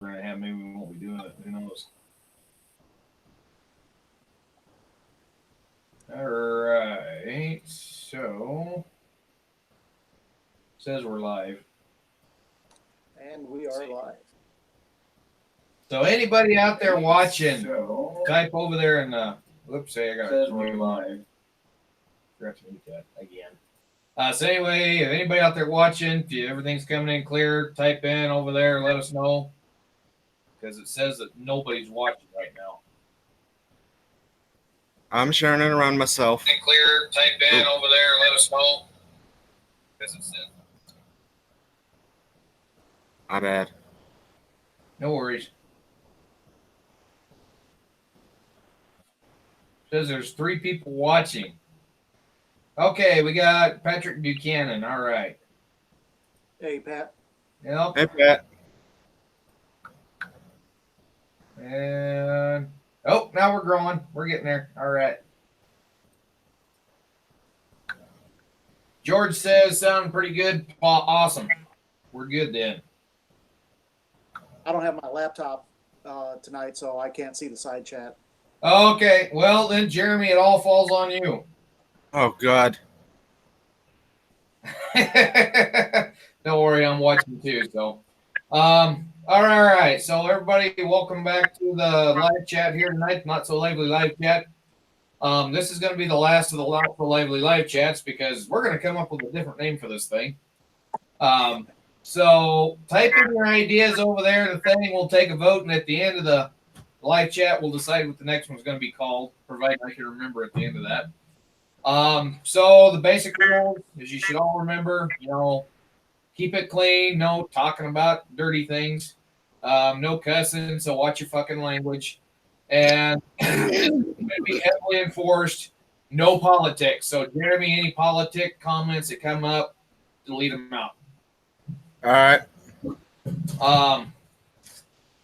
we're gonna have. Maybe we won't be doing it. Who knows? All right. So says we're live. And we are live. So anybody out there watching, type over there and whoops, say I got says we're live. Forgot to mute that again. So anyway, if anybody out there watching, if everything's coming in clear, type in over there, let us know. Because it says that nobody's watching right now. I'm sharing it around myself. And clear, type in over there, let us know. Because it says. My bad. No worries. Says there's 3 people watching. Okay, we got Patrick Buchanan. All right. Hey, Pat. Yep. Hey, Pat. And oh, now we're growing. We're getting there. All right. George says sounding pretty good. Awesome. We're good then. I don't have my laptop tonight, so I can't see the side chat. Okay. Well, then, Jeremy, it all falls on you. Oh, God. Don't worry, I'm watching too. So, all right. So, everybody, welcome back to the live chat here tonight. Not so lively live chat. This is going to be the last of the Not So Lively live chats because we're going to come up with a different name for this thing. So type in your ideas over there. The thing we'll take a vote, and at the end of the live chat, we'll decide what the next one's going to be called, provided I can remember at the end of that. So the basic rules is you should all remember, keep it clean, no talking about dirty things, no cussing, so watch your fucking language. And it's going to be heavily enforced, no politics. So, Jeremy, any politic comments that come up, delete them out. All right.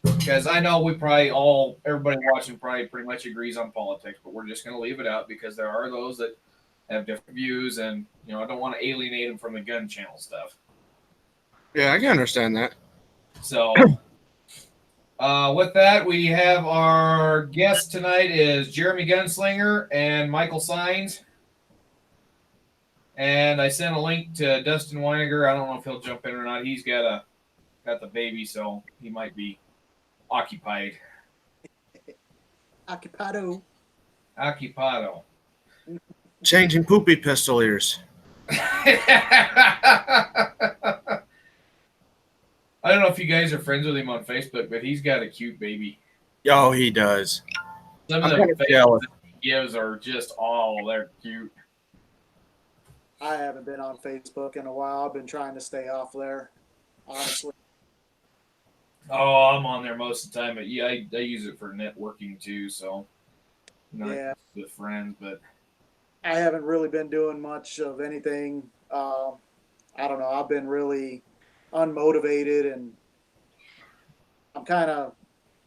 Because I know everybody watching probably pretty much agrees on politics, but we're just going to leave it out because there are those that have different views, and I don't want to alienate them from the gun channel stuff. Yeah, I can understand that. So, with that, we have our guest tonight is Jeremy Gunslinger and Michael Sines. And I sent a link to Dustin Weininger. I don't know if he'll jump in or not. He's got the baby, so he might be occupied. Occupado. Changing poopy pistol ears. I don't know if you guys are friends with him on Facebook, but he's got a cute baby. Oh, he does. Some of the faces that he gives are just, they're cute. I haven't been on Facebook in a while. I've been trying to stay off there, honestly. Oh, I'm on there most of the time, but yeah, I use it for networking too, so not with friends, but I haven't really been doing much of anything. I don't know. I've been really unmotivated, and I'm kind of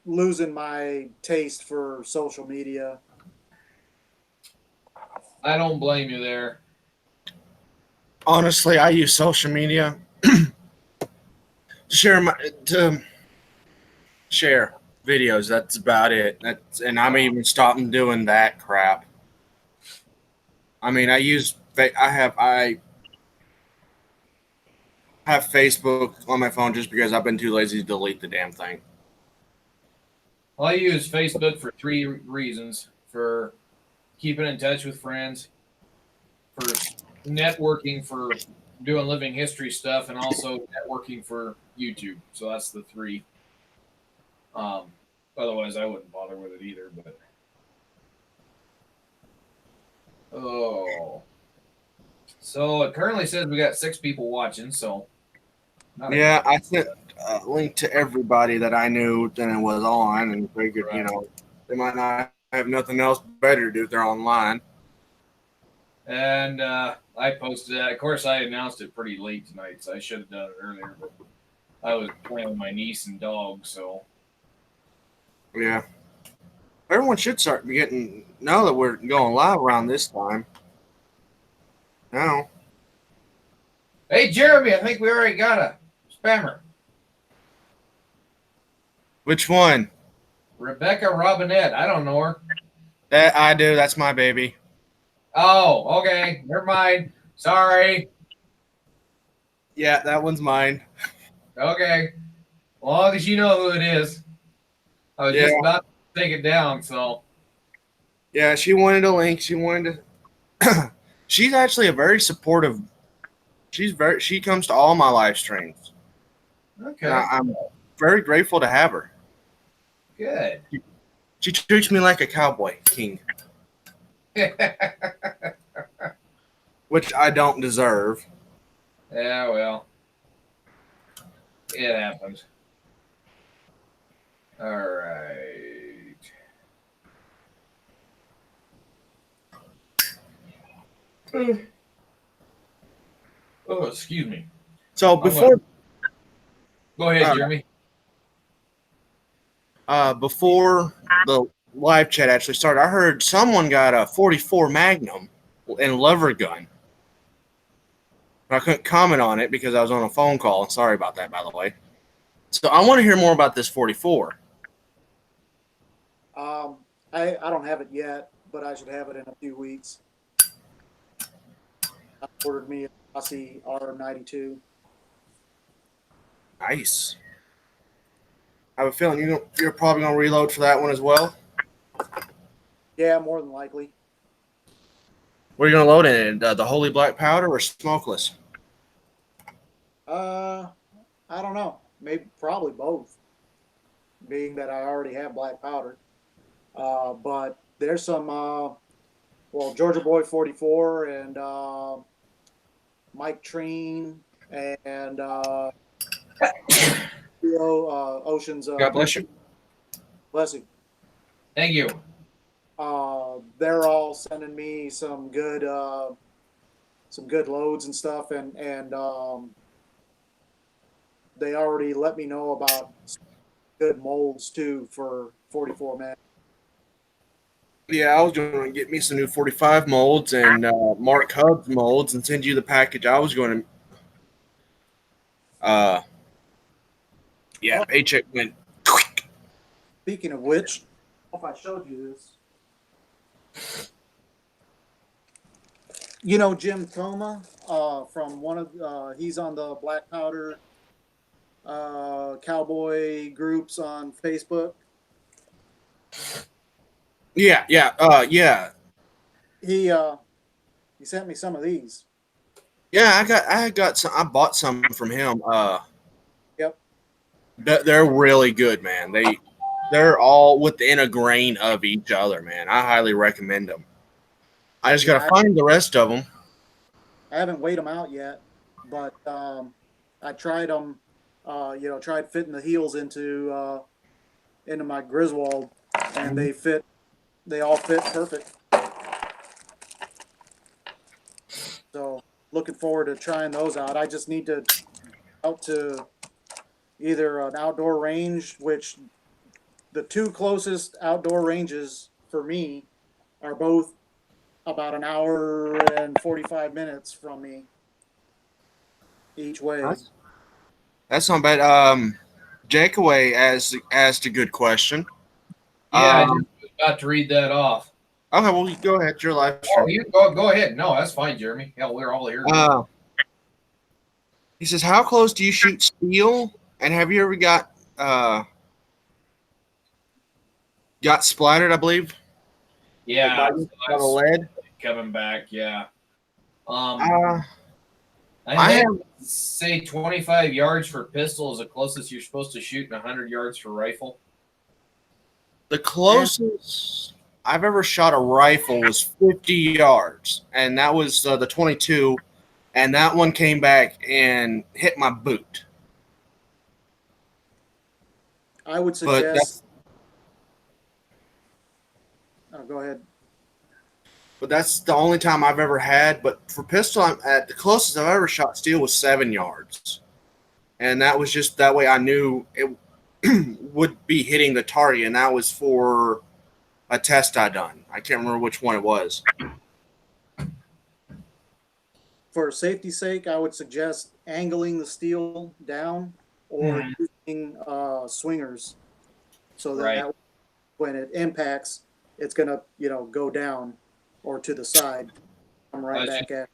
losing my taste for social media. I don't blame you there. Honestly, I use social media to share videos. That's about it. And I'm even stopping doing that crap. I mean, I have Facebook on my phone just because I've been too lazy to delete the damn thing. Well, I use Facebook for 3 reasons: for keeping in touch with friends, for networking, for doing living history stuff, and also networking for YouTube. So that's the 3. Otherwise, I wouldn't bother with it either. But so it currently says we got 6 people watching. So yeah, I sent a link to everybody that I knew that it was on, and figured they might not have nothing else better to do if they're online. And I posted that. Of course, I announced it pretty late tonight, so I should have done it earlier. But I was playing with my niece and dog, so. Yeah. Everyone should start getting, now that we're going live around this time. Now. Hey, Jeremy, I think we already got a spammer. Which one? Rebecca Robinette. I don't know her. That I do. That's my baby. Oh, okay. Never mind. Sorry. Yeah, that one's mine. Okay. As long as you know who it is. I was Yeah. just about to take it down, so. Yeah, she wanted a link. She wanted to. She's actually a very supportive. She comes to all my live streams, and Okay. I'm very grateful to have her. Good. She treats me like a cowboy king, which I don't deserve. Yeah, well. It happens. All right. Oh, excuse me. So before Go ahead, Uh, Jeremy. before the live chat actually started, I heard someone got a 44 Magnum and lever gun. I couldn't comment on it because I was on a phone call. Sorry about that, by the way. So I want to hear more about this 44. I don't have it yet, but I should have it in a few weeks. I ordered me a Rossi R92. Nice. I have a feeling you're probably going to reload for that one as well. Yeah, more than likely. Where are you going to load it in? The Holy Black Powder or smokeless? I don't know. Maybe probably both, being that I already have black powder. But there's some Georgia Boy 44 and Mike Treen and Ocean's. God bless you. Bless you. Thank you. They're all sending me some good loads and stuff, and they already let me know about good molds too for 44 man. Yeah, I was going to get me some new 45 molds and Mark Hubbs molds and send you the package. I was going to. Yeah, paycheck went quick. Speaking of which, I don't know if I showed you this. You know Jim Thoma from one of he's on the Black Powder cowboy groups on Facebook. Yeah. He sent me some of these. Yeah, I got some. I bought some from him. Yep. They're really good, man. They're all within a grain of each other, man. I highly recommend them. I just gotta find the rest of them. I haven't weighed them out yet, but I tried them. Tried fitting the heels into my Griswold, and they fit. They all fit perfect. So looking forward to trying those out. I just need to out to either an outdoor range, which the two closest outdoor ranges for me are both about an hour and 45 minutes from me each way. That's not bad. Jakeaway asked a good question. Yeah, I just was about to read that off. Okay, well, you go ahead. Your live Oh, stream. you go ahead. No, that's fine, Jeremy. Hell, we're all here. He says, "How close do you shoot steel? And have you ever got splattered? I believe. Yeah, By that's lead. coming back. Yeah. I I have say 25 yards for pistol is the closest you're supposed to shoot, and 100 yards for rifle. the closest I've ever shot a rifle was 50 yards, and that was the 22, and that one came back and hit my boot. I would suggest. Go ahead. But that's the only time I've ever had. But for pistol, I'm at the closest I've ever shot steel was 7 yards, and that was just that way I knew it would be hitting the target, and that was for a test I done. I can't remember which one it was. For safety's sake, I would suggest angling the steel down or using swingers. so that Right. when it impacts, it's gonna, go down or to the side. I'm I right was back at.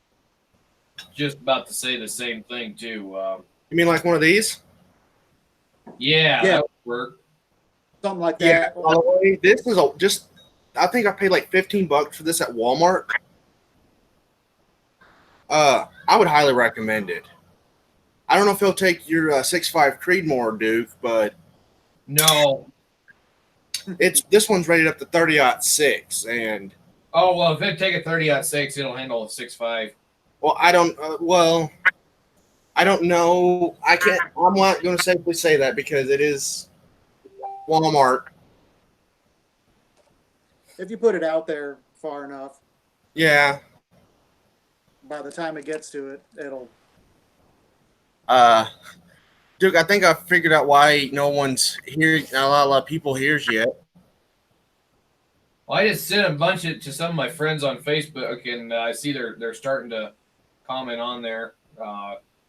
just about to say the same thing too. You mean like one of these? Yeah, Yeah. that would work. Something like Yeah. that. By the way, this is just. I think I paid like $15 for this at Walmart. I would highly recommend it. I don't know if it'll take your 6.5 Creedmoor, Duke, but No. this one's rated up to 30-06, and Oh well, if it take a 30-06, it'll handle a 6.5. well, I don't. I don't know. I can't. I'm not going to safely say that because it is Walmart. If you put it out there far enough, Yeah. by the time it gets to it, it'll. Uh, Duke, I think I figured out why no one's here. A lot of people hears yet. Well, I just sent a bunch of to some of my friends on Facebook, and I see they're starting to comment on there.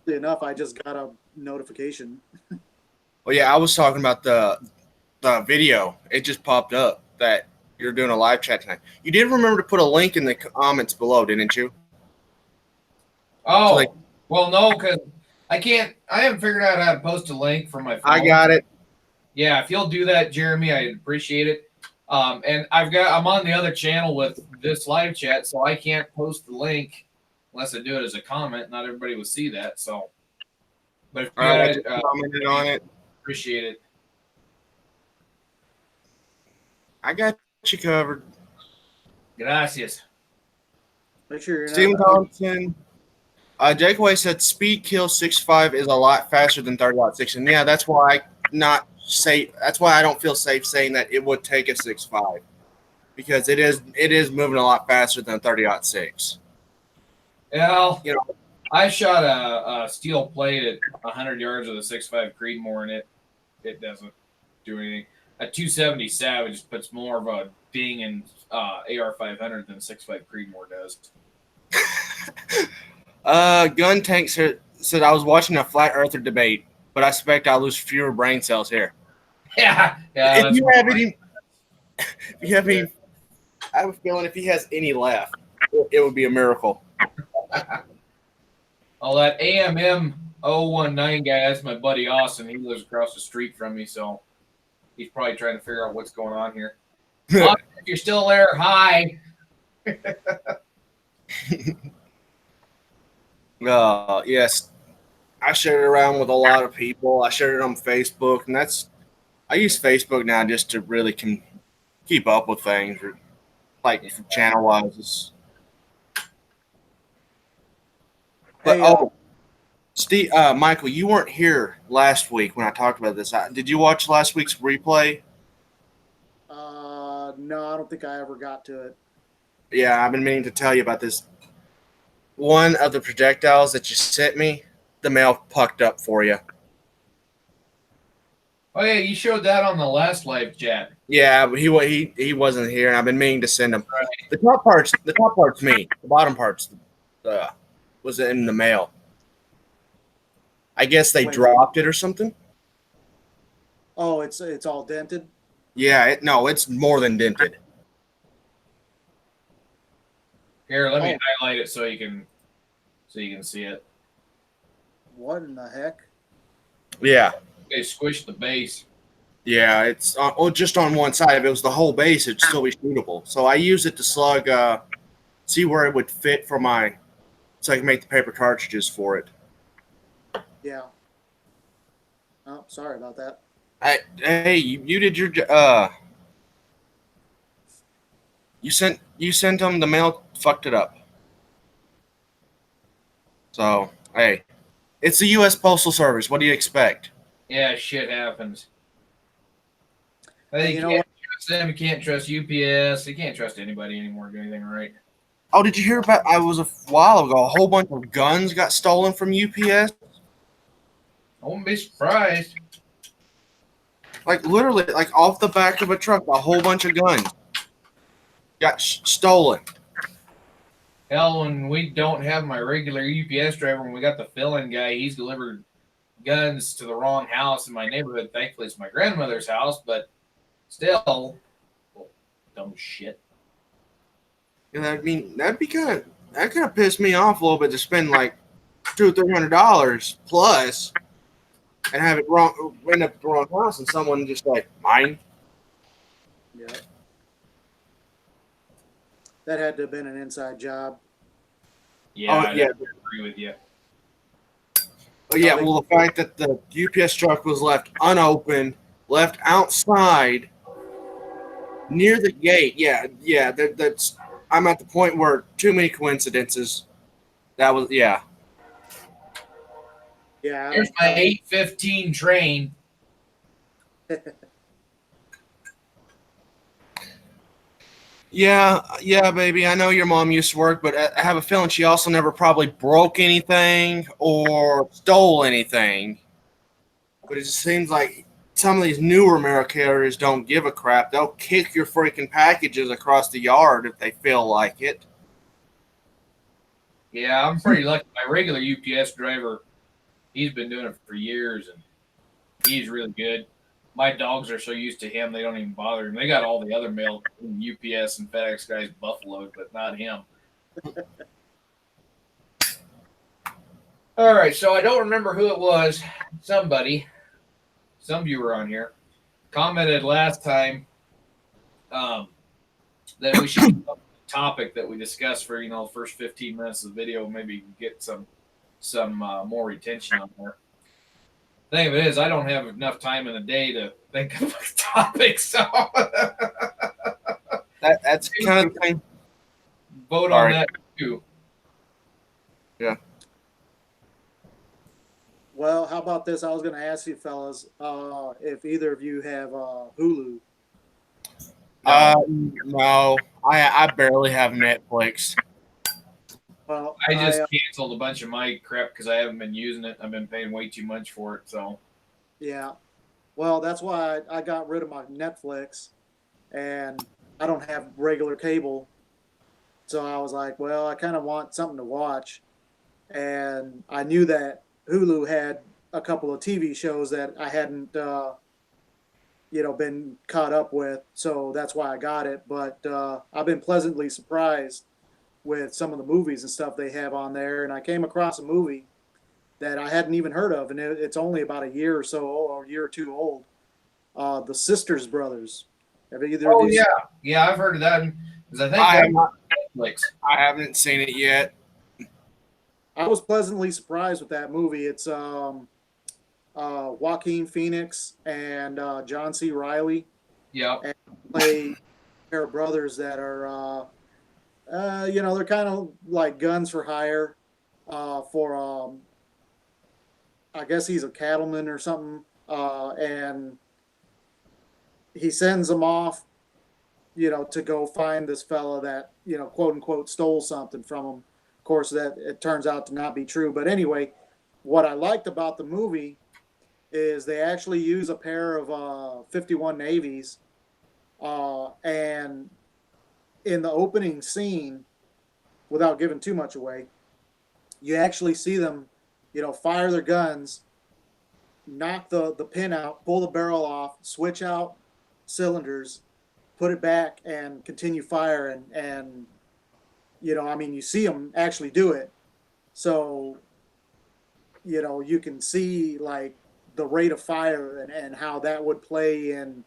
Enough. I just got a notification. Well, yeah, I was talking about the video. It just popped up that you're doing a live chat tonight. You did remember to put a link in the comments below, didn't you? Oh, So, like- well, no, because I can't. I haven't figured out how to post a link from my phone. I got it. Yeah, if you'll do that, Jeremy, I'd appreciate it. And I'm on the other channel with this live chat, so I can't post the link unless I do it as a comment. Not everybody will see that. So, but if you All right, I guys just commented on it. appreciate it. I got you covered. Gracias. Make sure you're Stephen not. Thompson. Jake Way said speed kill 6.5 is a lot faster than 30.6, and yeah, that's why that's why I don't feel safe saying that it would take a 6.5 because it is moving a lot faster than 30.6. Well, You know, I shot a steel plate at 100 yards with a 6.5 Creedmoor, and it doesn't do anything. A 270 Savage puts more of a ding in AR 500 than 6.5 Creedmoor does. Gun Tank said I was watching a flat earther debate, but I suspect I'll lose fewer brain cells here. Yeah. If you have any, I have a feeling if he has any left, it would be a miracle. Oh, that AMM 019 guy, that's my buddy Austin. He lives across the street from me, so he's probably trying to figure out what's going on here. Austin, if you're still there, hi. Yes, I share it around with a lot of people. I share it on Facebook, and I use Facebook now just to really keep up with things, like channel wise. But Hey, Steve, Michael, you weren't here last week when I talked about this. Did you watch last week's replay? No, I don't think I ever got to it. Yeah, I've been meaning to tell you about this. One of the projectiles that you sent me, the mail pucked up for you. Oh yeah, you showed that on the last live chat. Yeah, but he wasn't here, and I've been meaning to send him. The top part's me. The bottom part's was in the mail. I guess they Wait. dropped it or something. Oh, it's all dented. Yeah, it's more than dented. Here, let me highlight it so you can see it. What in the heck? Yeah, They squished the base. yeah, it's just on one side. If it was the whole base, it'd still be shootable. So I use it to slug, see where it would fit for so I can make the paper cartridges for it. Yeah. Oh, sorry about that. Hey, you did your you sent them the mail, fucked it up. So hey, it's the U.S. Postal Service. What do you expect? Yeah, shit happens. Hey, You you know can't trust them. You can't trust UPS. You can't trust anybody anymore. Do anything right. Oh, did you hear about? I was a while ago. A whole bunch of guns got stolen from UPS. I wouldn't be surprised. Like literally, like off the back of a truck, a whole bunch of guns got stolen. Hell, when we don't have my regular UPS driver, when we got the fill-in guy, he's delivered guns to the wrong house in my neighborhood. Thankfully, it's my grandmother's house, but still, dumb shit. And that kind of pissed me off a little bit to spend like $200-300 plus and have it wrong, end up at the wrong house, and someone just like mine. Yeah. That had to have been an inside job. Yeah, Oh, I yeah. agree with you. But yeah, well, the fact that the UPS truck was left unopened, left outside near the gate. Yeah, that's. I'm at the point where too many coincidences. That was Yeah. Here's my 8:15 train. Yeah, baby. I know your mom used to work, but I have a feeling she also never probably broke anything or stole anything. But it just seems like some of these newer mail carriers don't give a crap. They'll kick your freaking packages across the yard if they feel like it. Yeah, I'm pretty lucky. My regular UPS driver, he's been doing it for years, and he's really good. My dogs are so used to him, they don't even bother him. They got all the other mail, UPS and FedEx guys buffaloed, but not him. All right, so I don't remember who it was. Somebody, some viewer on here, commented last time that we should come up with a topic that we discussed for the first 15 minutes of the video. Maybe get some more retention on there. The thing of it is, I don't have enough time in the day to think of a topic, so That's kind of the thing. vote All on right. that too. Yeah. Well, how about this? I was going to ask you fellas if either of you have Hulu. No, I barely have Netflix. Well, I just canceled a bunch of my crap because I haven't been using it. I've been paying way too much for it. So yeah. Well, that's why I got rid of my Netflix, and I don't have regular cable. So I was like, well, I kind of want something to watch, and I knew that Hulu had a couple of TV shows that I hadn't, been caught up with. So that's why I got it. But I've been pleasantly surprised with some of the movies and stuff they have on there. And I came across a movie that I hadn't even heard of, and it's only about a year or so, or a year or two old. The Sisters Brothers. Have either of you? yeah, I've heard of that because I think I that's have not, Netflix. I haven't seen it yet. I was pleasantly surprised with that movie. It's Joaquin Phoenix and John C. Riley. Yeah, And play a pair of brothers that are, they're kind of like guns for hire for, I guess he's a cattleman or something. And he sends them off, to go find this fella that, quote unquote, stole something from him. Of course, that it turns out to not be true. But anyway, what I liked about the movie is they actually use a pair of 51 Navies. And in the opening scene, without giving too much away, you actually see them, fire their guns, knock the pin out, pull the barrel off, switch out cylinders, put it back, and continue fire. And you see them actually do it. So, you can see like the rate of fire and how that would play in,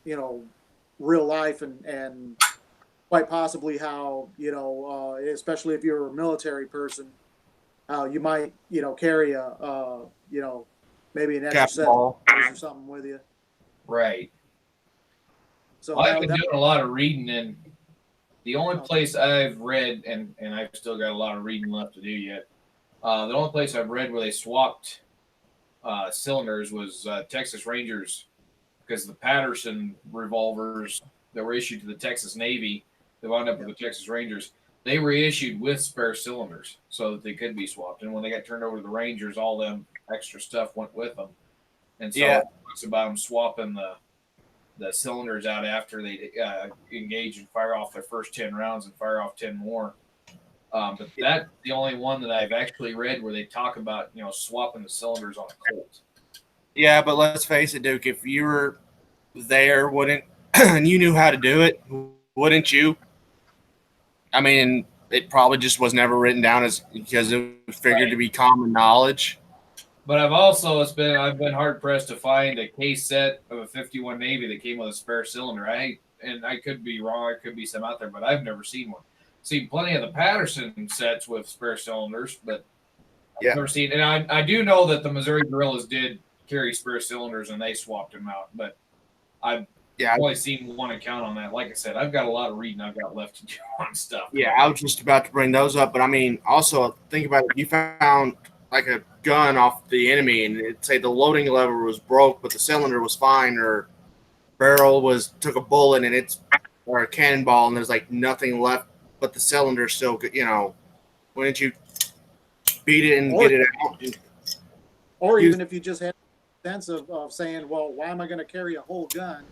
real life and quite possibly how, especially if you're a military person, how you might, carry a maybe an extra set of bullets or something with you. right. So I've been doing a lot of reading, and the only place I've read, and I've still got a lot of reading left to do yet. The only place I've read where they swapped cylinders was Texas Rangers, because the Patterson revolvers that were issued to the Texas Navy, that wound up with the Texas Rangers, they were issued with spare cylinders so that they could be swapped. And when they got turned over to the Rangers, all them extra stuff went with them. And so it talks about them swapping the cylinders out after they engage and fire off their first 10 rounds and fire off 10 more. But that's the only one that I've actually read where they talk about, swapping the cylinders on a Colt. Yeah, but let's face it, Duke. If you're there, wouldn't and you knew how to do it, wouldn't you? I mean, it probably just was never written down as because it was figured to be common knowledge. But I've been hard pressed to find a case set of a 51 Navy that came with a spare cylinder. I could be wrong. There could be some out there, but I've never seen one. Seen plenty of the Patterson sets with spare cylinders, but Yeah. I've never seen. And I do know that the Missouri Guerrillas did carry spare cylinders and they swapped them out. But I've Yeah, only seen one account on that. Like I said, I've got a lot of reading I've got left to do on stuff. yeah, I was just about to bring those up, but I mean, also think about it. You found like a gun off the enemy, and it say the loading lever was broke, but the cylinder was fine, or barrel took a bullet and it's or a cannonball, and there's like nothing left, but the cylinder's still good. Wouldn't you beat it and Or- get it out? Or You- even if you just had a sense of saying, well, why am I going to carry a whole gun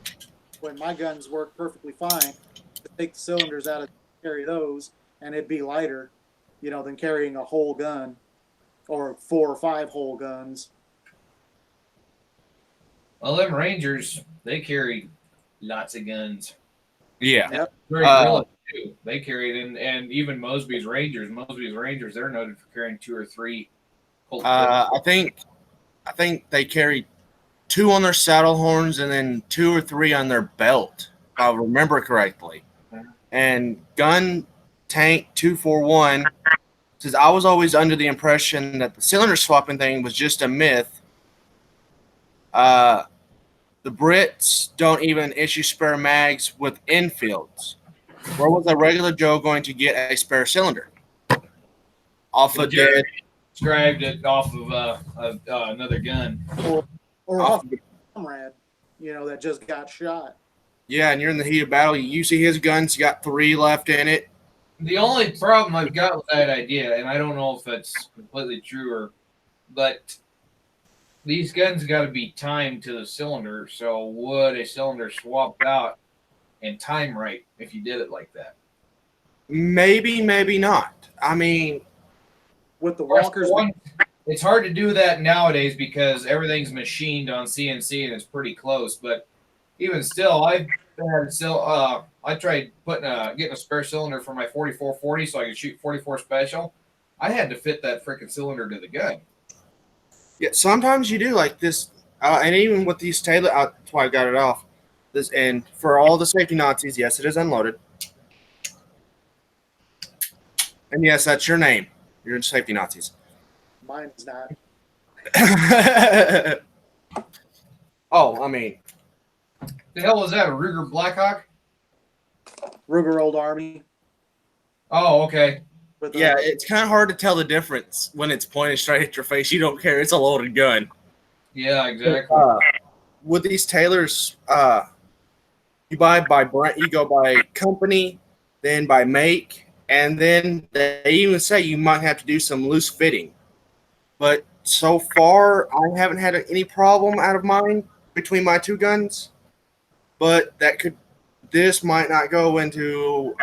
when my guns work perfectly fine? To take the cylinders out of carry those, and it'd be lighter, than carrying a whole gun or 4 or 5 whole guns. Well, them Rangers, they carry lots of guns. Yeah, Very Guerrillas too. They carry it, and even Mosby's Rangers. Mosby's Rangers, they're noted for carrying 2 or 3. Colt I think they carry 2 on their saddle horns and then 2 or 3 on their belt, if I remember correctly. And gun tank 241 says I was always under the impression that the cylinder swapping thing was just a myth. The Brits don't even issue spare mags with infields. Where was a regular Joe going to get a spare cylinder? Off a dead. Described it off of another gun. Or Off off a comrade, that just got shot. Yeah, and you're in the heat of battle. You see his guns, got 3 left in it. The only problem I've got with that idea, and I don't know if that's completely true but these guns got to be timed to the cylinder. So would a cylinder swapped out and time right if you did it like that? Maybe, maybe not. I mean, With the walkers, It's hard to do that nowadays because everything's machined on CNC and it's pretty close. But even still, I tried getting a spare cylinder for my 4440 so I could shoot 44 special. I had to fit that freaking cylinder to the gun. yeah, sometimes you do like this, and even with these Taylor, that's why I got it off. This and for all the safety Nazis, yes, it is unloaded, and yes, that's your name. You're safety Nazis. mine's not. Oh, I mean, The hell was that? A Ruger Blackhawk? Ruger Old Army. Oh, okay. With yeah, it's kind of hard to tell the difference when it's pointed straight at your face. You don't care; it's a loaded gun. Yeah, exactly. With these Taylors, you buy by brand, you go by company, then by make, and then they even say you might have to do some loose fitting. But so far, I haven't had any problem out of mine between my 2 guns. But this might not go into.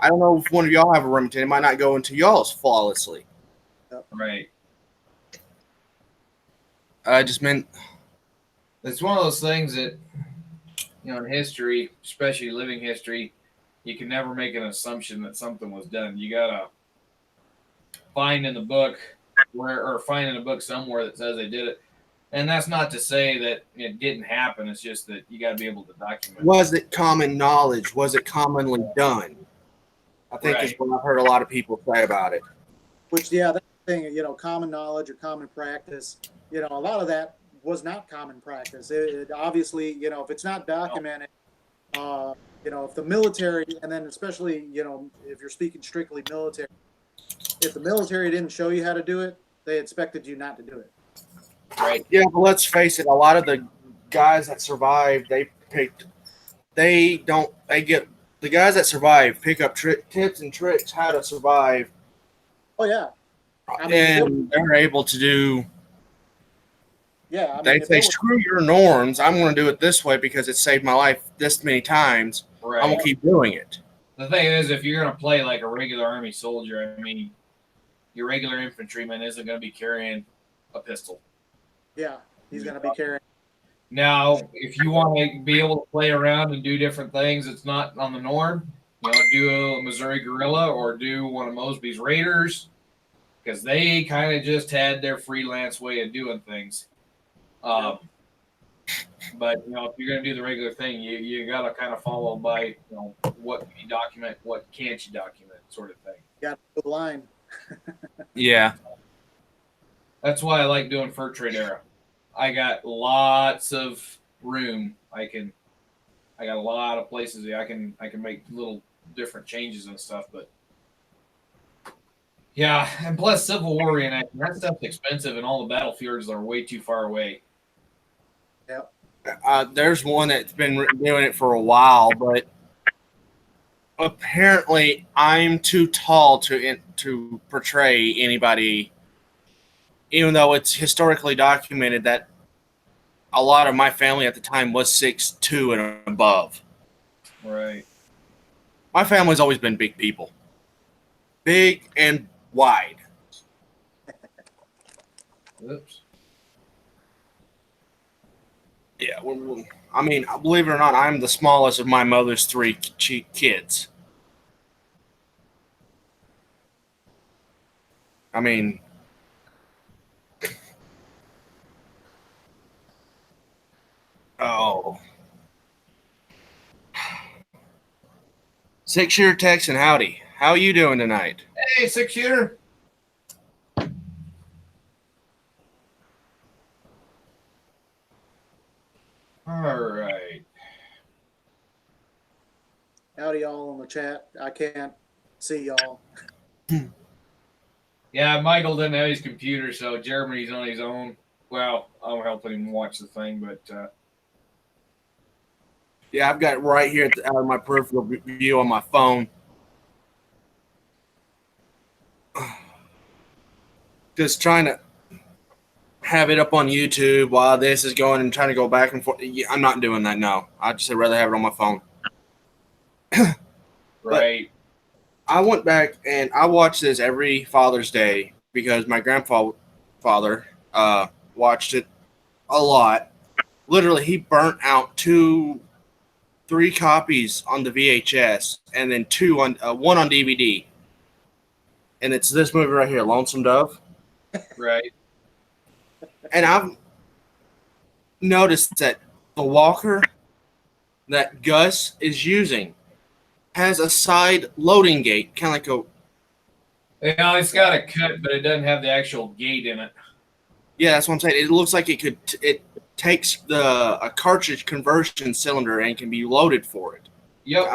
I don't know if one of y'all have a Remington. It might not go into y'all's flawlessly. Right. I just meant. It's one of those things that, in history, especially living history, you can never make an assumption that something was done. You gotta find in the book find in a book somewhere that says they did it. And that's not to say that it didn't happen. It's just that you got to be able to document. Was it common knowledge? Was it commonly done? I think is Right. what I've heard a lot of people say about it. Which, yeah, that's the thing, common knowledge or common practice, a lot of that was not common practice. It obviously, if it's not documented, if the military, and then especially, if you're speaking strictly military, if the military didn't show you how to do it, they expected you not to do it. Right. Yeah, but let's face it, a lot of the guys that survive, the guys that survive pick up tips and tricks how to survive, Oh, yeah. I mean, and they're able to do. Yeah. I mean, They if say, it was- screw your norms. I'm going to do it this way because it saved my life this many times. Right. I'm going to keep doing it. The thing is, if you're going to play like a regular Army soldier, I mean, your regular infantryman isn't going to be carrying a pistol. Yeah, he's going to be carrying Now, if you want to be able to play around and do different things, it's not on the norm. Do a Missouri Gorilla or do one of Mosby's Raiders because they kind of just had their freelance way of doing things. But if you're going to do the regular thing, you got to kind of follow by what can you document, what can't you document, sort of thing. Got the line. Yeah. That's why I like doing Fur Trade Era. I got lots of room. I got a lot of places I can make little different changes and stuff. But yeah, and plus Civil War reenactment, that stuff's expensive, and all the battlefields are way too far away. Yep. There's one that's been doing it for a while, but apparently I'm too tall to portray anybody, even though it's historically documented that a lot of my family at the time was 6'2" and above. Right. My family's always been big people. Big and wide. Oops. Yeah, I mean, believe it or not, I'm the smallest of my mother's 3 kids. I mean, oh. 6-shooter Texan, howdy. How are you doing tonight? Hey, 6-shooter. All right. Howdy, y'all in the chat. I can't see y'all. Yeah, Michael doesn't have his computer, so Jeremy's on his own. Well, I'm helping him watch the thing, but Yeah, I've got it right here out of my peripheral view on my phone. Just trying to have it up on YouTube while this is going and trying to go back and forth. Yeah, I'm not doing that, no. I'd just rather have it on my phone. right. I went back and I watched this every Father's Day because my grandfather watched it a lot. Literally, he burnt out 3 copies on the VHS and then one on DVD. And it's this movie right here, Lonesome Dove. Right. And I've noticed that the walker that Gus is using has a side loading gate, kind of like It's got a cut, but it doesn't have the actual gate in it. Yeah, that's what I'm saying. It looks like it takes a cartridge conversion cylinder and can be loaded for it. Yep.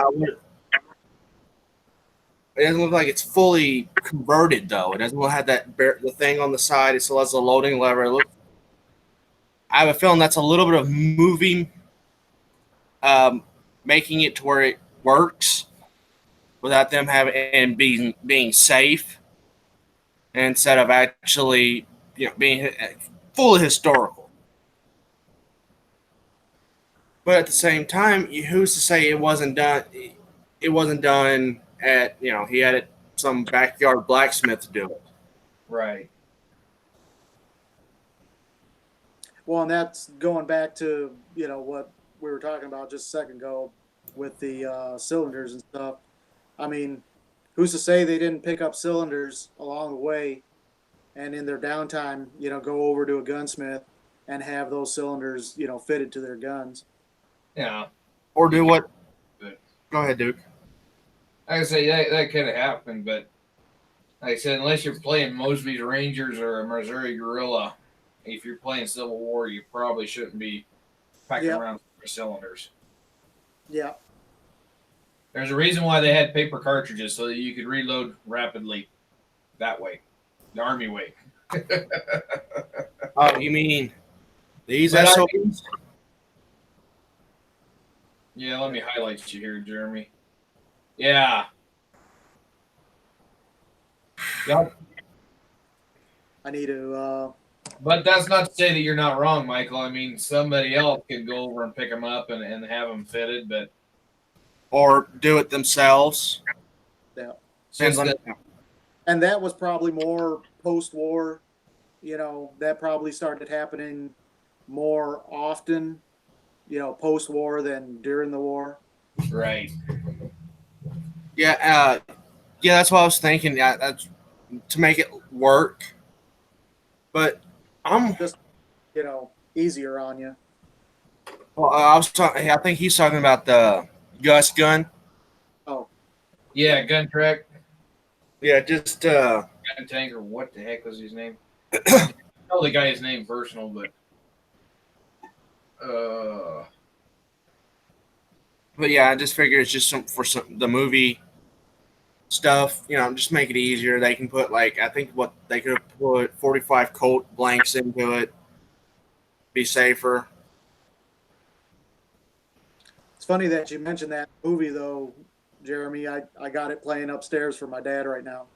It doesn't look like it's fully converted though. It doesn't have the thing on the side. It still has the loading lever. I have a feeling that's a little bit of moving, making it to where it works without them having and being safe instead of actually being fully historical. But at the same time, who's to say it wasn't done? It wasn't done at he had some backyard blacksmith to do it. Right. Well, and that's going back to what we were talking about just a second ago with the cylinders and stuff. I mean, who's to say they didn't pick up cylinders along the way, and in their downtime, go over to a gunsmith and have those cylinders, fitted to their guns. Yeah. Or do what? Go ahead, Duke. Like I say, that could have happened, but like I said, unless you're playing Mosby's Rangers or a Missouri Gorilla, if you're playing Civil War, you probably shouldn't be packing around for cylinders. Yeah. There's a reason why they had paper cartridges so that you could reload rapidly that way, the Army way. Oh, you mean these SOBs? Yeah, let me highlight you here, Jeremy. Yeah. Yep. I need to. But that's not to say that you're not wrong, Michael. I mean, somebody else could go over and pick them up and have them fitted, but or do it themselves. Yeah. And that was probably more post-war. That probably started happening more often, post-war than during the war. Right. Yeah, yeah, that's what I was thinking. Yeah, that's to make it work. But I'm. Just, easier on you. Well, I was talking. I think he's talking about the Gus gun. Oh, Yeah, gun track, Yeah, just gun tank, or what the heck was his name? I know the guy's name personal, but but yeah, I just figure it's just some the movie stuff. Just make it easier. They can put like I think what they could have put 45 Colt blanks into it. Be safer. it's funny that you mentioned that movie, though, Jeremy. I got it playing upstairs for my dad right now.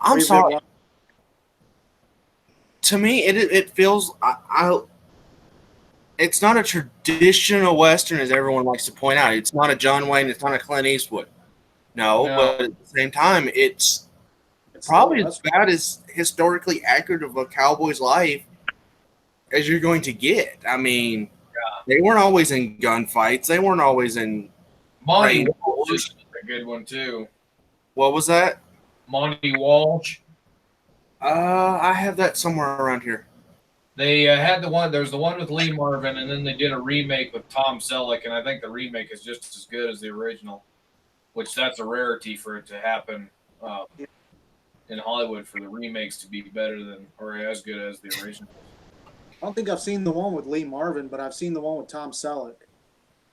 I'm We've been sorry. wa- To me, it feels it's not a traditional Western as everyone likes to point out. It's not a John Wayne. It's not a Clint Eastwood. No, No. but at the same time, it's it's probably still- as bad as historically accurate of a cowboy's life as you're going to get. I mean, they weren't always in gunfights. They weren't always in. Monty Right. Walsh is a good one too. What was that? Monty Walsh. I have that somewhere around here. They had the one. There's the one with Lee Marvin, and then they did a remake with Tom Selleck, and I think the remake is just as good as the original. Which that's a rarity for it to happen in Hollywood, for the remakes to be better than or as good as the original. I don't think I've seen the one with Lee Marvin, but I've seen the one with Tom Selleck.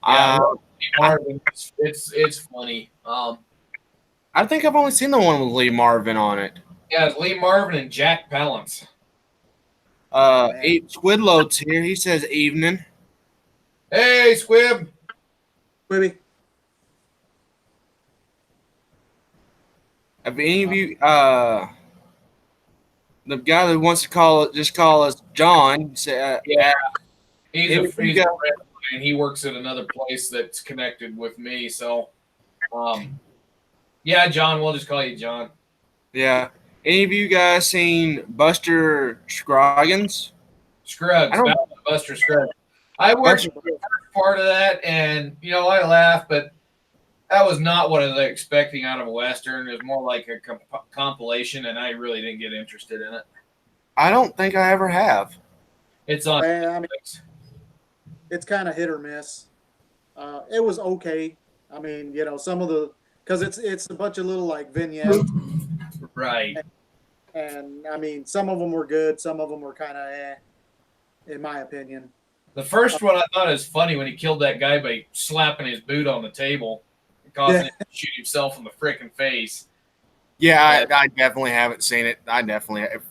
Yeah, Uh, Lee Marvin, it's funny. I think I've only seen the one with Lee Marvin on it. Yeah, it's Lee Marvin and Jack Palance. Man. Squidload's here. He says evening. Hey, Squib. Maybe. Have any of you the guy that wants to call us John? Say, Yeah. He's Hey, a you friend, got- and he works at another place that's connected with me. So, yeah, John. We'll just call you John. yeah. Any of you guys seen Buster Scroggins? Scruggs, I don't- Buster Scruggs. I watched Buster- the first part of that, and I laughed, but that was not what I was expecting out of a Western. It was more like a compilation, and I really didn't get interested in it. I I don't think I ever have. It's on mean, Netflix. it's kind of hit or miss. It was okay. I mean, some of the because it's a bunch of little like vignettes, Right. and I mean, some of them were good, some of them were kind of in my opinion. The first one I thought was funny when he killed that guy by slapping his boot on the table, causing him to shoot himself in the freaking face. Yeah, I definitely haven't seen it. I definitely have.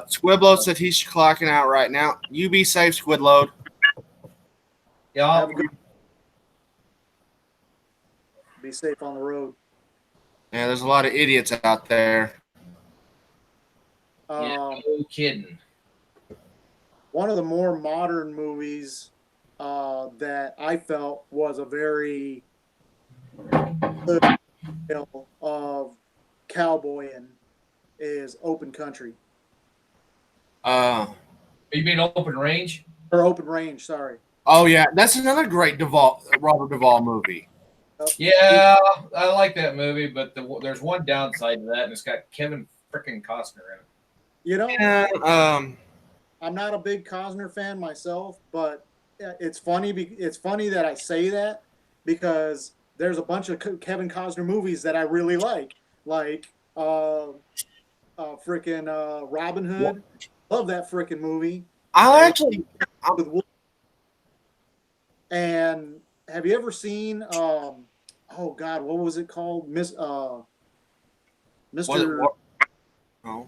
Squidload said he's clocking out right now. You be safe, Squidload. Yeah, Have a good- Be safe on the road. Yeah, there's a lot of idiots out there. yeah, Um, no kidding. One of the more modern movies that I felt was a very good tale of cowboying is Open Country You mean Open Range? or Open Range. Sorry. Oh yeah, that's another great Robert Duvall movie. Yeah, I like that movie, but there's one downside to that, and it's got Kevin freaking Costner in it. Yeah, I'm not a big Costner fan myself, but it's funny. It's funny that I say that because there's a bunch of Kevin Costner movies that I really like freaking Robin Hood. Love that freaking movie. I actually With Will- And have you ever seen? Oh God, what was it called? was it, Mr. oh.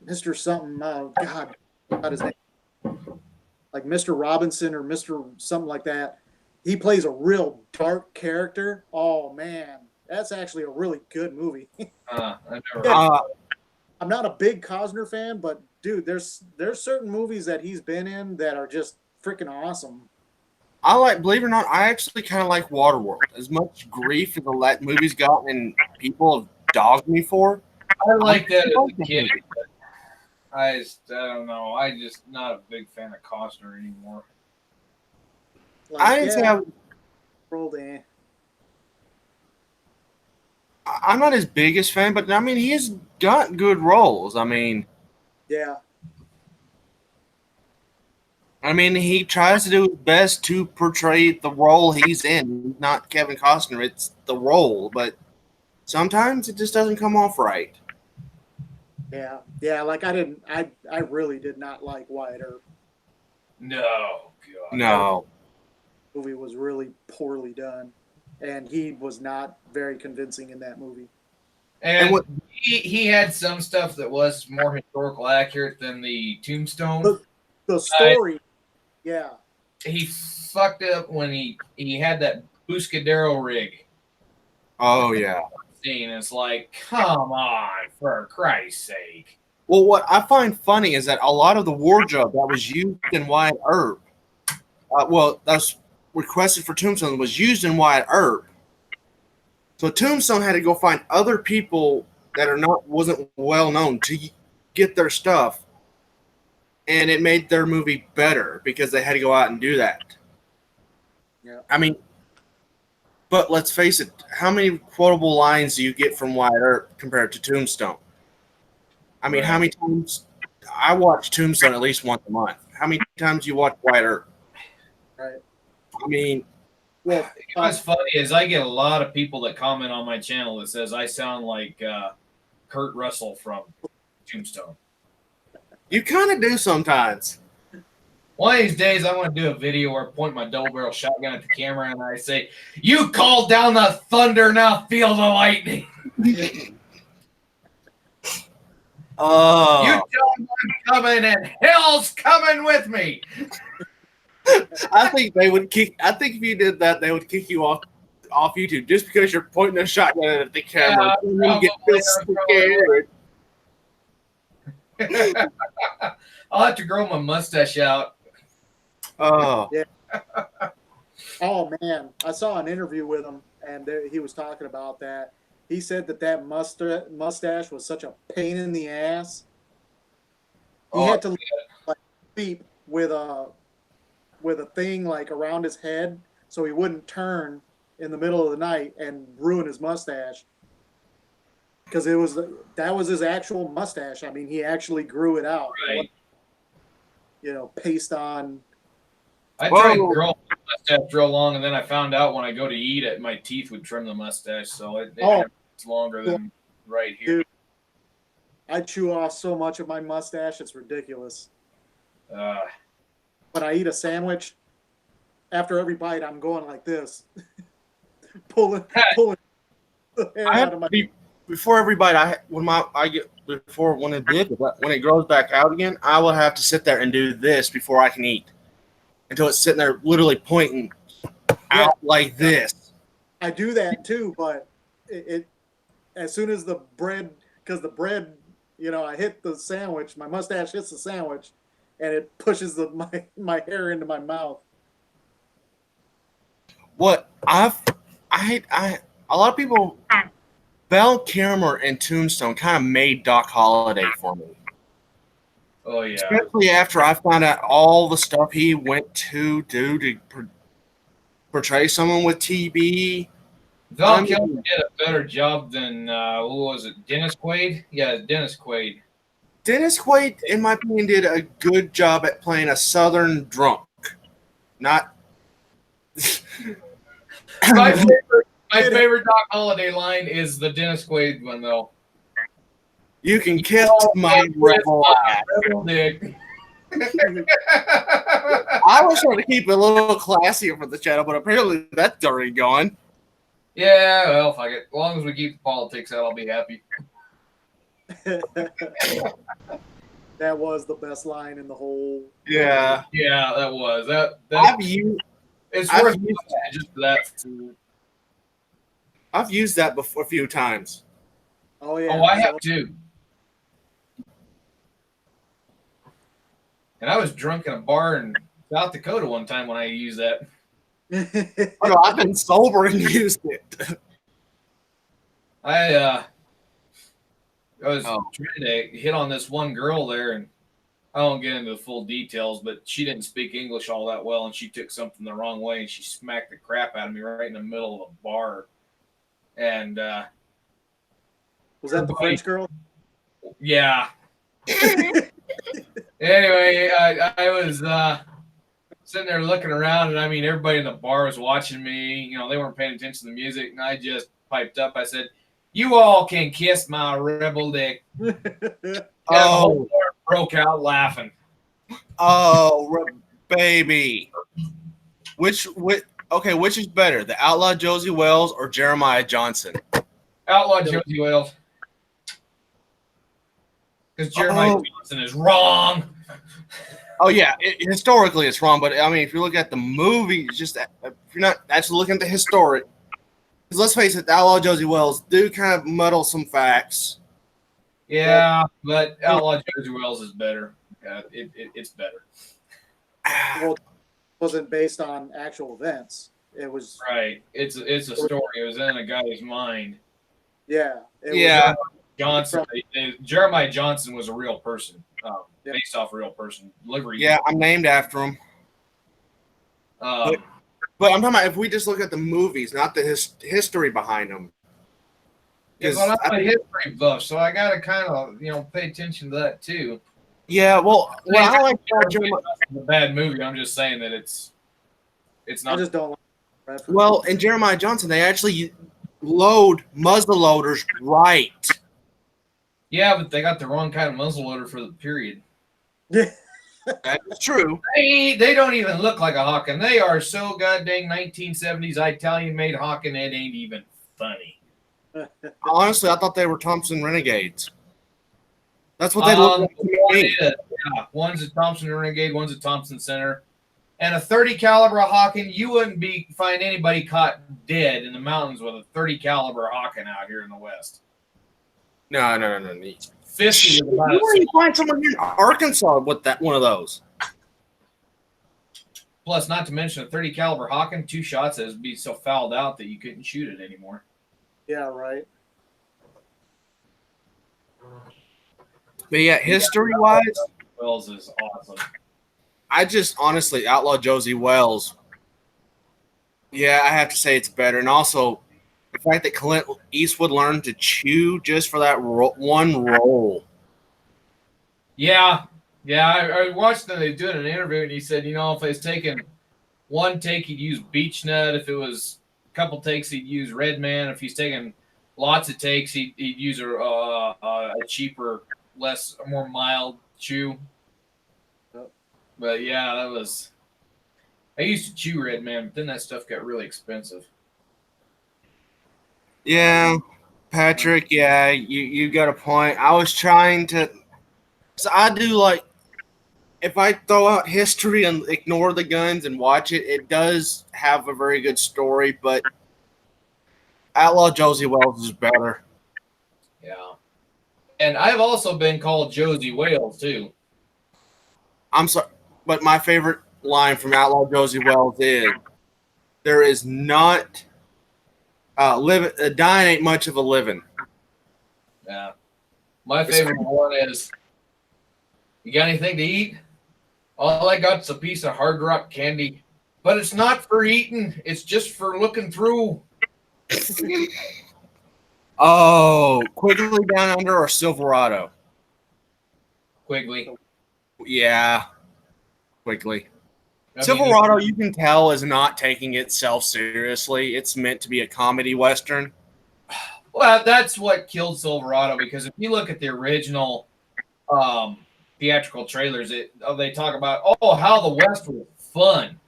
Mr. something. Oh God, what his name? Like Mr. Robinson or Mr. something like that. He plays a real dark character. Oh man, that's actually a really good movie. I never. I'm not a big Costner fan, but dude, there's certain movies that he's been in that are just freaking awesome. I like, believe it or not, I actually kind of like Waterworld. As much grief as the movie's gotten and people have dogged me for, I like that as a kid. I don't know. I just not a big fan of Costner anymore. Like, I didn't say rolled in. I'm not his biggest fan, but I mean he's got good roles. Yeah, I mean he tries to do his best to portray the role he's in. Not Kevin Costner, it's the role, but sometimes it just doesn't come off right. yeah. Like I really did not like Wyatt Earp. No, God. No. Movie was really poorly done, and he was not very convincing in that movie. And what- he had some stuff that was more historical accurate than the Tombstone. The story, yeah, He fucked up when he had that Buscadero rig Oh yeah. scene. It's like, come on, for Christ's sake. Well, what I find funny is that a lot of the wardrobe that was used in Wyatt Earp, that's requested for Tombstone, was used in Wyatt Earp. So Tombstone had to go find other people that wasn't well known to get their stuff, and it made their movie better because they had to go out and do that. Yeah. I mean, but let's face it, how many quotable lines do you get from Wyatt Earp compared to Tombstone? I mean, how many times I watch Tombstone at least once a month? How many times you watch Wyatt Earp? right. I mean, Well, What's funny is I get a lot of people that comment on my channel that says I sound like Kurt Russell from Tombstone. you kind of do sometimes. One of these days, I want to do a video where I point my double barrel shotgun at the camera and I say, "You called down the thunder, now feel the lightning." You tell them I'm coming, and hell's coming with me. I think they would kick. I think if you did that, they would kick you off YouTube just because you're pointing a shotgun at the camera. Yeah, You get so scared. I'll have to grow my mustache out. Oh, oh man, I saw an interview with him, and he was talking about that. He said that mustache was such a pain in the ass. He had to like sleep with a thing like around his head so he wouldn't turn in the middle of the night and ruin his mustache. Because that was his actual mustache. I mean, he actually grew it out. Right. Paste on. I tried growing my mustache real long, and then I found out when I go to eat it, my teeth would trim the mustache, so it's longer than right here. Dude, I chew off so much of my mustache, it's ridiculous. When I eat a sandwich, after every bite, I'm going like this, pulling the hair out of my. Before every bite, when it grows back out again, I will have to sit there and do this before I can eat until it's sitting there literally pointing out like this. I do that too, but it as soon as the bread, because the bread, I hit the sandwich, my mustache hits the sandwich, and it pushes my hair into my mouth. What a lot of people, Val Kilmer and Tombstone kind of made Doc Holliday for me. Oh yeah. Especially after I found out all the stuff he went to do to portray someone with TB. Val Kilmer did a better job than who was it? Dennis Quaid? Yeah, Dennis Quaid. Dennis Quaid, in my opinion, did a good job at playing a Southern drunk. Not. My favorite Doc Holliday line is the Dennis Quaid one, though. You can kiss my rebel ass. Dick. I was trying to keep it a little classier for the channel, but apparently that's already gone. Yeah, well, fuck it. As long as we keep the politics out, I'll be happy. That was the best line in the whole. Yeah. Yeah, that was that. It's I've worth used it just for that. I've used that before a few times. Oh yeah. Oh, I have too. And I was drunk in a bar in South Dakota one time when I used that. Oh, no, I've been sober and used it. I was Oh. trying to hit on this one girl there, and I won't get into the full details, but she didn't speak English all that well, and she took something the wrong way, and she smacked the crap out of me right in the middle of a bar. And Was that the Everybody- French girl? yeah. Anyway, I was sitting there looking around, and I mean, everybody in the bar was watching me. You know, they weren't paying attention to the music, and I just piped up. I said, "You all can kiss my rebel dick." And the whole bar broke out laughing. Baby. Which is better, the outlaw Josie Wells or Jeremiah Johnson? Outlaw Josie Wales. Because Jeremiah Johnson is wrong. Oh yeah, historically it's wrong, but I mean, if you look at the movie, it's just if you're not actually looking at the historic, because let's face it, the outlaw Josie Wells do kind of muddle some facts. Yeah, but Outlaw Josie Wells is better. It's better. Well, it wasn't based on actual events. It was Right. It's a story. It was in a guy's mind. yeah. It Yeah. Johnson. Jeremiah Johnson was a real person, Yeah. based off a real person. Livery. Yeah, I'm named after him. Um, But I'm talking about if we just look at the movies, not the history behind them. yeah, but I'm a history buff, so I gotta kind of pay attention to that too. Yeah, well, what I like about Jeremiah, It's a bad movie. I'm just saying that it's I not. just don't like reference. well, in Jeremiah Johnson, they actually load muzzle loaders right. Yeah, but they got the wrong kind of muzzleloader for the period. That's true. They don't even look like a Hawken. They are so goddamn 1970s Italian made Hawken. It ain't even funny. Honestly, I thought they were Thompson Renegades. That's what they look like to me. Yeah, one's a Thompson Renegade, one's a Thompson Center, and a 30 caliber Hawken. You wouldn't find anybody caught dead in the mountains with a 30 caliber Hawken out here in the West. No. 50 is about Where do you find someone here in Arkansas with that one of those? Plus, not to mention a 30 caliber Hawken, 2 shots it would be so fouled out that you couldn't shoot it anymore. Yeah, right. But yeah, history-wise, Wells is awesome. I just honestly outlaw Josie Wells. Yeah, I have to say it's better, and also the fact that Clint Eastwood learned to chew just for that one role. Yeah. I watched them. They doing an interview, and he said, if I was taking one take, he'd use Beech Nut. If it was a couple takes, he'd use Red Man. If he's taking lots of takes, he'd use a cheaper, more mild chew. Yep. But yeah, that was. I used to chew Red Man, but then that stuff got really expensive. Yeah, Patrick, yeah, you got a point. I was trying to. So I do like. If I throw out history and ignore the guns and watch it, it does have a very good story, but Outlaw Josie Wells is better. Yeah. And I've also been called Josie Wales, too. I'm sorry, but my favorite line from Outlaw Josie Wells is, "There is not dying ain't much of a living." Yeah. My favorite one is, "You got anything to eat? All I got's a piece of Hard Rock candy, but it's not for eating. It's just for looking through." Oh, Quigley Down Under or Silverado? Quigley. Yeah, Quigley. I mean, Silverado, you can tell, is not taking itself seriously. It's meant to be a comedy western. well, that's what killed Silverado, because if you look at the original theatrical trailers, they talk about, how the West was fun.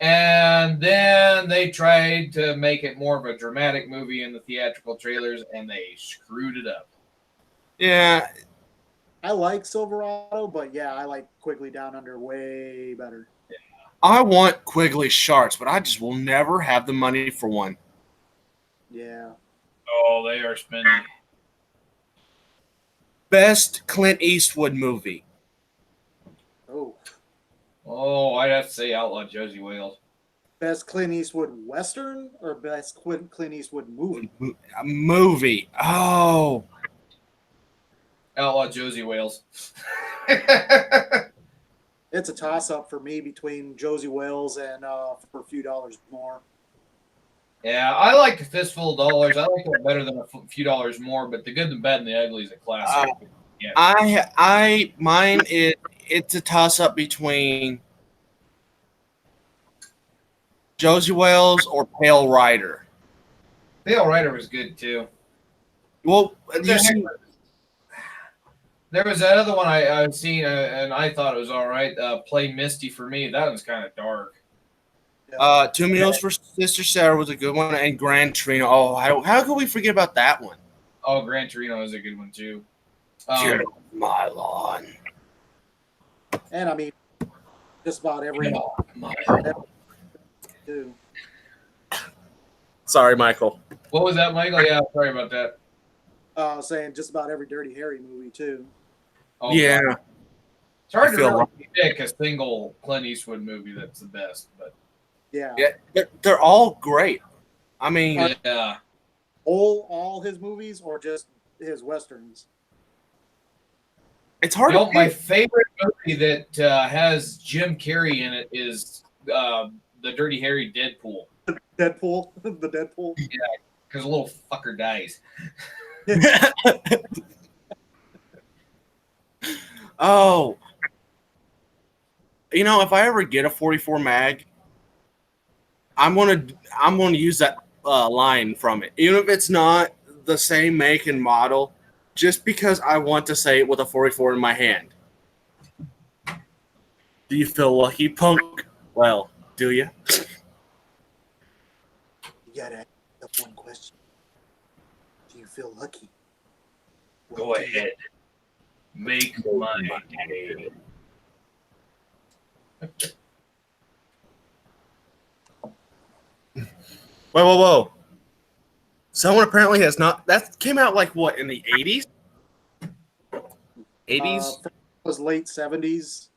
And then they tried to make it more of a dramatic movie in the theatrical trailers, and they screwed it up. Yeah, I like Silverado, but yeah, I like Quigley Down Under way better. I want Quigley Sharks, but I just will never have the money for one. Yeah. Oh, they are spending. Best Clint Eastwood movie. Oh, I'd have to say Outlaw Josie Wales. best Clint Eastwood Western or best Clint Eastwood movie? A movie. Oh, Outlaw Josie Wales. It's a toss up for me between Josie Wales and For a Few Dollars More. Yeah, I like A Fistful of Dollars. I like it better than A Few Dollars More, but The Good, the Bad, and the Ugly is a classic. Mine is it's a toss up between Josie Wales or Pale Rider. Pale Rider was good too. Well, you see, There was that other one I've seen, and I thought it was all right. Play Misty for Me. That one's kind of dark. Two Meals for Sister Sarah was a good one, and Gran Torino. Oh, how could we forget about that one? Oh, Gran Torino is a good one too. Get off my lawn. And I mean, just about every too. Sorry, Michael. What was that, Michael? Yeah, sorry about that. Saying just about every Dirty Harry movie too. Oh, Yeah. God. It's hard to feel really pick a single Clint Eastwood movie that's the best, but Yeah. They're all great. I mean, yeah. All his movies or just his westerns? it's hard You know, to my pick. favorite movie that has Jim Carrey in it is the Dirty Harry Deadpool, Deadpool, the Deadpool. because a little fucker dies. Oh, if I ever get a 44 mag, I'm gonna use that line from it, even if it's not the same make and model, just because I want to say it with a 44 in my hand. Do you feel lucky, punk? Well, do you? You gotta ask that one question. Do you feel lucky? Go ahead. Make my day. Whoa. Someone apparently has not. That came out like what, in the 80s? 80s? Was late 70s,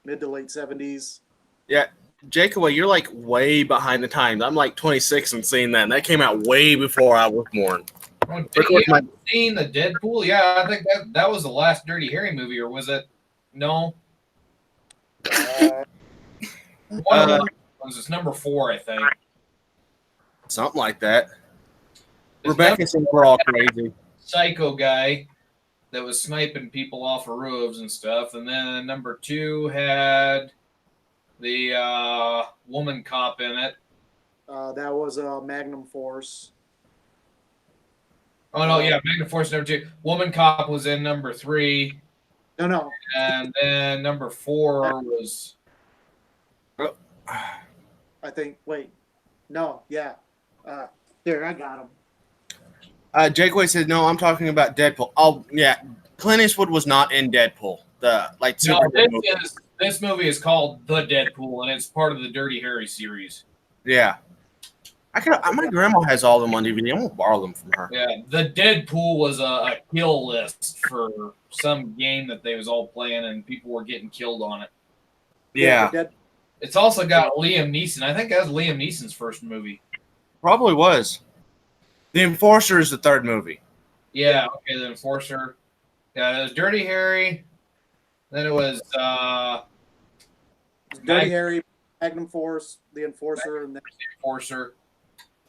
mid to late 70s. Yeah. Jacob, you're like way behind the times. I'm like 26 and seeing that. And that came out way before I was born. Oh, you haven't seen the Deadpool? Yeah, I think that was the last Dirty Harry movie, or was it? No. One of the ones is number 4, I think. Something like that. There's Rebecca said we're all crazy. Psycho guy that was sniping people off of roofs and stuff, and then number 2 had the woman cop in it. That was Magnum Force. Oh no, yeah, Magnum Force number 2. Woman cop was in number 3, No. and then number 4 was. I think. Wait. No. Yeah. There, I got him. Jakeway said, no, I'm talking about Deadpool. Oh, yeah. Clint Eastwood was not in Deadpool. The No, Superman movie. this movie is called The Deadpool, and it's part of the Dirty Harry series. Yeah. My grandma has all of them on DVD. I'm going to borrow them from her. Yeah, The Deadpool was a kill list for some game that they was all playing, and people were getting killed on it. Yeah. It's also got Liam Neeson. I think that was Liam Neeson's first movie. Probably was. The Enforcer is the third movie. Yeah, okay, The Enforcer. Yeah, it was Dirty Harry. Then it was Dirty Harry, Magnum Force, The Enforcer, and then Enforcer.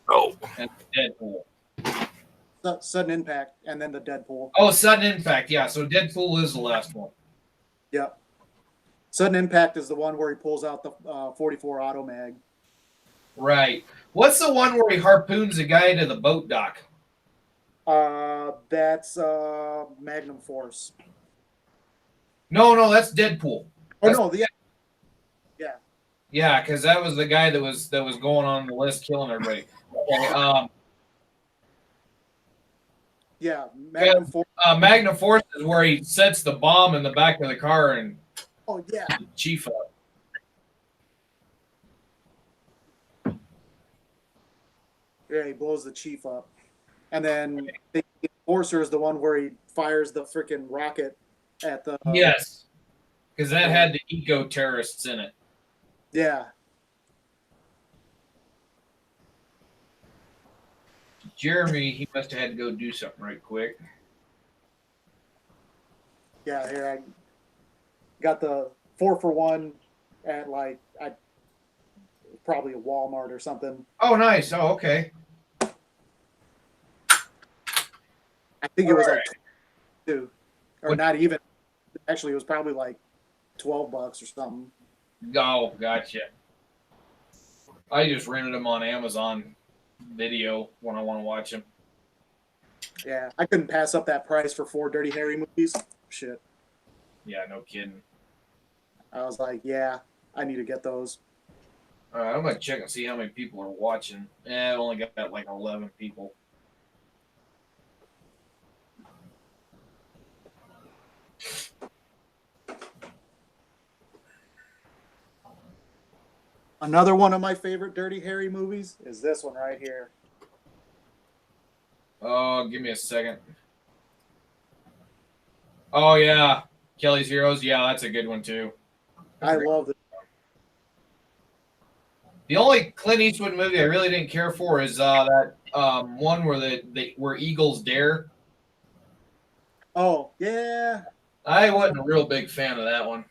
Oh. And Deadpool. Sudden Impact, and then the Deadpool. Oh, Sudden Impact. Yeah, so Deadpool is the last one. Yep. Sudden Impact is the one where he pulls out the 44 auto mag. Right. What's the one where he harpoons a guy to the boat dock? That's Magnum Force. No, that's Deadpool. Yeah. Yeah, because that was the guy that was going on the list, killing everybody. Okay, Yeah, Magnum Force. Magnum Force is where he sets the bomb in the back of the car and Oh yeah. Chief up. Yeah, he blows the chief up, and then the Enforcer is the one where he fires the freaking rocket at the. Yes, because that had the eco terrorists in it. Yeah. Jeremy, he must have had to go do something right quick. Yeah, here I got the 4-for-1 at like probably a Walmart or something. Oh, nice. Oh, okay. I think it was All like 22, or What- not even. Actually, it was probably like $12 or something. Oh, gotcha. I just rented them on Amazon Video when I want to watch them. Yeah, I couldn't pass up that price for 4 Dirty Harry movies. Shit, Yeah, no kidding. I was like, yeah, I need to get those. All right, I'm gonna check and see how many people are watching. I only got like 11 people. Another one of my favorite Dirty Harry movies is this one right here. Oh, give me a second. Oh yeah, Kelly's Heroes. Yeah, that's a good one too. I love it. The only Clint Eastwood movie I really didn't care for is that one where where eagles dare. Oh yeah, I wasn't a real big fan of that one.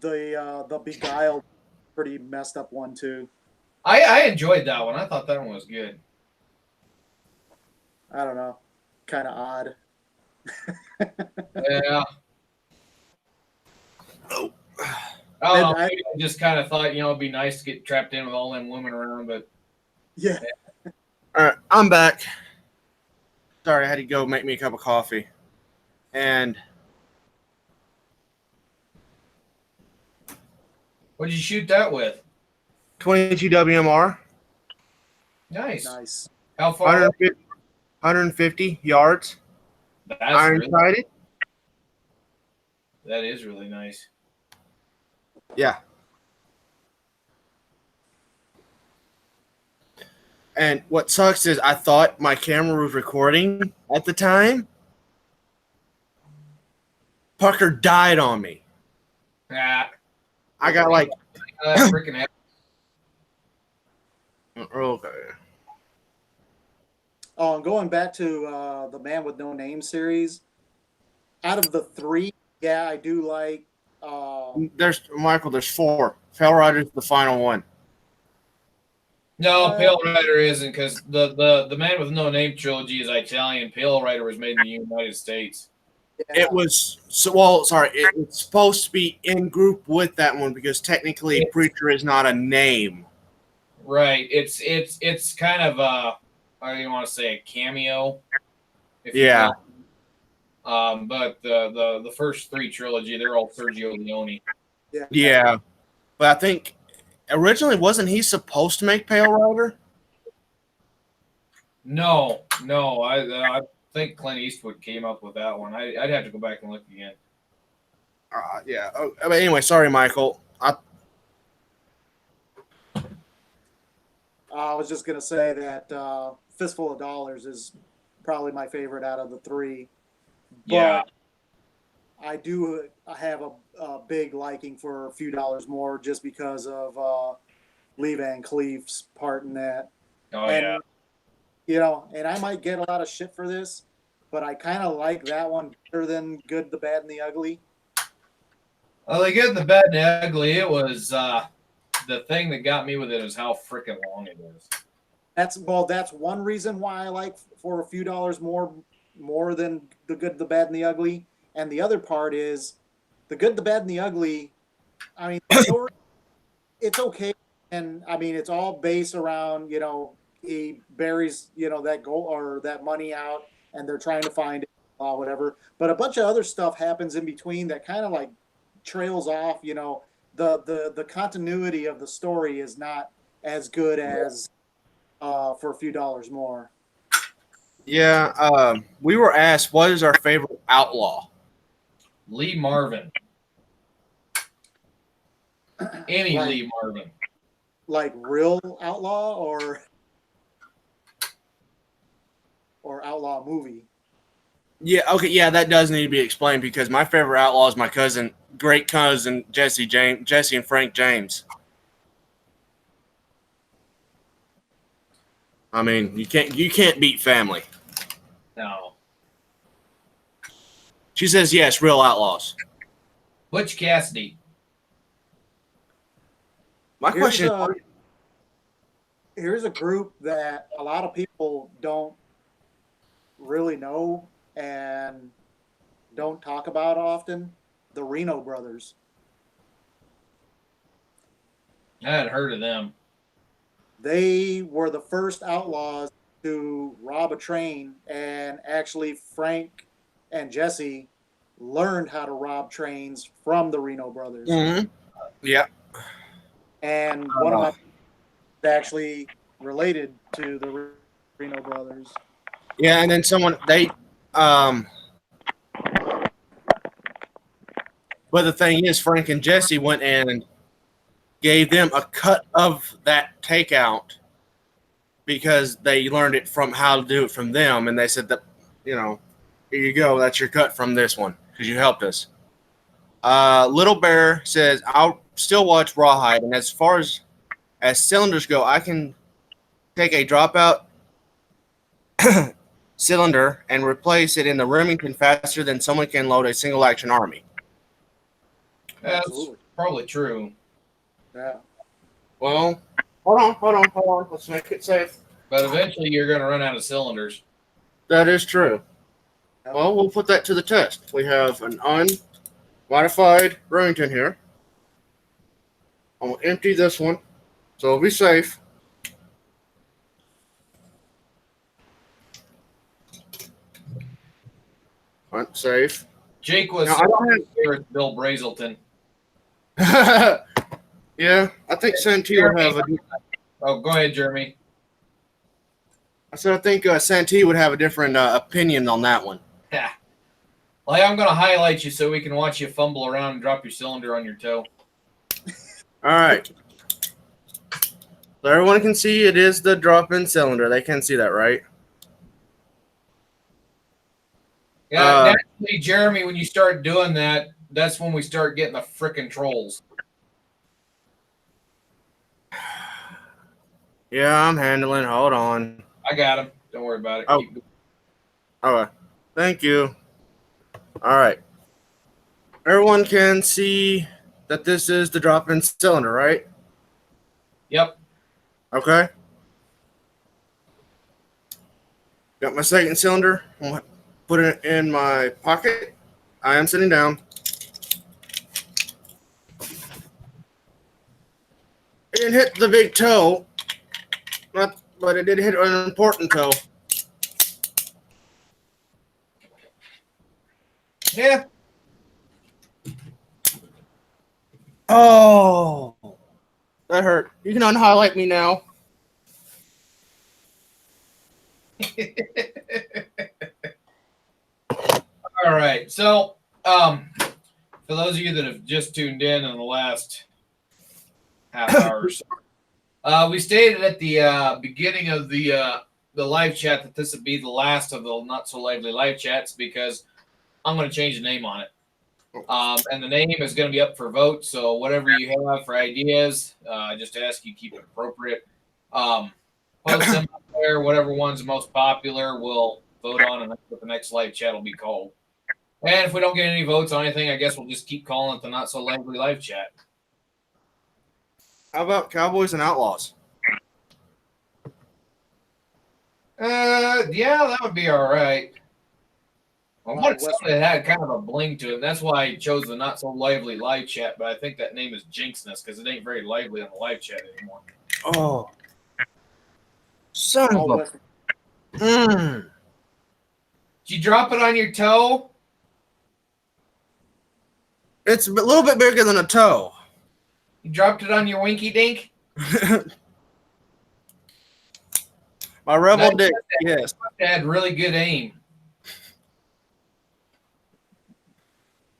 the Beguiled, pretty messed up one too. I enjoyed that one. I thought that one was good. I don't know, kind of odd. Yeah. Oh. I don't know. And Maybe I just kind of thought, it'd be nice to get trapped in with all them women around, but Yeah, All right, I'm back. Sorry, I had to go make me a cup of coffee. And what'd you shoot that with? 22 WMR, Nice. nice. How far? 150 yards, That's iron really, sighted. that is really nice. Yeah. And what sucks is I thought my camera was recording at the time. Pucker died on me. Ah, I got like, freaking. okay. Oh, and going back to the Man with No Name series, out of the 3, yeah, I do like. There's 4. Fell Rider's the final one. No, Pale Rider isn't because the Man with No Name trilogy is Italian. Pale Rider was made in the United States. Yeah, It was it's supposed to be in group with that one because technically Preacher is not a name. Right. It's kind of how do you want to say, a cameo? if you Yeah. will. But the first 3 trilogy, they're all Sergio Leone. Yeah. But I think originally wasn't he supposed to make Pale Rider? No, I think Clint Eastwood came up with that one. I'd have to go back and look again. Yeah. Oh, but anyway, sorry, Michael. I was just gonna say that Fistful of Dollars is probably my favorite out of the 3. But Yeah. I do have a big liking for A Few Dollars More just because of Lee Van Cleef's part in that. Oh And yeah. and I might get a lot of shit for this, but I kind of like that one better than Good, the Bad, and the Ugly. Well, the good, the bad, and the ugly. It was the thing that got me with it is how freaking long it is. That's one reason why I like For a Few Dollars more than The Good, the Bad, and the Ugly. And the other part is The Good, the Bad, and the Ugly. I mean, the story, it's okay, and I mean it's all based around he buries that gold or that money out, and they're trying to find it, whatever. But a bunch of other stuff happens in between that kind of like trails off. The continuity of the story is not as good as For a Few Dollars More. Yeah. We were asked what is our favorite outlaw. Lee Marvin. Any Like- Lee Marvin. Like real outlaw or outlaw movie. Yeah. Okay. Yeah, that does need to be explained because my favorite outlaw is my great cousin Jesse and Frank James. I mean, you can't beat family. No. She says yes, Real Outlaws. Butch Cassidy. My Here's question a- is, Here's a group that a lot of people don't really know and don't talk about often. The Reno brothers. I hadn't heard of them. They were the first outlaws to rob a train, and actually Frank and Jesse learned how to rob trains from the Reno brothers. yeah, And one of my actually related to the Reno brothers. yeah, and then but the thing is, Frank and Jesse went and gave them a cut of that takeout because they learned it from how to do it from them, and they said that, here you go, that's your cut from this one because you helped us. Little Bear says, I'll still watch Rawhide, and as far as cylinders go, I can take a dropout cylinder and replace it in the Remington faster than someone can load a single action army. That's Absolutely. probably true. Yeah. Well, hold on. Let's make it safe. But eventually you're going to run out of cylinders. That is true. Yep. Well, we'll put that to the test. We have an unmodified Remington here. I'm going to empty this one, so it'll be safe. Safe. Jake was Now, I don't here with Bill Brazelton. Yeah, I think Santee will have a. Oh, go ahead, Jeremy. I said I think Santee would have a different opinion on that one. Yeah. Well, I'm going to highlight you so we can watch you fumble around and drop your cylinder on your toe. All right. So everyone can see it is the drop-in cylinder. They can see that, right? Yeah, naturally, Jeremy, when you start doing that, that's when we start getting the frickin' trolls. Yeah, I'm handling. Hold on. I got him. Don't worry about it. Oh. Keep going. Okay. Thank you. All right. Everyone can see that this is the drop-in cylinder, right? Yep. Okay. Got my second cylinder. I'll put it in my pocket. I am sitting down. It didn't hit the big toe, but it did hit an important toe. Yeah. Oh, that hurt. You can unhighlight me now. All right. So, for those of you that have just tuned in the last half hour or so, we stated at the beginning of the live chat that this would be the last of the Not So Lively live chats because I'm going to change the name on it. And the name is going to be up for vote. So whatever you have for ideas, just ask you keep it appropriate. Post them up there. Whatever one's the most popular, we'll vote on, and that's what the next live chat will be called. And if we don't get any votes on anything, I guess we'll just keep calling it the Not So Lively live chat. How about Cowboys and Outlaws? Yeah, that would be all right. I wanted West- something that had kind of a bling to it. And that's why I chose the Not So Lively live chat. But I think that name is Jinxness because it ain't very lively on the live chat anymore. Oh, son all of a. West- Did you drop it on your toe? It's a little bit bigger than a toe. You dropped it on your winky dink? My rebel Nice. dick, yes. It had really good aim.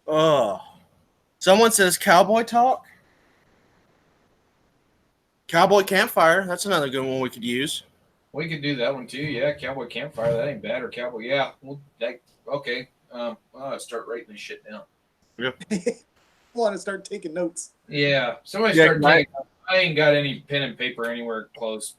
Oh. Someone says cowboy talk. Cowboy campfire. That's another good one we could use. We could do that one too. Yeah, Cowboy Campfire. That ain't bad. Or Cowboy. Yeah. Well, okay. I'll start writing this shit down. want to start taking notes. Yeah. Somebody Yeah, start taking. I ain't got any pen and paper anywhere close.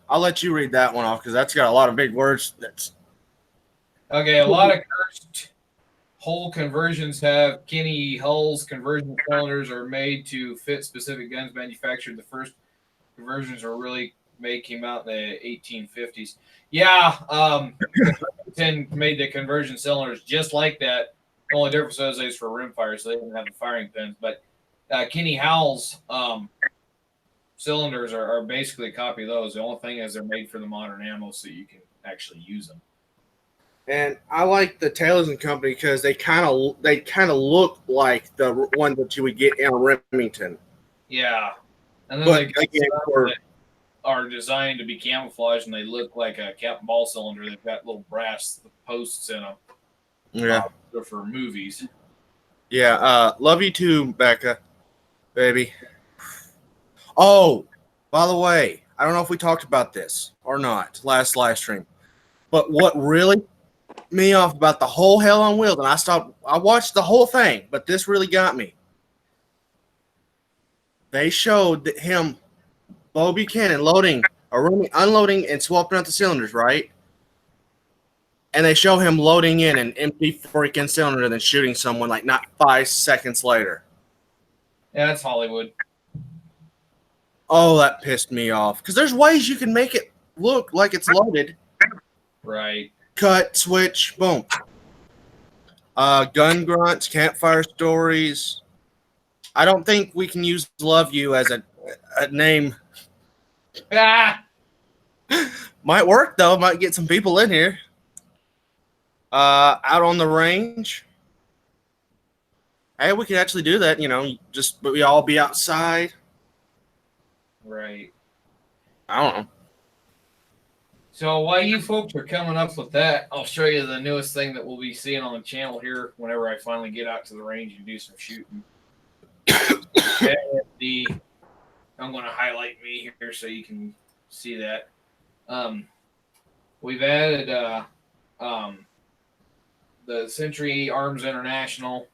I'll let you read that one off because that's got a lot of big words. That's Okay, a lot of cursed hull conversions have Kinney hulls. Conversion cylinders are made to fit specific guns manufactured. The first conversions were really came out in the 1850s. Yeah, Remington made the conversion cylinders just like that. The only difference was they was for rimfire, so they didn't have the firing pins. But Kinney Howell's cylinders are basically a copy of those. The only thing is they're made for the modern ammo, so you can actually use them. and I like the Taylors and Company because they kind of look like the one that you would get in a Remington. Yeah, and then But they got again, some for- that are designed to be camouflaged, and they look like a Captain Ball cylinder. They've got little brass posts in them. Yeah, They're for movies. yeah. Love you too, Becca, baby. Oh, by the way, I don't know if we talked about this or not last live stream, but what really me off about the whole Hell on Wheels, and I watched the whole thing, but this really got me. They showed that him, Bo Buchanan, unloading and swapping out the cylinders, right? And they show him loading in an empty freaking cylinder and then shooting someone like not 5 seconds later. Yeah, that's Hollywood. Oh, that pissed me off. Because there's ways you can make it look like it's loaded. Right. Cut, switch, boom. Gun grunts, campfire stories. I don't think we can use Love You as a name. Ah! Might work, though. Might get some people in here. Out on the range. Hey, we could actually do that, but we all be outside. Right. I don't know. So while you folks are coming up with that, I'll show you the newest thing that we'll be seeing on the channel here whenever I finally get out to the range and do some shooting. I'm going to highlight me here so you can see that. We've added the Century Arms International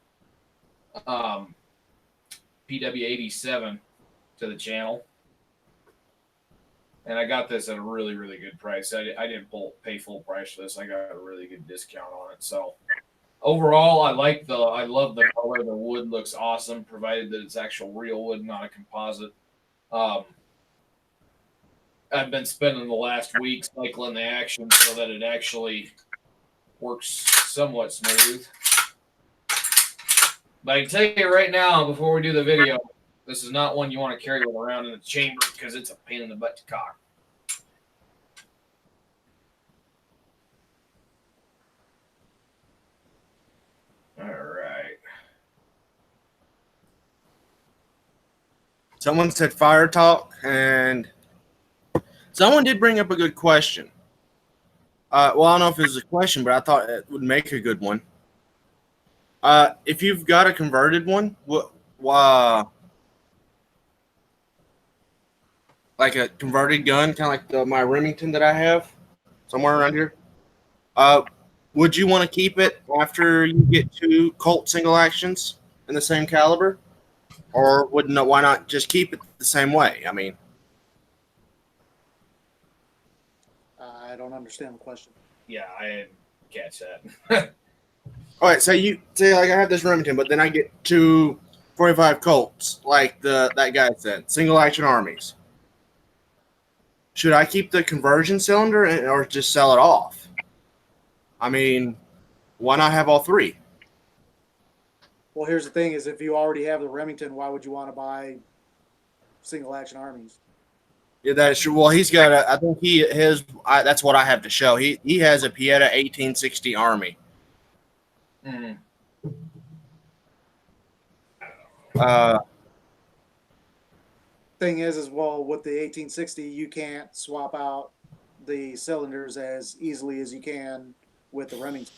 PW87 to the channel. And I got this at a really, really good price. I didn't pay full price for this. I got a really good discount on it. So overall, I love the color. The wood looks awesome, provided that it's actual real wood, not a composite. I've been spending the last week cycling the action so that it actually works somewhat smooth. But I can tell you right now, before we do the video, this is not one you want to carry around in the chamber because it's a pain in the butt to cock. All right. Someone said fire talk, and someone did bring up a good question. Well, I don't know if it was a question, but I thought it would make a good one. If you've got a converted one, like a converted gun, kind of like my Remington that I have somewhere around here, would you want to keep it after you get 2 Colt single actions in the same caliber? Or why not just keep it the same way? I mean, I don't understand the question. Yeah, I didn't catch that. all right, so you say like I have this Remington, but then I get 2 45 Colts, like that guy said, single action armies. Should I keep the conversion cylinder or just sell it off? I mean, why not have all 3? Well, here's the thing: is if you already have the Remington, why would you want to buy single action armies? Yeah, that's true. Well, he's got I think that's what I have to show. He has a Pieta 1860 Army. Mm. Thing is well, with the 1860, you can't swap out the cylinders as easily as you can with the Remington.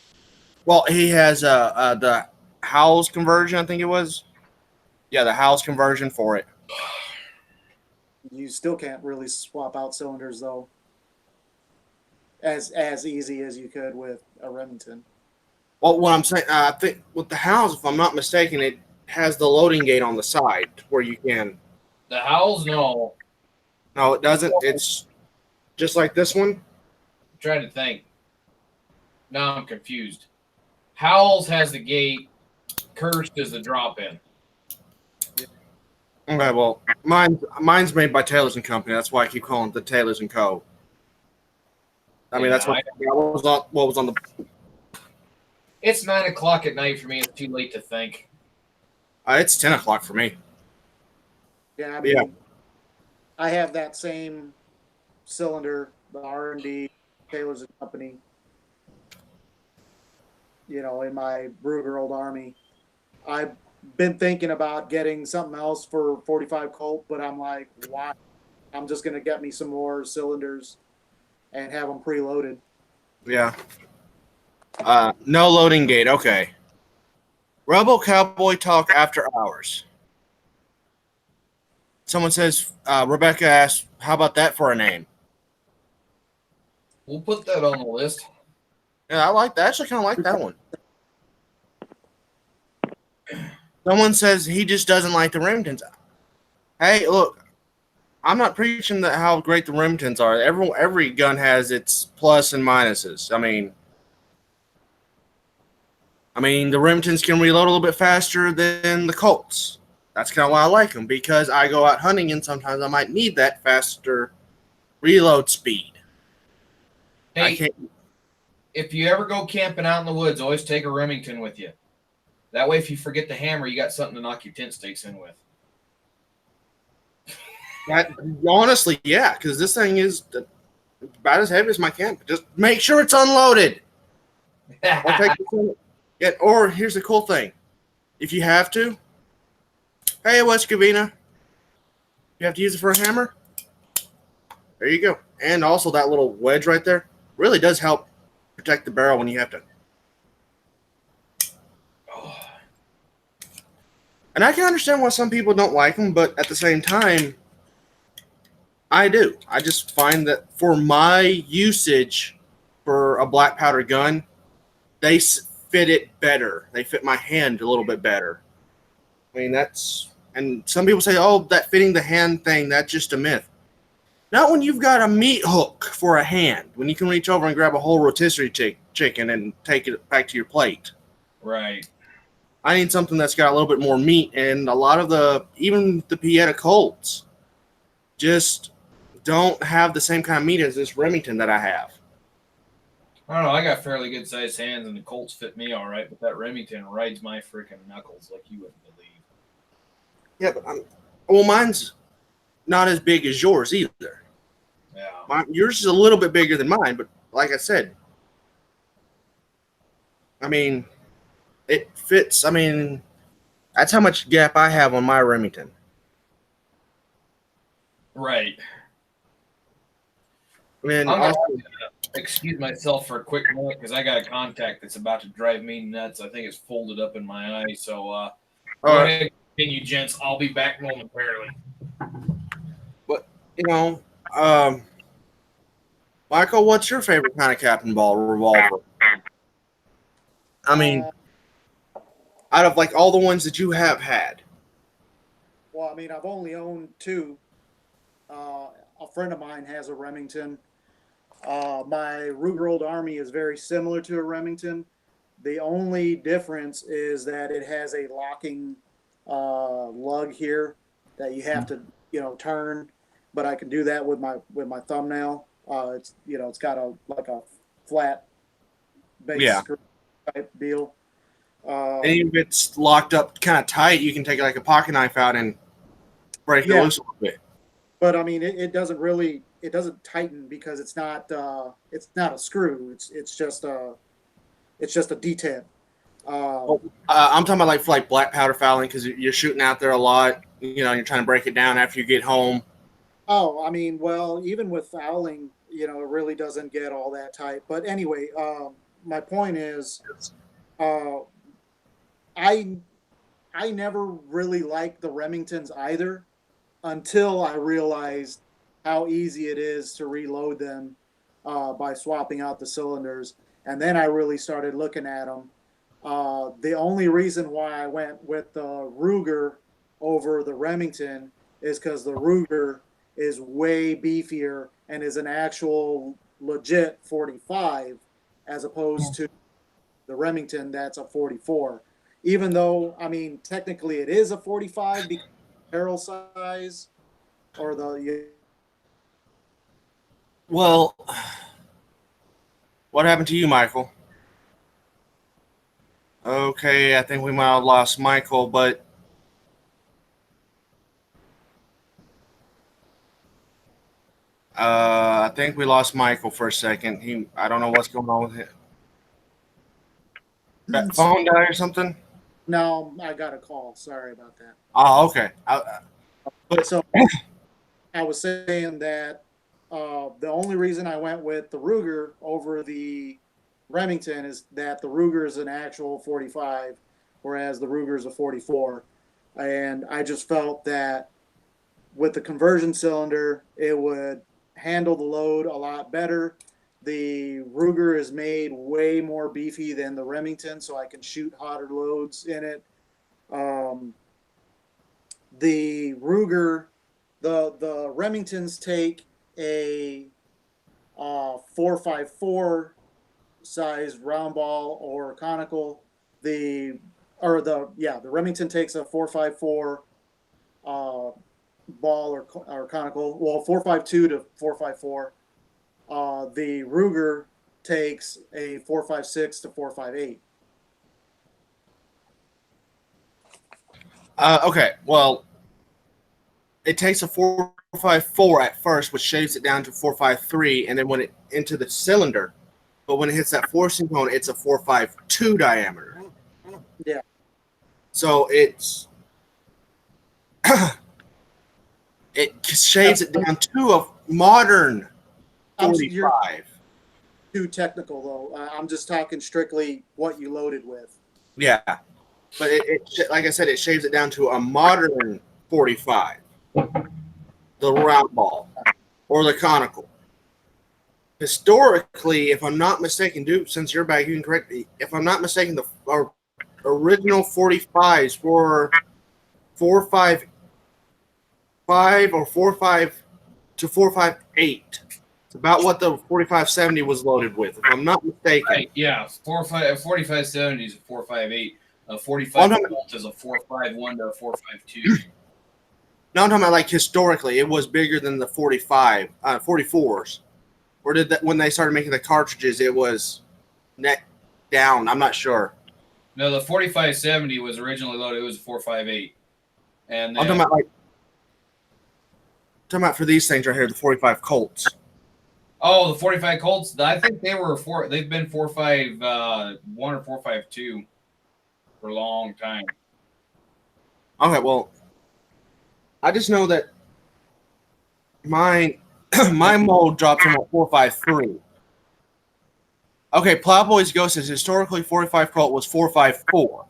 Well, he has the Howells conversion, I think it was. Yeah, the Howells conversion for it. You still can't really swap out cylinders though, as easy as you could with a Remington. Well, what I'm saying, I think with the Howells, if I'm not mistaken, it has the loading gate on the side where you can. The Howells, no. No, it doesn't. It's Just like this one. I'm trying to think. Now I'm confused. Howells has the gate. Cursed is the drop in. Okay, well, mine's made by Taylor's and Company. That's why I keep calling it the Taylor's and Co. I mean, Yeah, that's what was on the. It's 9:00 at night for me. It's too late to think. It's 10 o'clock for me. Yeah, I mean, Yeah. I have that same cylinder, the R&D Taylor's and Company. You know, in my Ruger Old Army, I've been thinking about getting something else for 45 Colt, but I'm like, why? I'm just gonna get me some more cylinders and have them preloaded. Yeah. No loading gate. Okay. Rebel Cowboy Talk after hours. Someone says, Rebecca asked, how about that for a name? We'll put that on the list. Yeah, I like that. Actually, kind of like that one. Someone says he just doesn't like the Remingtons. Hey, look, I'm not preaching that how great the Remingtons are. Every gun has its plus and minuses. I mean, the Remingtons can reload a little bit faster than the Colts. That's kind of why I like them, because I go out hunting and sometimes I might need that faster reload speed. I Hey, can't. if you ever go camping out in the woods, always take a Remington with you. That way, if you forget the hammer, you got something to knock your tent stakes in with. Honestly, yeah, because this thing is about as heavy as my camp. Just make sure it's unloaded. Or take yeah, or here's the cool thing: if you have to, hey West Covina, you have to use it for a hammer. There you go. And also that little wedge right there really does help protect the barrel when you have to. And I can understand why some people don't like them, but at the same time, I do. I just find that for my usage for a black powder gun, they fit it better. They fit my hand a little bit better. I mean, and some people say, oh, that fitting the hand thing, that's just a myth. Not when you've got a meat hook for a hand, when you can reach over and grab a whole rotisserie chicken and take it back to your plate. Right. I need something that's got a little bit more meat, and a lot of even the Pieta Colts just don't have the same kind of meat as this Remington that I have. I don't know. I got fairly good sized hands, and the Colts fit me all right, but that Remington rides my freaking knuckles like you wouldn't believe. Yeah, but mine's not as big as yours either. Yeah. Yours is a little bit bigger than mine, but like I said, I mean, it fits. I mean, that's how much gap I have on my Remington. Right. I mean, I'm also, gonna excuse myself for a quick minute because I got a contact that's about to drive me nuts. I think it's folded up in my eye. So go ahead and continue, gents. I'll be back momentarily. Michael, what's your favorite kind of Captain Ball revolver? I mean, out of like all the ones that you have had. Well, I mean, I've only owned two. A friend of mine has a Remington. My Ruger Old Army is very similar to a Remington. The only difference is that it has a locking lug here that you have to, turn. But I can do that with my thumbnail. It's got a flat base screw type deal. And if it's locked up kind of tight, you can take like a pocket knife out and break it loose a little bit. But I mean, it doesn't tighten because it's not a screw. It's just a detent. I'm talking about like black powder fouling because you're shooting out there a lot. You're trying to break it down after you get home. Oh, I mean, well, even with fouling, it really doesn't get all that tight. But anyway, my point is, I never really liked the Remingtons either until I realized how easy it is to reload them by swapping out the cylinders. And then I really started looking at them. The only reason why I went with the Ruger over the Remington is because the Ruger is way beefier and is an actual legit 45 as opposed to the Remington that's a 44. Even though, I mean, technically it is a 45 because barrel size or the. Well, what happened to you, Michael? Okay, I think we might have lost Michael, but I think we lost Michael for a second. I don't know what's going on with him. That phone die or something? No, I got a call. Sorry about that. Oh, okay. So I was saying that the only reason I went with the Ruger over the Remington is that the Ruger is an actual 45, whereas the Ruger is a 44. And I just felt that with the conversion cylinder, it would handle the load a lot better. The Ruger is made way more beefy than the Remington, so I can shoot hotter loads in it. The Ruger, the Remingtons take a 4.54 size round ball or conical. The Remington takes a 4.54 ball or conical. Well, 4.52 to 4.54. The Ruger takes a 4.56 to 4.58. Okay, well, it takes a 4.54 at first, which shaves it down to 4.53, and then when it into the cylinder, but when it hits that forcing cone, it's a 4.52 diameter. Yeah. So it shaves it down to a modern 45. You're too technical though. I'm just talking strictly what you loaded with. Yeah, but it like I said, it shaves it down to a modern 45, the round ball or the conical. Historically, if I'm not mistaken, dude, since you're back, you can correct me. If I'm not mistaken, the original 45s were 4.55 or 4.5 to 4.58. It's about what the 4570 was loaded with, if I'm not mistaken. Right, yeah. 4570 is a 458. A 45 volt is a 451 to a 452. No, I'm talking about like historically, it was bigger than the 44s. Or did that when they started making the cartridges, it was neck down? I'm not sure. No, the 4570 was originally loaded. It was a 458. And then, I'm talking about for these things right here, the 45 Colts. oh, the 45 Colts. I think they've been 451 or 452 for a long time. Okay, well, I just know that my mold dropped from at 4.53. Okay, Plowboy's Ghost says historically 45 Colt was 4.54.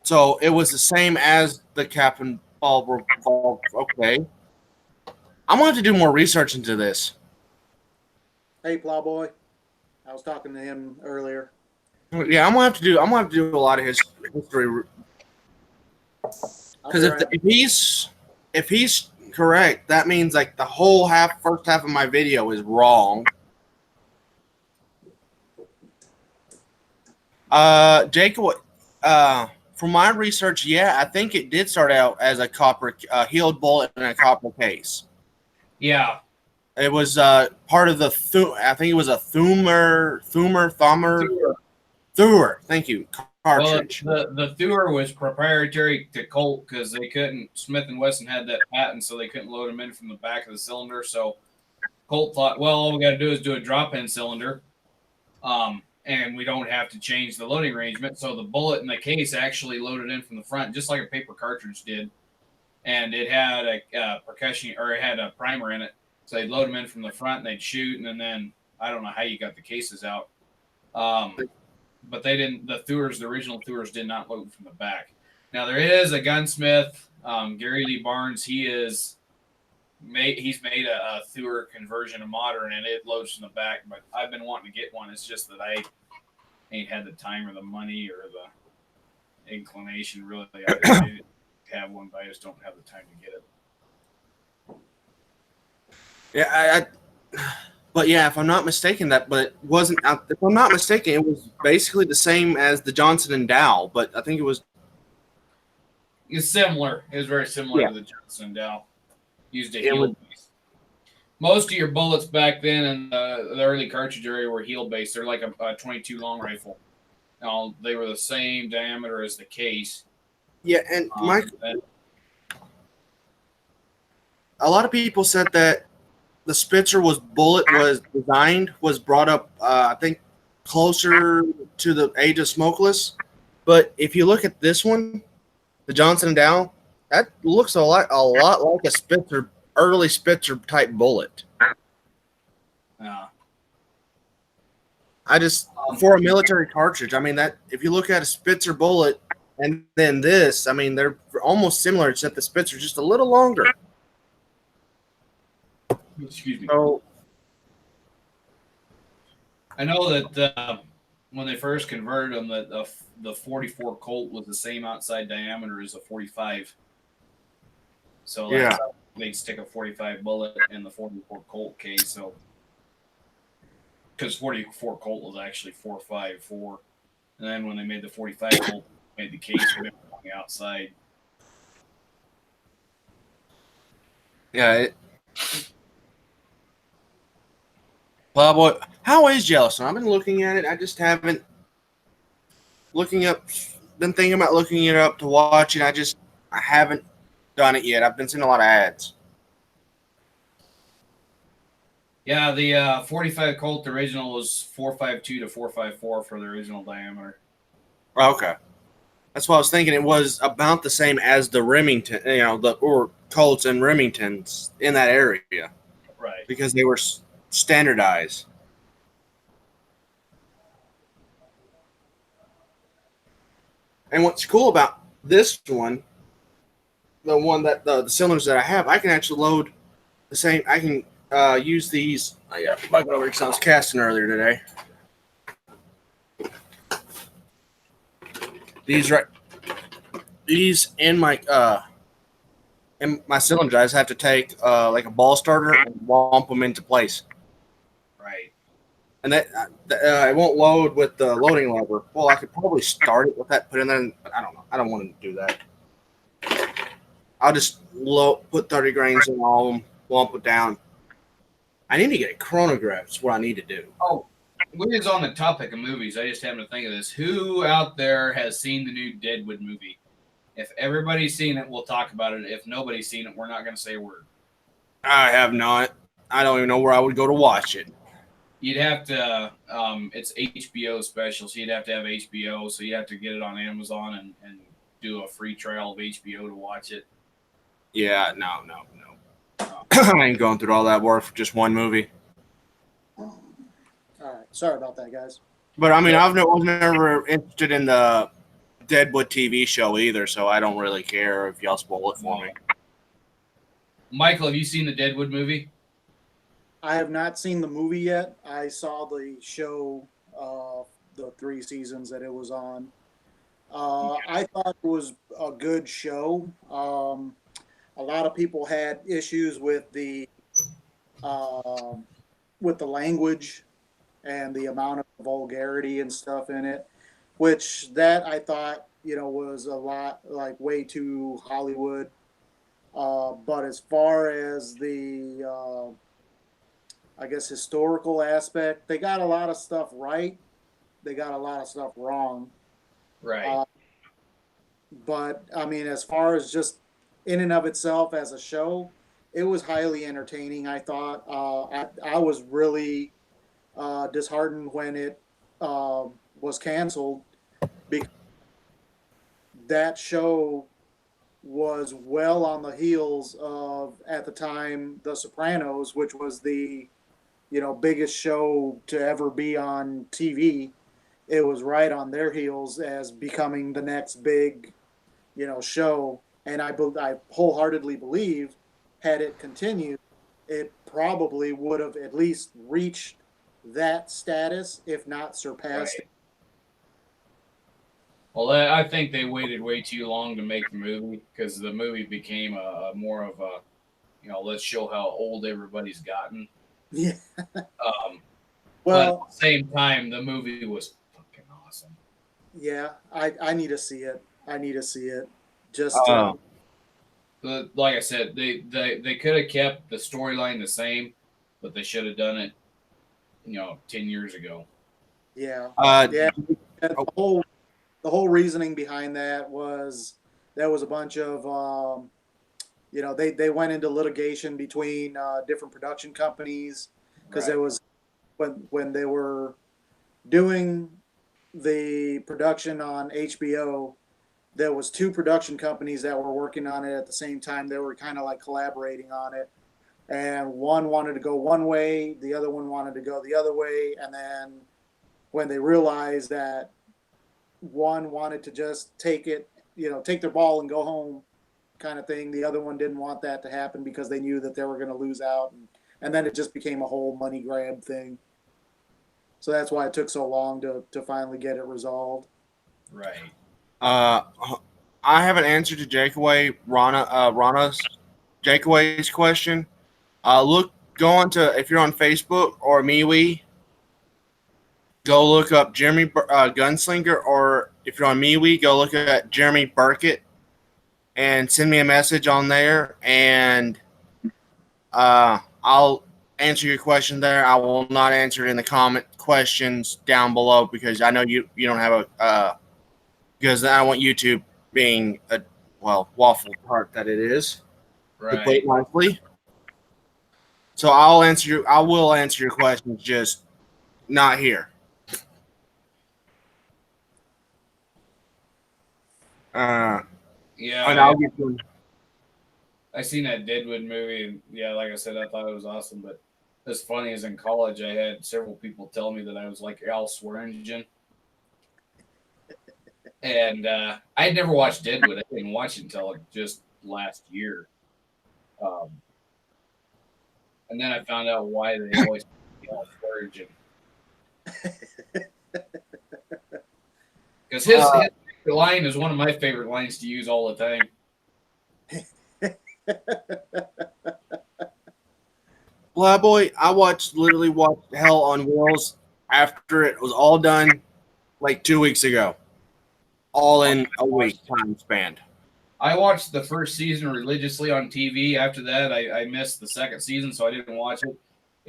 So it was the same as the Captain Ball. Okay. I'm going to have to do more research into this. Hey, Plowboy. I was talking to him earlier. Yeah, I'm going to have to do a lot of history. Because if he's correct, that means like the whole first half of my video is wrong. Jacob, from my research, yeah, I think it did start out as a copper healed bullet in a copper case. Yeah, it was part of the I think it was a Thumer. Thank you. Cartridge. Well, the Thur was proprietary to Colt because they couldn't. Smith and Wesson had that patent, so they couldn't load them in from the back of the cylinder. So Colt thought, well, all we got to do is do a drop-in cylinder, and we don't have to change the loading arrangement. So the bullet in the case actually loaded in from the front, just like a paper cartridge did, and it had a percussion or it had a primer in it. So they'd load them in from the front, and they'd shoot, and then I don't know how you got the cases out. But they didn't. The original Thurs did not load from the back. Now there is a gunsmith, Gary Lee Barnes. He's made a Thur conversion to modern, and it loads from the back. But I've been wanting to get one. It's just that I ain't had the time or the money or the inclination. Really, I have one, but I just don't have the time to get it. Yeah, but yeah, if I'm not mistaken, but it wasn't. If I'm not mistaken, it was basically the same as the Johnson and Dow, but I think it was. It's similar. It was very similar Yeah. to the Johnson Dow. Used a It heel was. base. Most of your bullets back then in the early cartridge area were heel based. They're like a 22 long rifle. They were the same diameter as the case. Yeah, and And a lot of people said that the Spitzer was brought up. I think closer to the age of smokeless. But if you look at this one, the Johnson and Dow, that looks a lot like a Spitzer, early Spitzer type bullet. I just for a military cartridge, I mean that if you look at a Spitzer bullet and then this, I mean they're almost similar, except the Spitzer just a little longer. excuse me. So I know that when they first converted them, that the 44 Colt was the same outside diameter as a 45. So yeah, they'd stick a 45 bullet in the 44 Colt case. So because 44 Colt was actually 4.54, and then when they made the 45 Colt, made the case on the outside. yeah. Well, boy, how is Yellowstone? I've been looking at it. I just haven't been thinking about looking it up to watch it. I haven't done it yet. I've been seeing a lot of ads. Yeah, the 45 Colt original was 4.52 to 4.54 for the original diameter. Okay, that's what I was thinking. It was about the same as the Remington, or Colts and Remingtons in that area, Right. because they were standardized. And what's cool about this one, the one that the cylinders that I have, I can actually load the same. I can use these. Oh, yeah, bug over because I was casting earlier today. These in my cylinder, I just have to take like a ball starter and womp them into place. Right. And that it won't load with the loading lever. Well, I could probably start it with that put in there. But I don't know. I don't want to do that. I'll just put 30 grains in all of them, womp it down. I need to get a chronograph. That's what I need to do. Oh, we was on the topic of movies. I just happened to think of this. Who out there has seen the new Deadwood movie? If everybody's seen it, we'll talk about it. If nobody's seen it, we're not going to say a word. I have not. I don't even know where I would go to watch it. You'd have to. It's HBO special, so you'd have to have HBO. So you have to get it on Amazon and do a free trial of HBO to watch it. Yeah, no. I ain't going through all that work for just one movie. All right, sorry about that, guys. But I mean, I was never interested in the Deadwood TV show either, so I don't really care if y'all spoil it for me. Michael, have you seen the Deadwood movie? I have not seen the movie yet. I saw the show, the 3 seasons that it was on. I thought it was a good show. A lot of people had issues with the language and the amount of vulgarity and stuff in it, which that I thought was a lot like way too Hollywood. But as far as the I guess historical aspect, they got a lot of stuff right. They got a lot of stuff wrong. Right. But I mean, as far as just in and of itself as a show, it was highly entertaining. I thought I was really disheartened when it was canceled, because that show was well on the heels of, at the time, The Sopranos, which was the biggest show to ever be on TV. It was right on their heels as becoming the next big show. And I wholeheartedly believe, had it continued, it probably would have at least reached that status, if not surpassed it. Well, I think they waited way too long to make the movie, because the movie became more of let's show how old everybody's gotten. Yeah. But Well, at the same time, the movie was fucking awesome. yeah, I need to see it. I need to see it. Just Like I said, they could have kept the storyline the same, but they should have done it, 10 years ago. yeah. Uh, Yeah. And the whole reasoning behind that was there was a bunch of they went into litigation between different production companies because Right. there was when they were doing the production on HBO, there was two production companies that were working on it at the same time. They were kind of like collaborating on it, and one wanted to go one way, the other one wanted to go the other way, and then when they realized that one wanted to just take their ball and go home kind of thing, the other one didn't want that to happen because they knew that they were going to lose out, and then it just became a whole money grab thing. So that's why it took so long to finally get it resolved. Right. I have an answer to Rana's Jakeaway's question. Go on to, if you're on Facebook or MeWe, go look up Jeremy Gunslinger, or if you're on MeWe, go look at Jeremy Burkett and send me a message on there, and I'll answer your question there. I will not answer it in the comment questions down below because I know you don't have because I don't want YouTube being a waffle tart that it is. To put it Right. nicely. So I will answer your questions, just not here. Yeah. And I'll get to I seen that Deadwood movie, and yeah, like I said, I thought it was awesome. But as funny as in college, I had several people tell me that I was like Al Swearingen. And I had never watched Deadwood. I didn't watch it until just last year. And then I found out why they always Al Swearingen. Because his line is one of my favorite lines to use all the time. Well, boy, I literally watched Hell on Wheels after it was all done like 2 weeks ago. All in a week time span. I watched the first season religiously on TV. After that, I missed the second season, so I didn't watch it.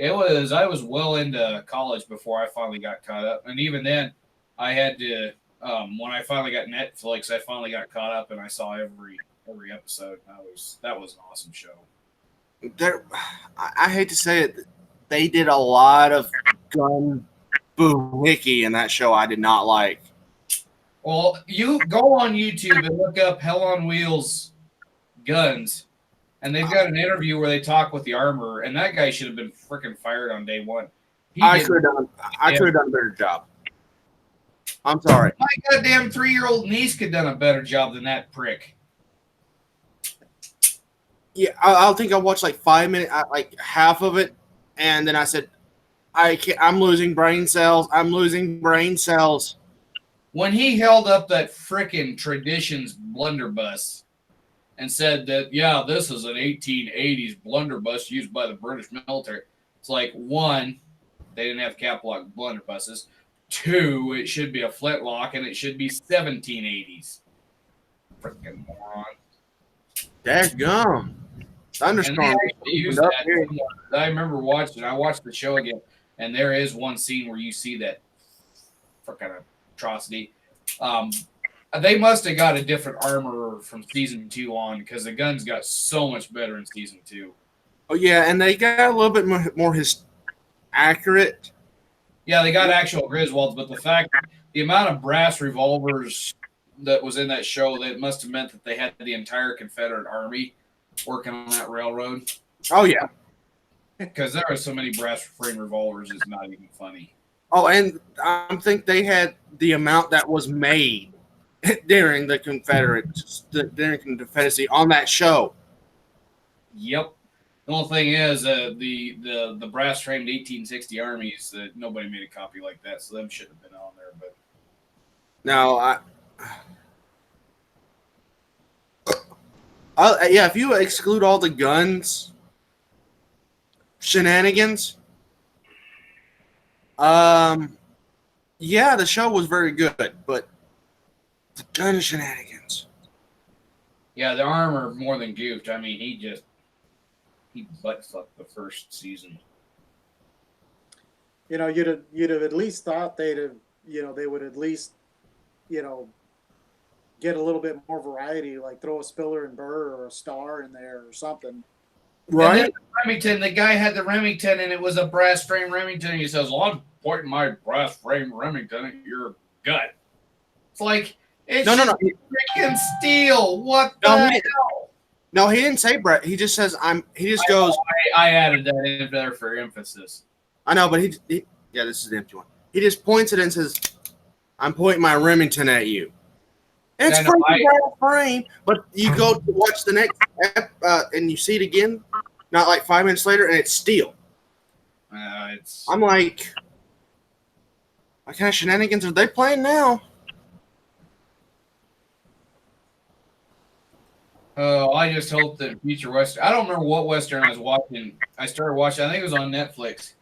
I was well into college before I finally got caught up. And even then, I had to, when I finally got Netflix, I finally got caught up and I saw every episode. That was an awesome show. I hate to say it, they did a lot of gun boohickey in that show I did not like. Well, you go on YouTube and look up Hell on Wheels guns, and they've got an interview where they talk with the armorer, and that guy should have been freaking fired on day one. I could have done a better job. I'm sorry. My goddamn 3-year-old niece could have done a better job than that prick. Yeah, I think I watched like 5 minutes, like half of it, and then I said, I'm losing brain cells. I'm losing brain cells. When he held up that frickin' Traditions blunderbuss and said that, yeah, this is an 1880s blunderbuss used by the British military, it's like, one, they didn't have cap lock blunderbusses. Two, it should be a flintlock, and it should be 1780s. Frickin' moron. Dadgum. Thunderstorm. I remember I watched the show again, and there is one scene where you see that frickin' atrocity. They must have got a different armorer from season 2 on, because the guns got so much better in season 2. Oh yeah, and they got a little bit more accurate. Yeah, they got actual Griswolds, but the amount of brass revolvers that was in that show, that must have meant that they had the entire Confederate Army working on that railroad. Oh yeah, because there are so many brass frame revolvers, it's not even funny. Oh, and I think they had the amount that was made during the Confederacy on that show. Yep. The only thing is, the brass framed 1860 armies, that nobody made a copy like that, so them should have been on there. But no, yeah, if you exclude all the guns shenanigans. Yeah, the show was very good, but the gun shenanigans. Yeah, the armor more than goofed. I mean, he butt fucked the first season. You know, you'd have at least thought they'd have, you know, they would at least, you know, get a little bit more variety, like throw a Spiller and Burr or a Star in there or something. Right. And then Remington, the guy had the Remington, and it was a brass frame Remington. He says, "Well, I'm pointing my brass frame Remington at your gut." It's like it's no. freaking steel. What the hell? No, he didn't say Brett. He just says He just goes. I added that in there for emphasis. I know, but yeah, this is the empty one. He just points it and says, "I'm pointing my Remington at you." It's freaking frame, but you go to watch the next and you see it again, not like 5 minutes later, and it's steel. I'm like, what kind of shenanigans are they playing now? Oh, I just hope that future Western. I don't remember what Western I was watching. I started watching. I think it was on Netflix.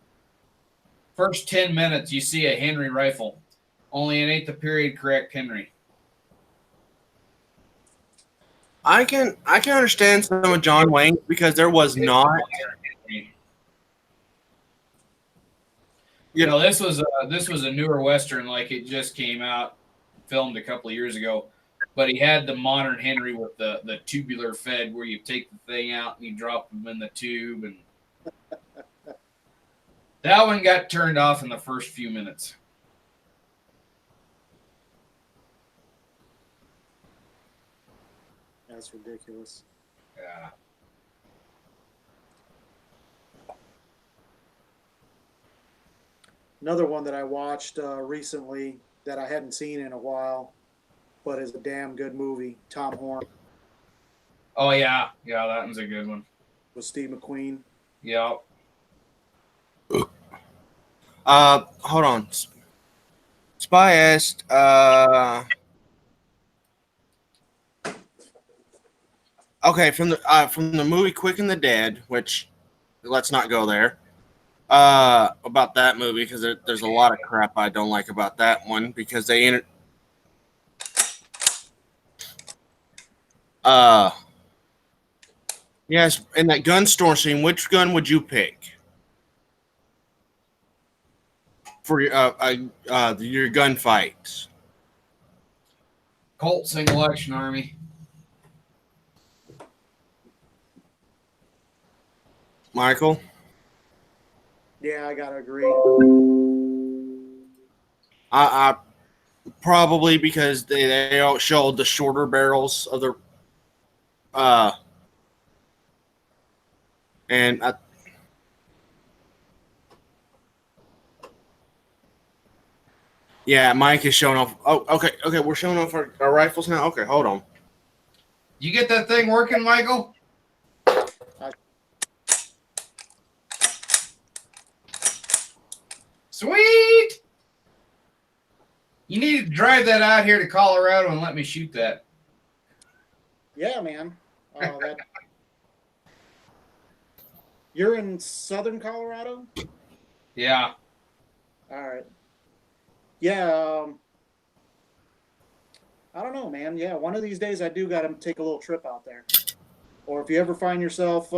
First 10 minutes, you see a Henry rifle. Only it ain't the period correct Henry. I can understand some of John Wayne because there was not. You know, this was a newer Western, like it just came out, filmed a couple of years ago. But he had the modern Henry with the tubular fed, where you take the thing out and you drop them in the tube, and that one got turned off in the first few minutes. That's ridiculous. Yeah. Another one that I watched recently that I hadn't seen in a while, but is a damn good movie, Tom Horn. Oh, yeah. Yeah, that one's a good one. With Steve McQueen. Yeah. Hold on. Spy asked, okay, from the movie Quick and the Dead, which let's not go there. About that movie, because there's a lot of crap I don't like about that one, because they yes, in that gun store scene, which gun would you pick for your gunfights? Colt Single Action Army. Michael? Yeah, I gotta agree. I probably because they all showed the shorter barrels of the and yeah, Mike is showing off. Oh, okay, we're showing off our rifles now. Okay, hold on. You get that thing working, Michael? Sweet! You need to drive that out here to Colorado and let me shoot that. Yeah, man. You're in southern Colorado? Yeah. All right. Yeah. I don't know, man. Yeah, one of these days I do got to take a little trip out there. Or if you ever find yourself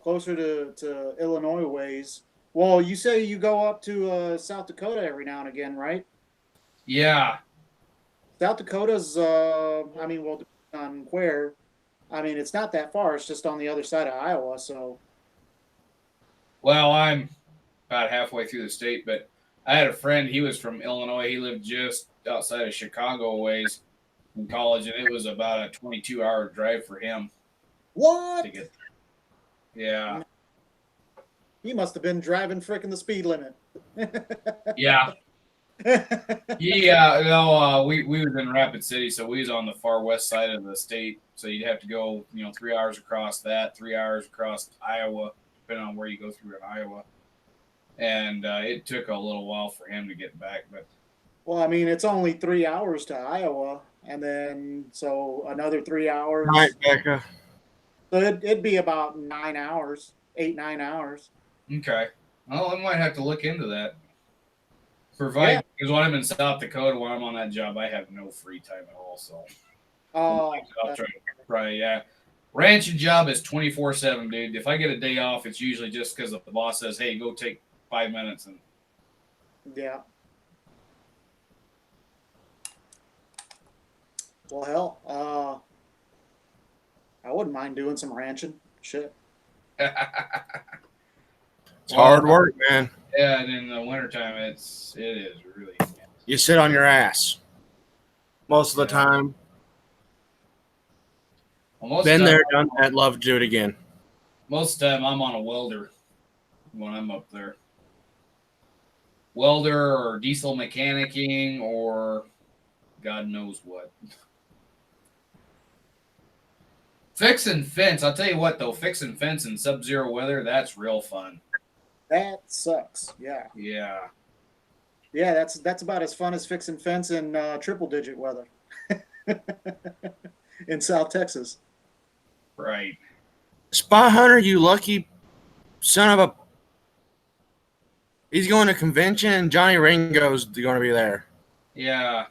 closer to Illinois ways. Well, you say you go up to South Dakota every now and again, right? Yeah. South Dakota's, I mean, well, depending on where. I mean, it's not that far. It's just on the other side of Iowa, so. Well, I'm about halfway through the state, but I had a friend. He was from Illinois. He lived just outside of Chicago ways in college, and it was about a 22-hour drive for him. What? To get there. Yeah. He must have been driving frickin' the speed limit. Yeah. Yeah, no, we was in Rapid City, so we was on the far west side of the state. So you'd have to go, 3 hours across that, 3 hours across Iowa, depending on where you go through in Iowa. And it took a little while for him to get back, but. Well, I mean, it's only 3 hours to Iowa, and then so another 3 hours. All right, Becca. So it'd be about 9 hours. 8-9 hours. Okay. Well, I might have to look into that. Provide because when I'm in South Dakota, when I'm on that job, I have no free time at all. So Oh, I'll try to probably Ranching job is 24/7, dude. If I get a day off, it's usually just because the boss says, "Hey, go take 5 minutes." And yeah. Well, hell, I wouldn't mind doing some ranching. Shit. It's hard work, man. Yeah, and in the wintertime, it is really. You sit on your ass most of the Yeah. time. Well, most Been of the there, time, done that. Love to do it again. most of the time, I'm on a welder when I'm up there. Welder or diesel mechanicing or God knows what. Fixing fence. I'll tell you what, though, fixing fence in sub-zero weather, that's real fun. That sucks. Yeah. Yeah. Yeah, that's about as fun as fixing fence in triple digit weather in South Texas. Right. Spy Hunter, you lucky son of a. He's going to convention, and Johnny Ringo's going to be there. Yeah.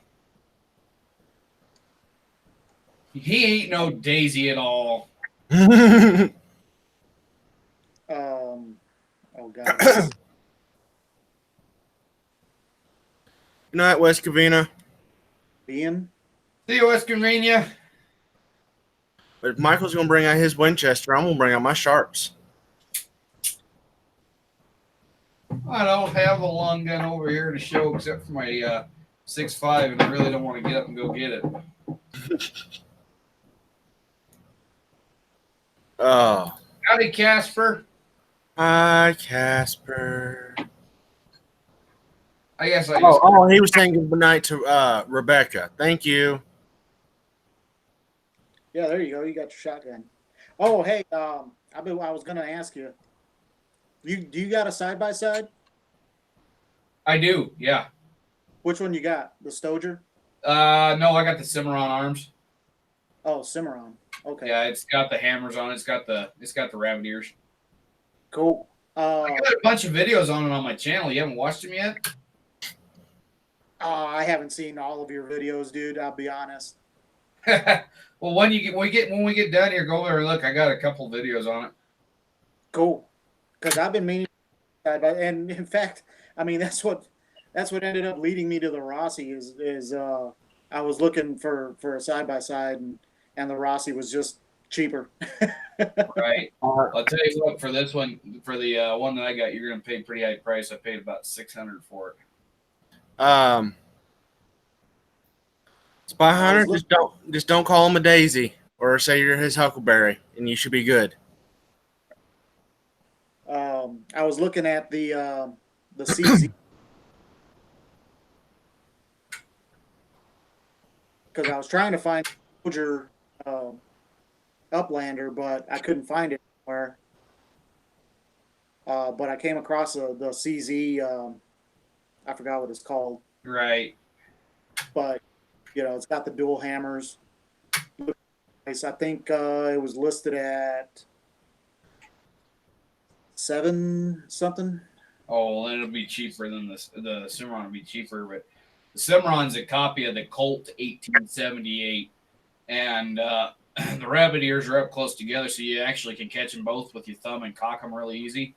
He ain't no daisy at all. Good Oh god. night, West Covina. Being See you, West Convenia. But if Michael's going to bring out his Winchester, I'm going to bring out my Sharps. I don't have a long gun over here to show except for my 6.5, and I really don't want to get up and go get it. Oh. Howdy, Casper. Hi, Casper. I guess I just. Oh, he was saying good night to Rebecca. Thank you. yeah, there you go. You got your shotgun. Oh, hey, I was gonna ask you. Do you got a side by side? I do, yeah. Which one you got? The Stoger? No, I got the Cimarron arms. Oh, Cimarron. Okay. Yeah, it's got the hammers on it. It's got the rabbit ears. Cool. I got a bunch of videos on it on my channel. You haven't watched them yet? I haven't seen all of your videos, dude. I'll be honest. Well, when we get done here, go over and look. I got a couple videos on it. Cool. Because I've been meaning, and in fact, I mean that's what ended up leading me to the Rossi is I was looking for a side by side and the Rossi was just cheaper. Right. I'll tell you what. For this one, for the one that I got, you're gonna pay a pretty high price. I paid about $600 for it. Spy Hunter, just don't call him a daisy or say you're his huckleberry, and you should be good. I was looking at the CZ because I was trying to find Soldier Uplander, but I couldn't find it anywhere. But I came across the CZ. I forgot what it's called, Right. but it's got the dual hammers. I think it was listed at 7 something. Oh, well, it'll be cheaper than the Cimarron will be cheaper, but the Cimarron's a copy of the Colt 1878, and the rabbit ears are up close together, so you actually can catch them both with your thumb and cock them really easy.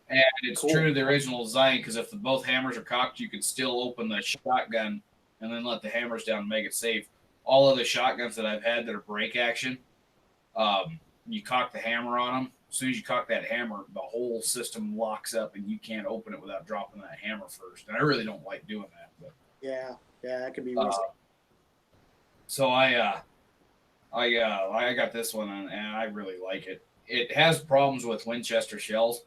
And it's Cool. true to the original design because if both hammers are cocked, you could still open the shotgun and then let the hammers down and make it safe. All of the shotguns that I've had that are break action, you cock the hammer on them. As soon as you cock that hammer, the whole system locks up and you can't open it without dropping that hammer first. And I really don't like doing that. But Yeah, that could be risky. so I got this one and I really like it. It has problems with Winchester shells,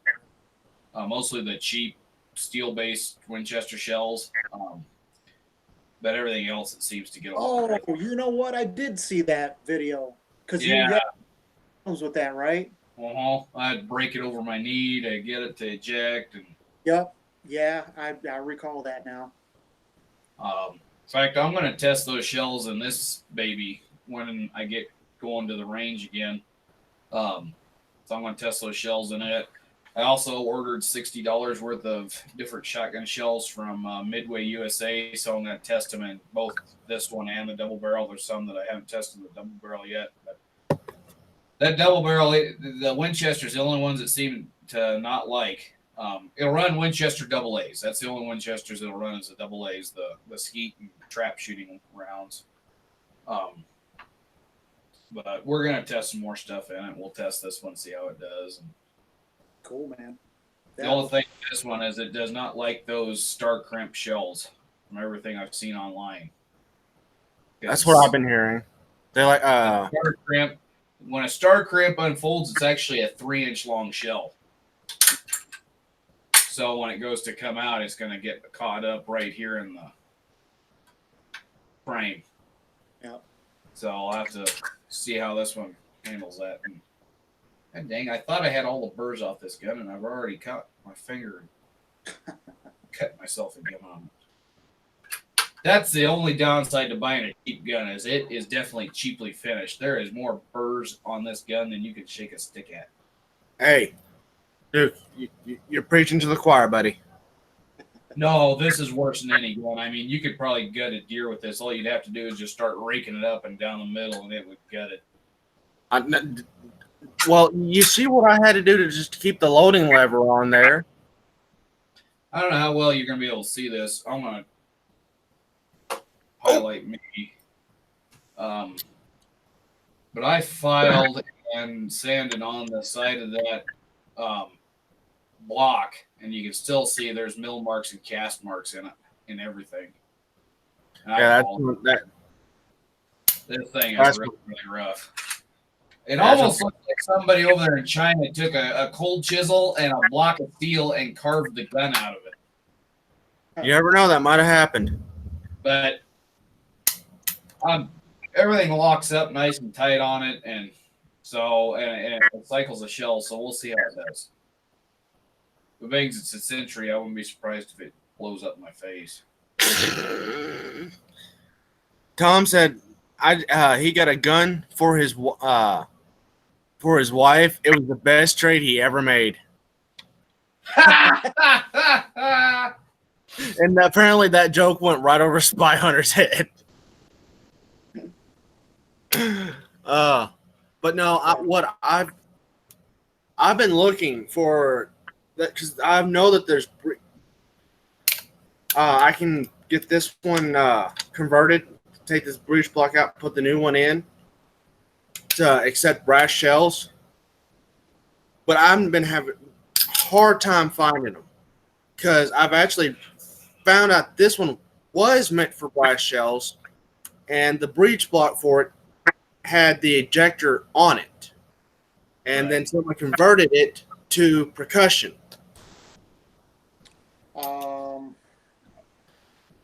mostly the cheap steel-based Winchester shells. But everything else, it seems to get along. Oh, you know what? I did see that video because you Yeah. got problems with that, right? I'd break it over my knee to get it to eject, and Yep. Yeah, I recall that now. in fact, I'm going to test those shells in this baby when I get going to the range again. So I'm going to test those shells in it. I also ordered $60 worth of different shotgun shells from Midway USA. So I'm going to test them in both this one and the double barrel. There's some that I haven't tested the double barrel yet. But that double barrel, the Winchester's the only ones that seem to not like. It'll run Winchester double A's. That's the only Winchesters it'll run is the double A's, the skeet and trap shooting rounds. But we're gonna test some more stuff in it. We'll test this one, see how it does. And Cool, man. the only thing with this one is it does not like those star crimp shells from everything I've seen online. That's what I've been hearing. They're like, Star crimp. When a star crimp unfolds, it's actually a 3-inch long shell. So when it goes to come out, it's going to get caught up right here in the frame. Yep. So I'll have to see how this one handles that. And, God dang, I thought I had all the burrs off this gun, and I've already cut my finger and cut myself again on it. That's the only downside to buying a cheap gun is it is definitely cheaply finished. There is more burrs on this gun than you could shake a stick at. hey, dude, you're preaching to the choir, buddy. No, this is worse than any gun. I mean, you could probably gut a deer with this. All you'd have to do is just start raking it up and down the middle, and it would gut it. Well, you see what I had to do to just keep the loading lever on there. I don't know how well you're going to be able to see this. I'm going to highlight me. But I filed and sanded on the side of that block, and you can still see there's mill marks and cast marks in it, in everything. And Yeah, this thing that's is really, really rough. It almost looks like somebody over there in China took a cold chisel and a block of steel and carved the gun out of it. you never know, that might have happened. But everything locks up nice and tight on it, and so and it cycles a shell. So we'll see how it does. But being it's a Century, I wouldn't be surprised if it blows up in my face. Tom said he got a gun for his wife. It was the best trade he ever made. And apparently that joke went right over Spy Hunter's head. But no, I've been looking for that because I know that there's I can get this one converted, take this breech block out, put the new one in to accept brass shells. But I've been having a hard time finding them because I've actually found out this one was meant for brass shells, and the breech block for it had the ejector on it, and then someone converted it to percussion.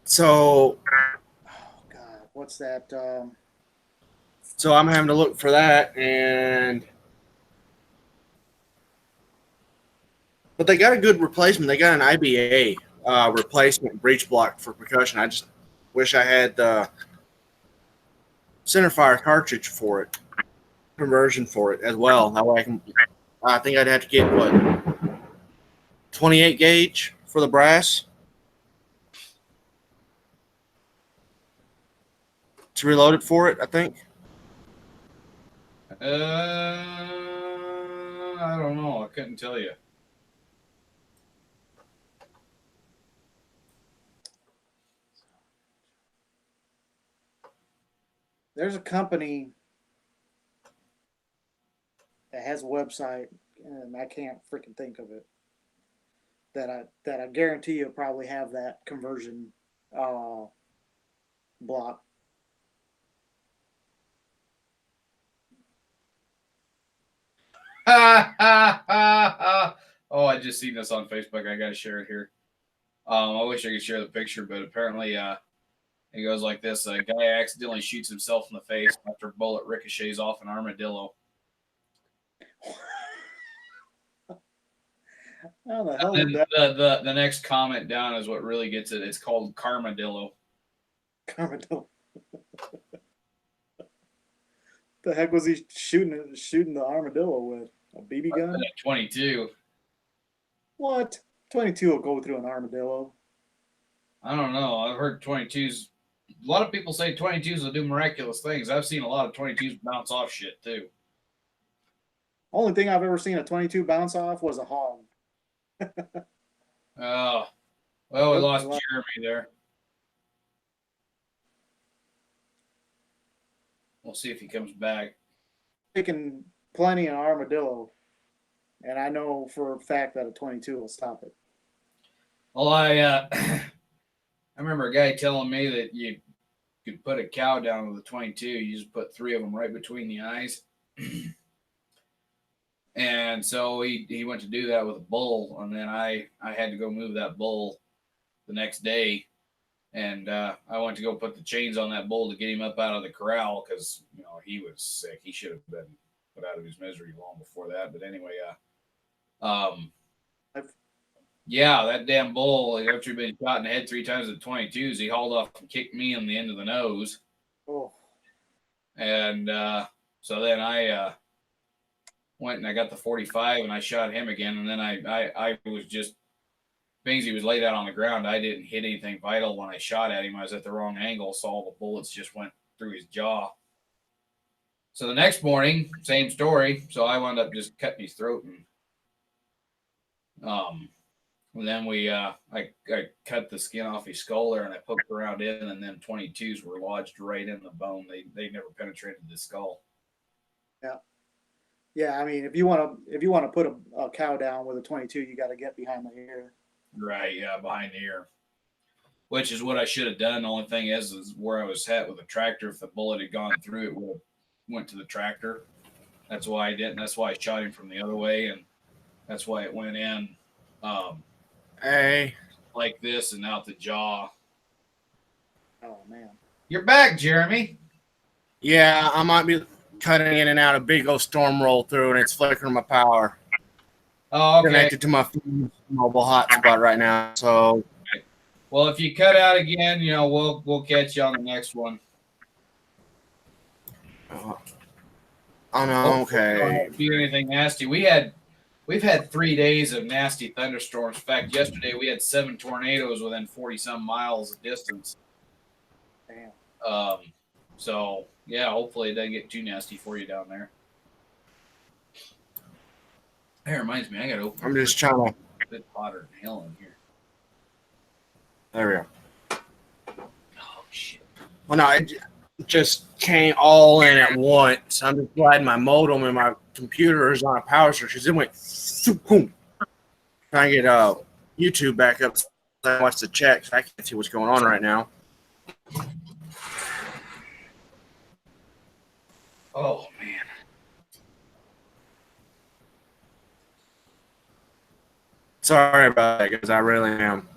So, oh God, what's that? So I'm having to look for that, but they got a good replacement. They got an IBA replacement breech block for percussion. I just wish I had the centerfire cartridge for it, conversion for it as well. That way I think I'd have to get 28 gauge for the brass to reload it for it, I think. I don't know. I couldn't tell you. There's a company that has a website, and I can't freaking think of it. That I guarantee you'll probably have that conversion block. Oh, I just seen this on Facebook. I gotta share it here. I wish I could share the picture, but apparently, it goes like this: a guy accidentally shoots himself in the face after a bullet ricochets off an armadillo. How the hell And did that the next comment down is what really gets it. It's called Carmadillo. Carmadillo? The heck was he shooting the armadillo with? A BB Other gun? than a 22. What? 22 will go through an armadillo. I don't know. I've heard 22s. A lot of people say 22s will do miraculous things. I've seen a lot of 22s bounce off shit too. Only thing I've ever seen a 22 bounce off was a hog. Oh, well, we Nope, lost we lost- Jeremy there. We'll see if he comes back. Taken plenty of armadillo, and I know for a fact that a 22 will stop it. Well, I remember a guy telling me that you could put a cow down with a 22. You just put 3 of them right between the eyes. And so he went to do that with a bull, and then I had to go move that bull the next day, and I went to go put the chains on that bull to get him up out of the corral because he was sick. He should have been put out of his misery long before that. But anyway, yeah, that damn bull, after he'd been shot in the head 3 times with 22s, he hauled off and kicked me on the end of the nose. Oh, And so then I went and I got the 45 and I shot him again. And then I was just, things he was laid out on the ground. I didn't hit anything vital when I shot at him. I was at the wrong angle, so all the bullets just went through his jaw. So the next morning, same story. So I wound up just cutting his throat and then I cut the skin off his skull there and I poked around in, and then 22s were lodged right in the bone. They never penetrated the skull. yeah. I mean, if you want to put a cow down with a 22, you got to get behind the ear. Right, yeah, behind the ear. Which is what I should have done. The only thing is where I was at with the tractor. If the bullet had gone through, it would have went to the tractor. That's why I didn't. That's why I shot him from the other way, and that's why it went in Hey, like this and out the jaw. Oh man. You're back, Jeremy. yeah, I might be cutting in and out a big old storm roll through, and it's flickering my power. Oh, okay. Connected to my mobile hotspot right now. So Well, if you cut out again, we'll catch you on the next one. oh no, okay. Don't do anything nasty. We've had 3 days of nasty thunderstorms. In fact, yesterday we had 7 tornadoes within 40 some miles of distance. Damn. So yeah, hopefully it doesn't get too nasty for you down there. That reminds me, I gotta open. I'm just trying to. A bit hotter than hell in here. There we go. Oh shit. Well, no, it just came all in at once. I'm just glad my modem and my computer is on a power surge because it went boom. Trying to get YouTube back up so I can watch the chat 'cause I can't see what's going on right now. Oh man. Sorry about that, guys. I really am.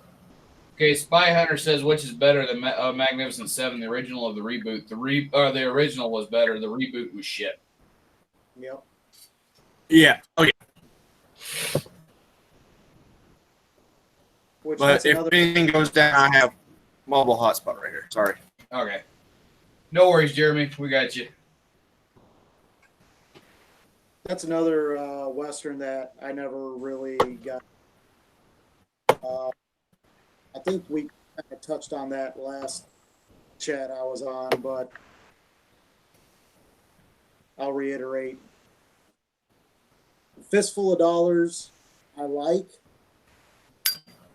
Okay, Spy Hunter says which is better, the Magnificent Seven, the original or the reboot? The original was better. The reboot was shit. Yep. Yeah. Oh, yeah. Which But that's if another. anything goes down, I have mobile hotspot right here. Sorry. Okay. No worries, Jeremy. We got you. That's another Western that I never really got. I think we kind of touched on that last chat I was on, but I'll reiterate. Fistful of Dollars, I like,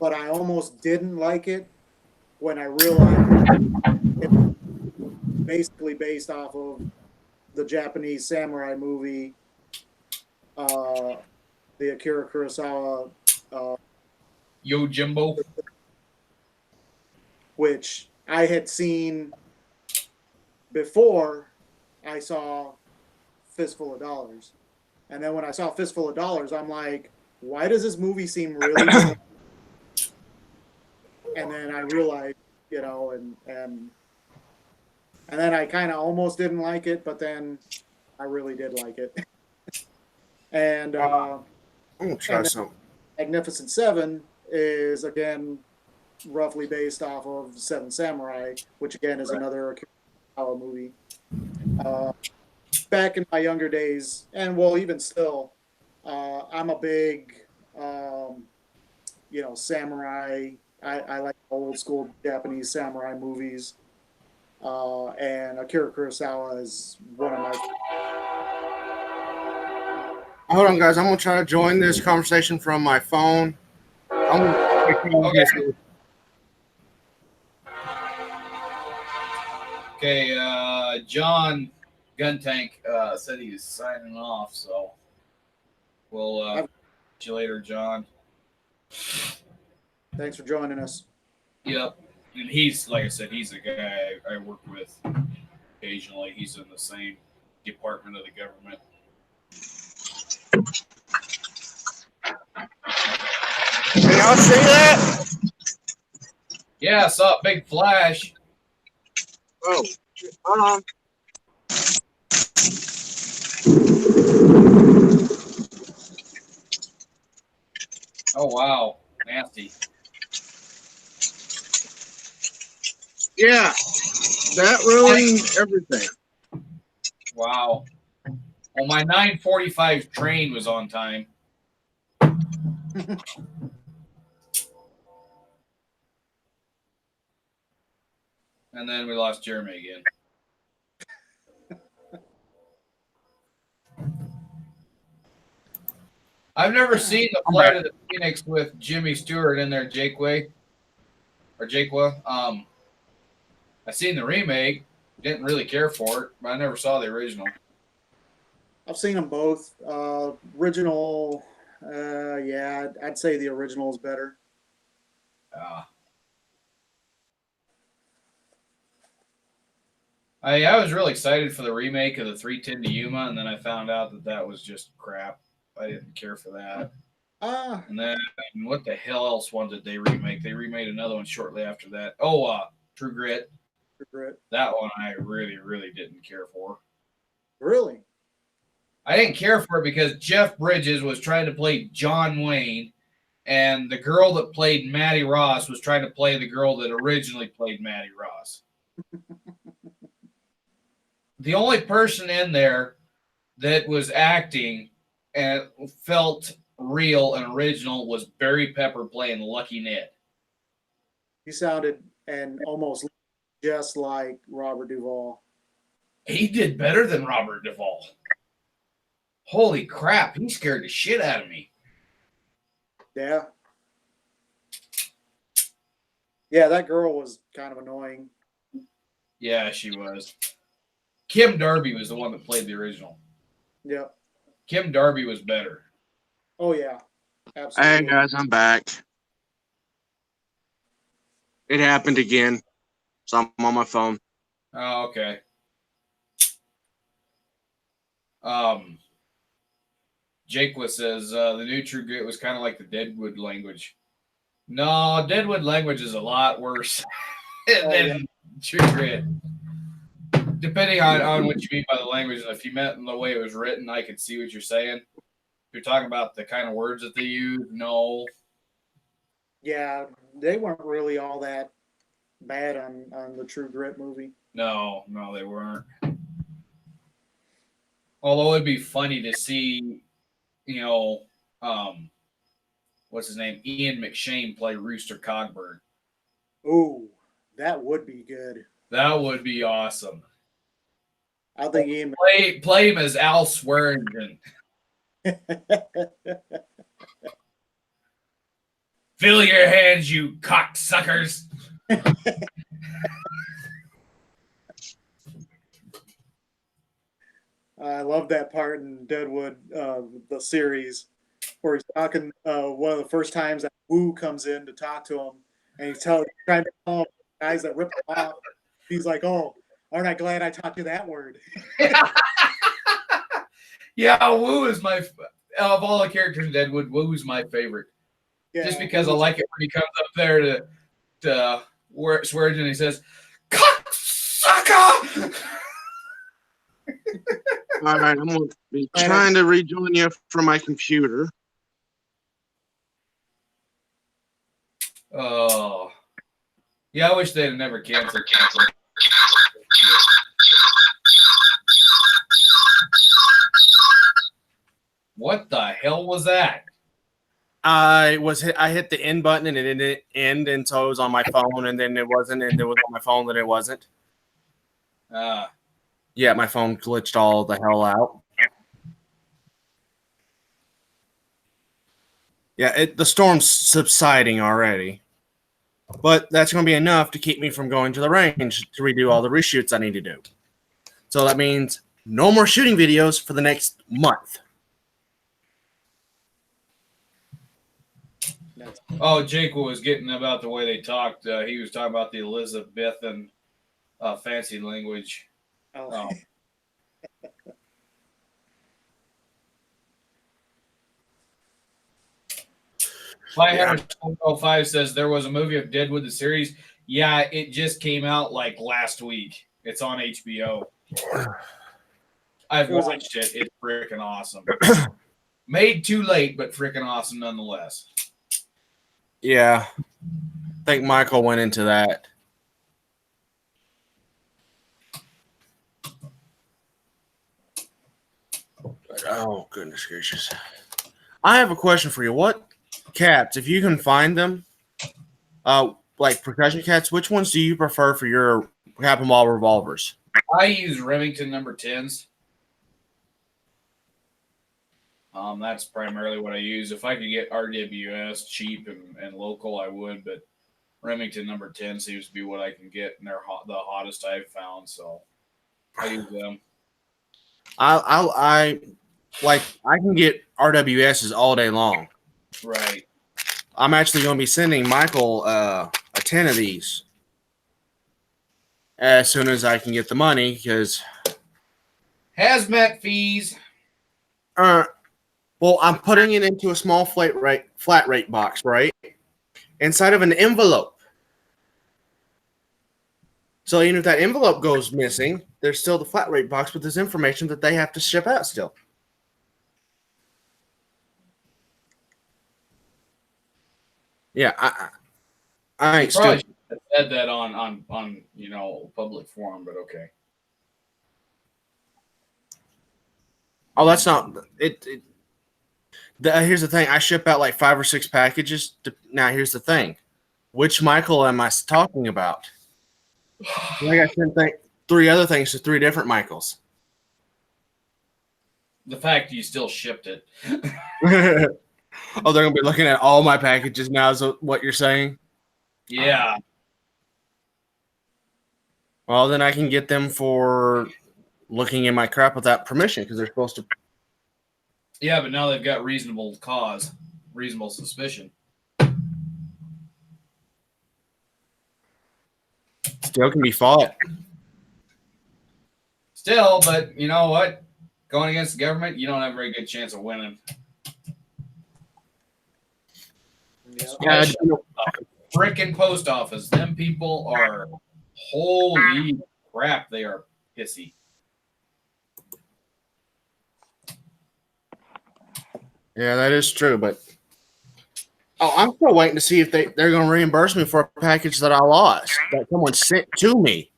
but I almost didn't like it when I realized it's basically based off of the Japanese samurai movie, the Akira Kurosawa, Yojimbo. which I had seen before I saw Fistful of Dollars. And then when I saw Fistful of Dollars, I'm like, why does this movie seem really good? And then I realized, and then I kind of almost didn't like it, but then I really did like it. And I'm gonna try and some. Magnificent Seven is again roughly based off of Seven Samurai, which again is another Akira Kurosawa movie. Back in my younger days, and well, even still, I'm a big, samurai. I like old school Japanese samurai movies. And Akira Kurosawa is one of my. Hold on, guys. I'm gonna try to join this conversation from my phone. Okay. Okay, John Guntank said he was signing off, so we'll see you later, John. Thanks for joining us. Yep. And he's, like I said, he's a guy I work with occasionally. He's in the same department of the government. Can y'all see that? Yeah, I saw a big flash. Oh, hold on. Oh, wow. Nasty. Yeah, that ruined everything. Wow. Well, my 9:45 train was on time. And then we lost Jeremy again. I've never seen the Flight of the Phoenix with Jimmy Stewart in there, Jakeway. Or Jakewa. I seen the remake. Didn't really care for it, but I never saw the original. I've seen them both. Original, yeah, I'd say the original is better. I was really excited for the remake of the 310 to Yuma, and then I found out that that was just crap. I didn't care for that. And then what the hell else one did they remake? They remade another one shortly after that. Oh, True Grit. True Grit. That one I really, really didn't care for. Really? I didn't care for it because Jeff Bridges was trying to play John Wayne, and the girl that played Maddie Ross was trying to play the girl that originally played Maddie Ross. The only person in there that was acting and felt real and original was Barry Pepper playing Lucky Ned. He sounded and almost just like Robert Duvall. He did better than Robert Duvall. Holy crap, he scared the shit out of me. Yeah. Yeah, that girl was kind of annoying. Yeah, she was. Kim Darby was the one that played the original. Yeah. Kim Darby was better. Oh, yeah. Absolutely. Hey, guys, I'm back. It happened again. So I'm on my phone. Oh, okay. Jakewith says the new True Grit was kind of like the Deadwood language. No, Deadwood language is a lot worse than True Grit. Depending on what you mean by the language, and if you meant in the way it was written, I could see what you're saying. If you're talking about the kind of words that they use, no. Yeah, they weren't really all that bad on the True Grit movie. No, they weren't. Although it'd be funny to see, what's his name? Ian McShane play Rooster Cogburn. Ooh, that would be good. That would be awesome. I think Ian play him as Al Swearingen. Fill your hands, you cocksuckers. I love that part in Deadwood, the series, where he's talking. One of the first times that Wu comes in to talk to him, and he's trying to tell guys that rip him off. He's like, "Oh, aren't I glad I taught you that word?" Yeah, Wu is of all the characters in Deadwood, Wu is my favorite. Yeah, just because I like it when he comes up there to swear and he says, "Cocksucker!" All right, I'm going to be trying to rejoin you from my computer. Oh. Yeah, I wish they'd have never canceled. What? What the hell was that? I hit the end button and it didn't end, and so it was on my phone, and then it wasn't, and it was on my phone, then it wasn't. Yeah, my phone glitched all the hell out. Yeah, the storm's subsiding already, but that's going to be enough to keep me from going to the range to redo all the reshoots I need to do. So that means no more shooting videos for the next month. Oh, Jake was getting about the way they talked. He was talking about the Elizabethan fancy language. Oh. Yeah. 505 says there was a movie of Deadwood the series. Yeah, it just came out like last week. It's on HBO. I've watched it. It's freaking awesome. Made too late, but freaking awesome nonetheless. Yeah. I think Michael went into that. Oh, goodness gracious. I have a question for you. What cats, if you can find them, like percussion cats, which ones do you prefer for your cap and ball revolvers? I use Remington number 10s. That's primarily what I use. If I could get RWS cheap and local, I would, but Remington number 10 seems to be what I can get, and they're the hottest I've found, so I use them. I can get RWSs all day long. Right. I'm actually going to be sending Michael a 10 of these as soon as I can get the money, because hazmat fees. Well, I'm putting it into a small flat rate box, right? Inside of an envelope. So even if that envelope goes missing, there's still the flat rate box with this information that they have to ship out still. Yeah, I ain't probably stupid. should have said that on public forum, but okay. Oh, that's not it. Here's the thing. I ship out like 5 or 6 packages. Now, here's the thing. Which Michael am I talking about? I got 3 other things to 3 different Michaels. The fact you still shipped it. Oh, they're going to be looking at all my packages now is what you're saying? Yeah. Well, then I can get them for looking in my crap without permission because they're supposed to. Yeah, but now they've got reasonable cause, reasonable suspicion. Still can be fought. Still, but you know what? Going against the government, you don't have a very good chance of winning. Yeah. Frickin' post office. Them people are, holy crap, they are pissy. Yeah, that is true, but I'm still waiting to see if they're going to reimburse me for a package that I lost that someone sent to me.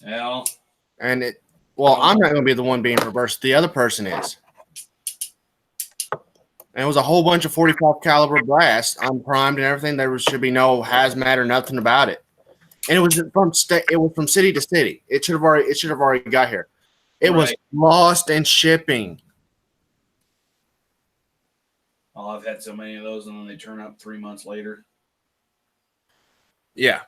Well, and I'm not going to be the one being reimbursed. The other person is. And it was a whole bunch of 45 caliber brass, unprimed and everything. There should be no hazmat or nothing about it. And it was from city to city. It should have already got here. It was lost in shipping. Oh, I've had so many of those, and then they turn up 3 months later. Yeah.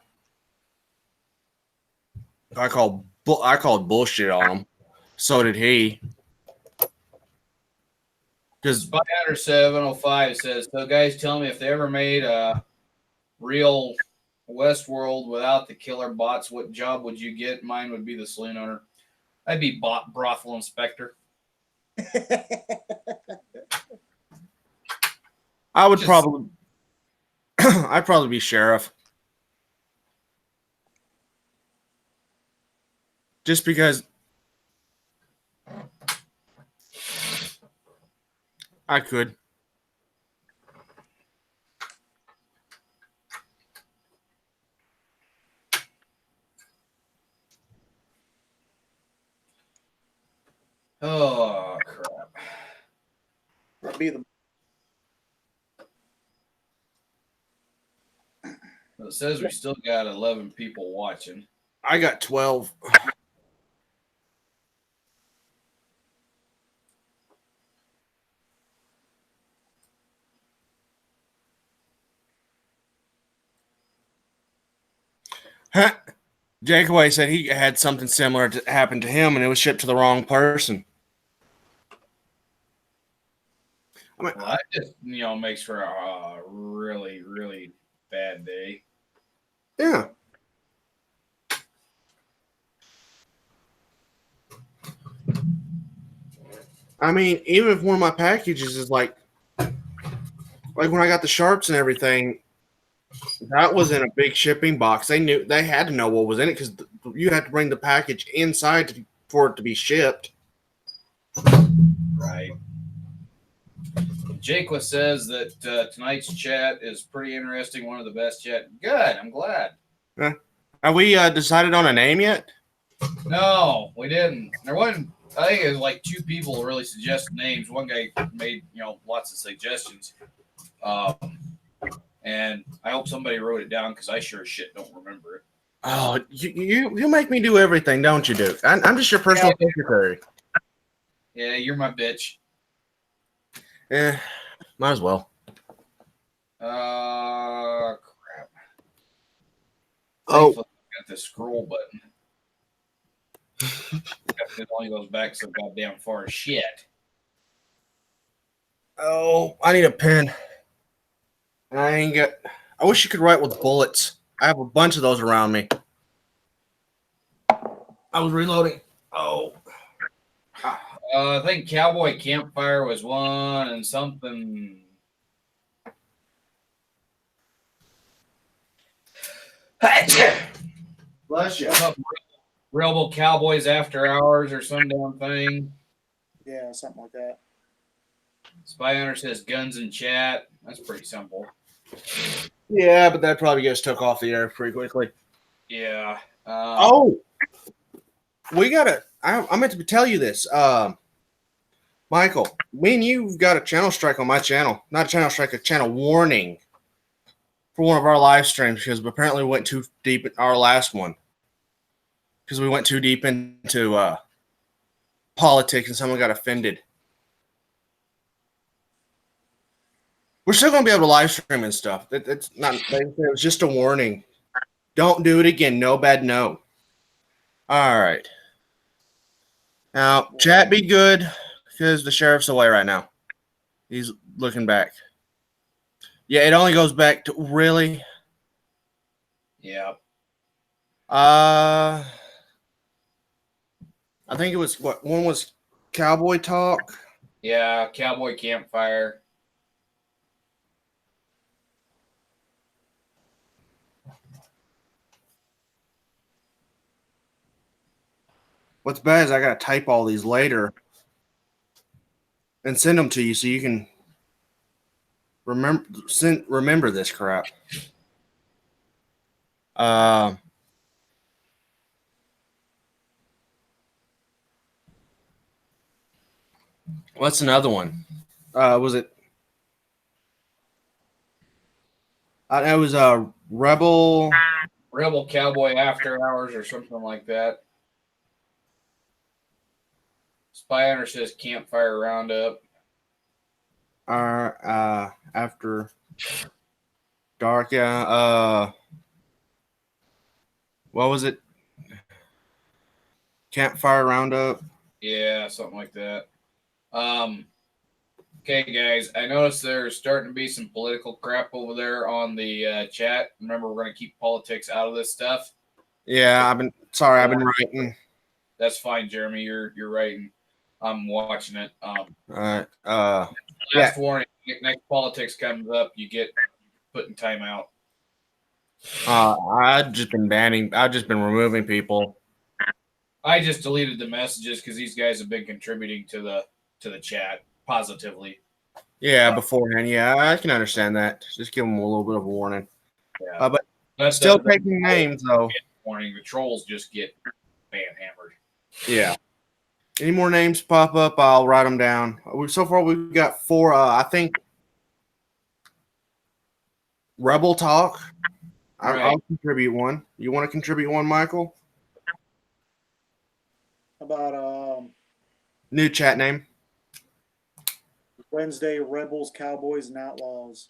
I called bullshit on him. So did he. Because Spyhunter 705 says, so guys, tell me if they ever made a real Westworld without the killer bots, what job would you get? Mine would be the saloon owner. I'd be brothel inspector. I would probably I'd probably be sheriff. Just because I could. Oh, crap. be the. It says we still got 11 people watching. I got 12. Huh. Jakeway said he had something similar to happen to him, and it was shipped to the wrong person. I mean, Well, that just makes for a really, really bad day. yeah. I mean, even if one of my packages is like when I got the sharps and everything, that was in a big shipping box. They had to know what was in it because you had to bring the package inside for it to be shipped. Right. Jakeway says that tonight's chat is pretty interesting. One of the best chat. Good. I'm glad. Have we decided on a name yet? No, we didn't. There wasn't. I think it was like 2 people really suggested names. One guy made lots of suggestions, and I hope somebody wrote it down because I sure as shit don't remember it. Oh, you make me do everything, don't you, Duke? I'm just your personal secretary. Yeah, you're my bitch. Might as well. Crap. Oh, Thankfully, I got the scroll button. It only goes back so goddamn far as shit. oh, I need a pen. I wish you could write with bullets. I have a bunch of those around me. I was reloading. Oh. I think Cowboy Campfire was one and something. Bless you. Rebel Cowboys After Hours or some damn thing. Yeah, something like that. Spy Hunter says guns in chat. That's pretty simple. Yeah, but that probably gets took off the air pretty quickly. Yeah. We gotta. I meant to tell you this. Michael, me and you've got a channel strike on my channel. Not a channel strike, a channel warning for one of our live streams because apparently we went too deep in our last one. Because we went too deep into politics and someone got offended. We're still going to be able to live stream and stuff. It's not. It was just a warning. Don't do it again. No bad no. All right. Now, chat be good because the sheriff's away right now. He's looking back. Yeah, it only goes back to really. Yeah. I think it was one was Cowboy Talk. Yeah, Cowboy Campfire. What's bad is I gotta type all these later and send them to you so you can remember this crap. What's another one? Was it? It was a Rebel Cowboy After Hours or something like that. Spy Hunter says Campfire Roundup. After Dark. Yeah. What was it? Campfire Roundup. Yeah, something like that. Okay, guys, I noticed there's starting to be some political crap over there on the chat. Remember, we're going to keep politics out of this stuff. Yeah, I've been writing. That's fine, Jeremy. You're writing. I'm watching it. All right. Last warning: next politics comes up, you get put in timeout. I've just been removing people. I just deleted the messages because these guys have been contributing to the chat positively. Yeah, beforehand. Yeah, I can understand that. Just give them a little bit of a warning. Yeah. But That's still taking names though. Warning: the trolls just get ban hammered. Yeah. Any more names pop up, I'll write them down. So far, we've got 4. I think Rebel Talk. Right. I'll contribute one. You want to contribute one, Michael? About New chat name. Wednesday Rebels, Cowboys, and Outlaws.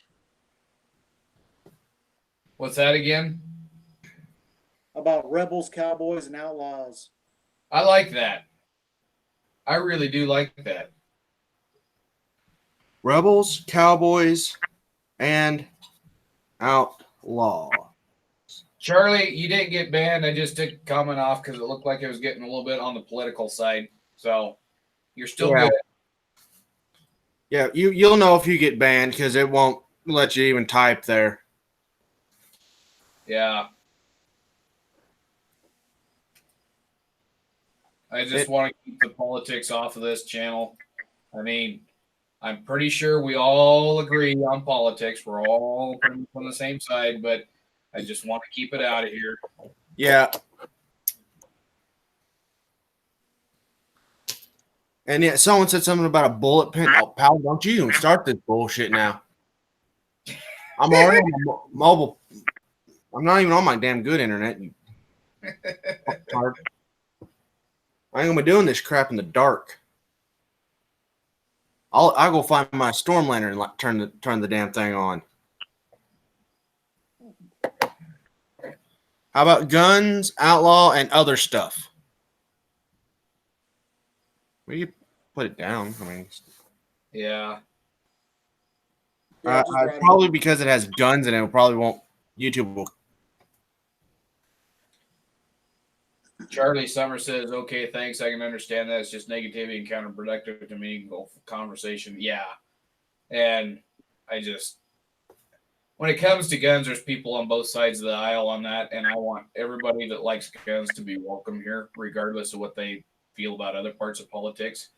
What's that again? About Rebels, Cowboys, and Outlaws. I like that. I really do like that. Rebels, Cowboys, and Outlaw. Charlie, you didn't get banned. I just took comment off because it looked like it was getting a little bit on the political side. So you're still Yeah. good. Yeah, you'll know if you get banned because it won't let you even type there. Yeah. I just want to keep the politics off of this channel. I mean, I'm pretty sure we all agree on politics. We're all pretty much on the same side, but I just want to keep it out of here. Yeah. And yeah, someone said something about a bullet pen. Oh, pal, don't you even start this bullshit now. I'm already on my mobile. I'm not even on my damn good internet. You fucktard. I ain't gonna be doing this crap in the dark. I'll go find my storm lantern and turn the damn thing on. How about guns, outlaw, and other stuff? Well, you put it down. I mean, Yeah. Yeah, just write it. probably because it has guns in it. It probably won't. YouTube will. Charlie Summer says, okay, thanks. I can understand that. It's just negativity and counterproductive to me. Go for conversation. Yeah. And I just, when it comes to guns, there's people on both sides of the aisle on that. And I want everybody that likes guns to be welcome here, regardless of what they feel about other parts of politics.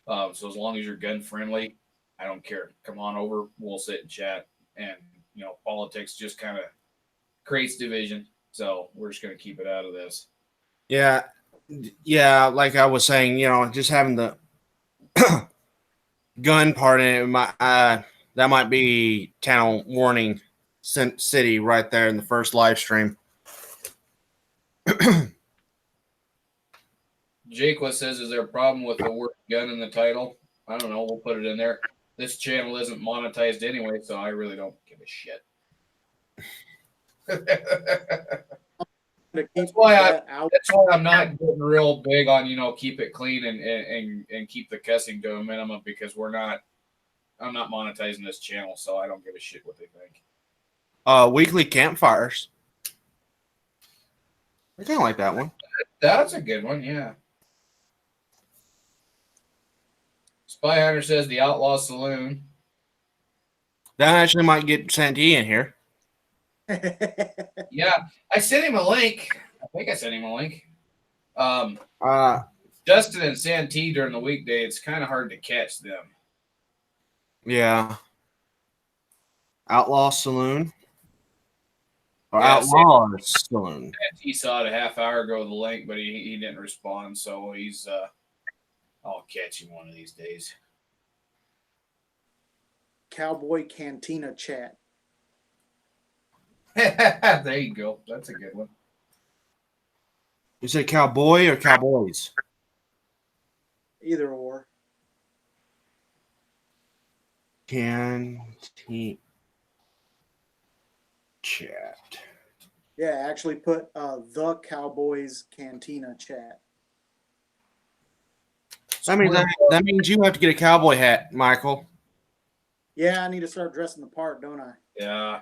So as long as you're gun friendly, I don't care. Come on over. We'll sit and chat. And, politics just kind of creates division. So we're just going to keep it out of this. Yeah. Like I was saying, just having the gun part in it, that might be channel warning city right there in the first live stream. Jakewa says, is there a problem with the word gun in the title? I don't know. We'll put it in there. This channel isn't monetized anyway, so I really don't give a shit. That's why I'm not getting real big on, keep it clean and keep the cussing to a minimum because I'm not monetizing this channel, so I don't give a shit what they think. Weekly campfires. I kind of like that one. That's a good one, yeah. Spy Hunter says the Outlaw Saloon. That actually might get Santee in here. Yeah, I sent him a link. I think I sent him a link. Justin and Santee during the weekday, it's kind of hard to catch them. Yeah. Outlaw Saloon. Or Yeah, Outlaw Saloon. He saw it a half hour ago, the link, but he didn't respond. So he's I'll catch him one of these days. Cowboy Cantina chat. There you go. That's a good one. You say cowboy or cowboys? Either or. Canteen chat. Yeah, actually put the Cowboys Cantina chat. That means you have to get a cowboy hat, Michael. Yeah, I need to start dressing the part, don't I? Yeah.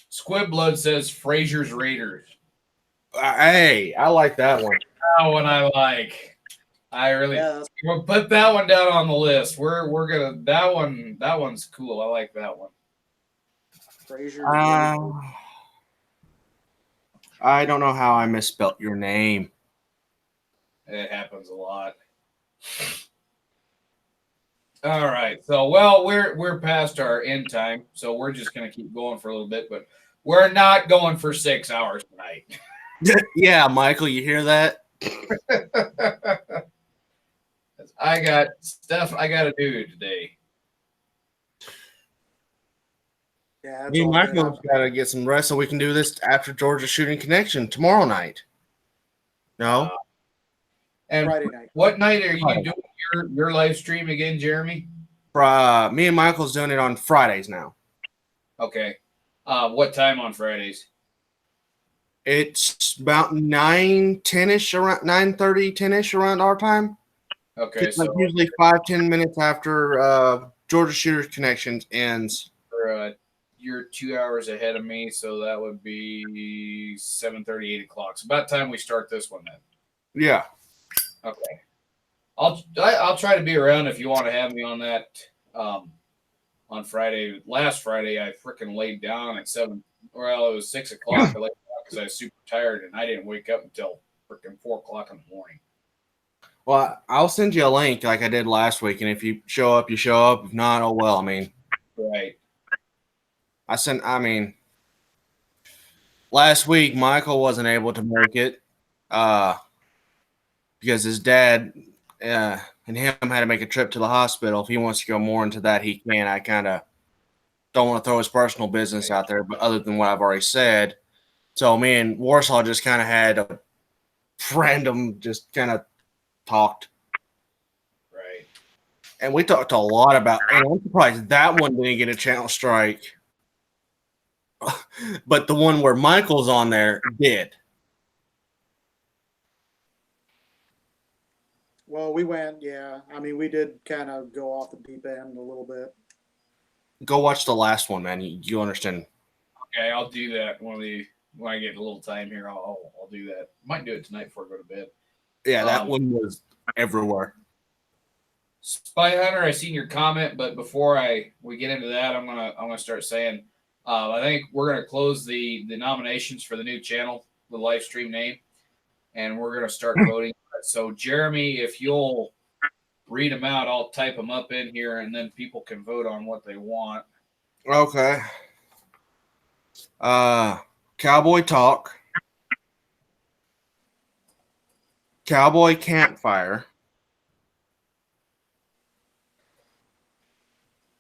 Squid Blood says Fraser's Raiders. Hey, I like that one. That one I like. I really we'll put that one down on the list. We're gonna that one's cool. I like that one. Fraser. I don't know how I misspelt your name. It happens a lot. All right. So we're past our end time, so we're just gonna keep going for a little bit, but we're not going for 6 hours tonight. Yeah, Michael, you hear that? I got stuff I got to do today. Yeah, that's Me and all good. Michael's got to get some rest so we can do this after Georgia Shooting Connection tomorrow night. No? And Friday night. what night are you Friday. doing your live stream again, Jeremy? Me and Michael's doing it on Fridays now. Okay. What time on Fridays? It's about 9:10ish, around 9:30, 10ish around our time. Okay, It's like so usually 5-10 minutes after Georgia Shooters Connections ends. you're 2 hours ahead of me, so that would be 7:30, 8 o'clock. So about time we start this one then. Yeah. Okay. I'll try to be around if you want to have me on that on Friday. Last Friday I freaking laid down at 7. Well, it was 6 o'clock. I laid down because I was super tired and I didn't wake up until freaking 4 o'clock in the morning. Well, I'll send you a link like I did last week, and if you show up, you show up. If not, oh well. I mean, Right. Last week Michael wasn't able to make it because his dad and him had to make a trip to the hospital. If he wants to go more into that, he can. I kind of don't want to throw his personal business out there, but other than what I've already said. So me and Warsaw just kind of had a random, just kind of talked. Right. And we talked a lot about, and I'm surprised that one didn't get a channel strike. But the one where Michael's on there did. Well, we went, yeah. I mean, we did kind of go off the deep end a little bit. Go watch the last one, man. You understand. Okay, I'll do that when I get a little time here. I'll do that. Might do it tonight before I go to bed. Yeah, that one was everywhere. Spy Hunter, I seen your comment, but before we get into that, I'm gonna start saying, I think we're gonna close the nominations for the new channel, the live stream name, and we're gonna start voting. So Jeremy, if you'll read them out, I'll type them up in here, and then people can vote on what they want. Okay. Cowboy Talk. Cowboy Campfire.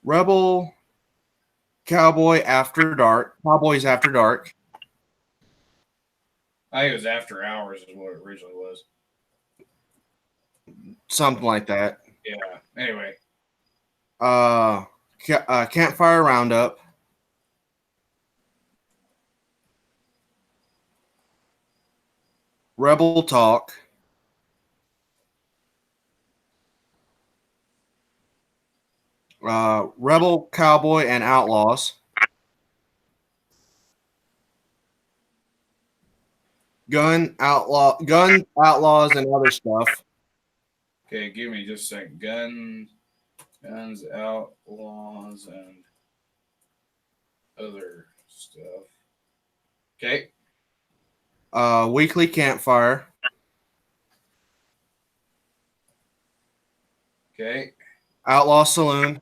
Rebel Cowboy After Dark. Cowboys After Dark. I think it was After Hours is what it originally was. Something like that. Yeah. Anyway. Campfire Roundup. Rebel Talk. Rebel Cowboy and Outlaws. Gun Outlaws and other stuff. Okay, give me just a second. Guns, Outlaws, and other stuff. Okay. Weekly Campfire. Okay. Outlaw Saloon.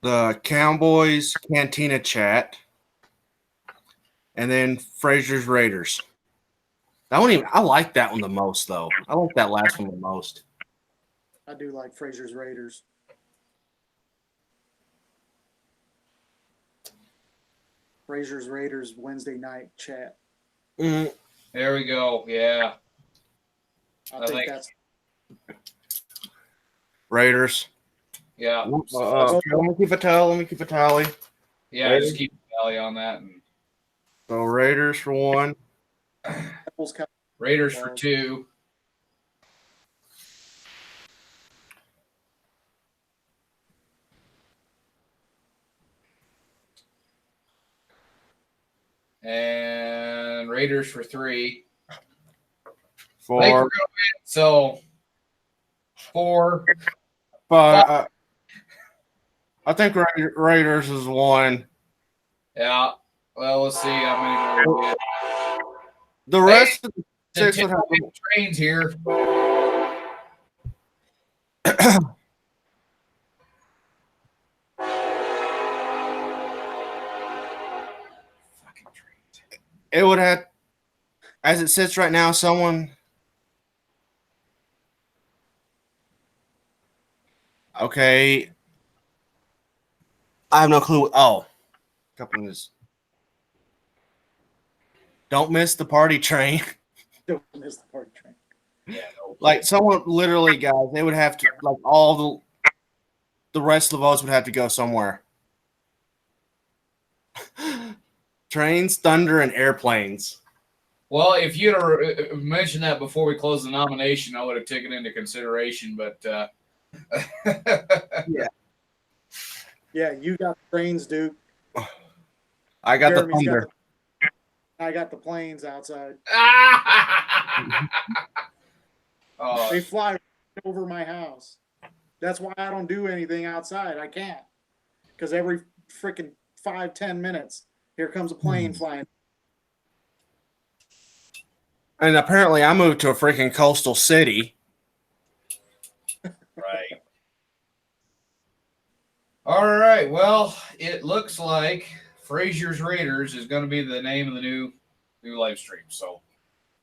The Cowboys Cantina Chat. And then Fraser's Raiders. I like that one the most, though. I like that last one the most. I do like Fraser's Raiders. Fraser's Raiders Wednesday night chat. Mm. There we go. Yeah. I think that's Raiders. Yeah. Let me keep a tally. Yeah, Raiders. just keep a tally on that. And So Raiders for 1. Raiders for 2. And Raiders for 3. 4. So 4. 5. I think Raiders is 1. Yeah. Well, let's see how many more we get. The rest of the 6 would have trains here. Fucking trains. It would have, as it sits right now, someone. Okay. I have no clue. Oh, couple minutes. Don't miss the party train. Don't miss the party train. Yeah, no. Like someone literally, guys, they would have to like all the rest of the votes would have to go somewhere. Trains, thunder, and airplanes. Well, if you'd have mentioned that before we closed the nomination, I would have taken it into consideration. But Yeah, you got the trains, Duke. I got Jeremy's the thunder. I got the planes outside. oh, They fly over my house. That's why I don't do anything outside. I can't. Because every freaking 5-10 minutes, here comes a plane flying. And apparently, I moved to a freaking coastal city. right. All right. Well, it looks like Frazier's Raiders is going to be the name of the new live stream. So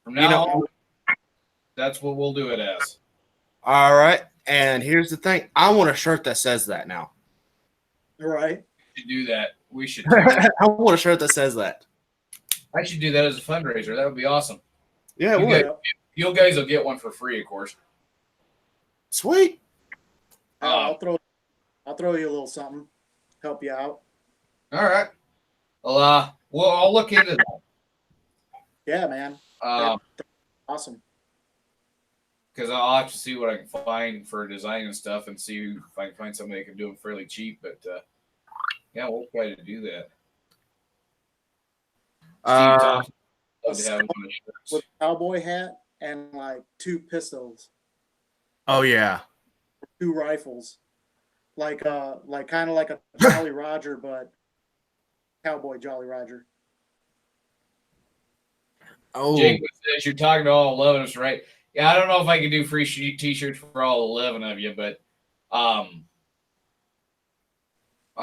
from now on, that's what we'll do it as. All right. And here's the thing. I want a shirt that says that now. Right. We should do that. We should. Do that. I want a shirt that says that. I should do that as a fundraiser. That would be awesome. Yeah, it You would. guys, you guys will get one for free, of course. Sweet. I'll throw you a little something. Help you out. All right. Well, I'll look into that. Yeah, man. Because Awesome. I'll have to see what I can find for design and stuff, and see if I can find somebody that can do them fairly cheap. But yeah, we'll try to do that. Steve Thompson would have one of the shirts. With a cowboy hat and like 2 pistols, Oh yeah. 2 rifles. Like kind of like a Jolly Roger, but cowboy Jolly Roger. Oh. Jake says you're talking to all 11 of us, right? Yeah, I don't know if I can do free t-shirts for all 11 of you, but I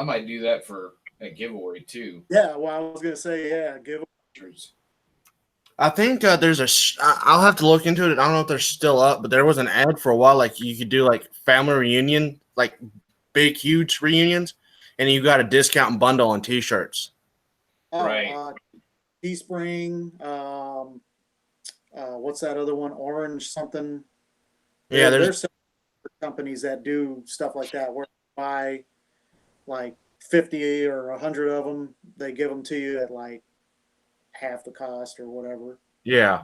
might do that for a giveaway too. Yeah, well, I was gonna say, yeah, give I think there's I'll have to look into it. I don't know if they're still up, but there was an ad for a while. Like you could do like family reunion, like big, huge reunions, and you got a discount and bundle on T-shirts. Right. Teespring. What's that other one? Orange something. Yeah, there's some companies that do stuff like that where you buy like 50 or 100 of them, they give them to you at like half the cost or whatever. Yeah.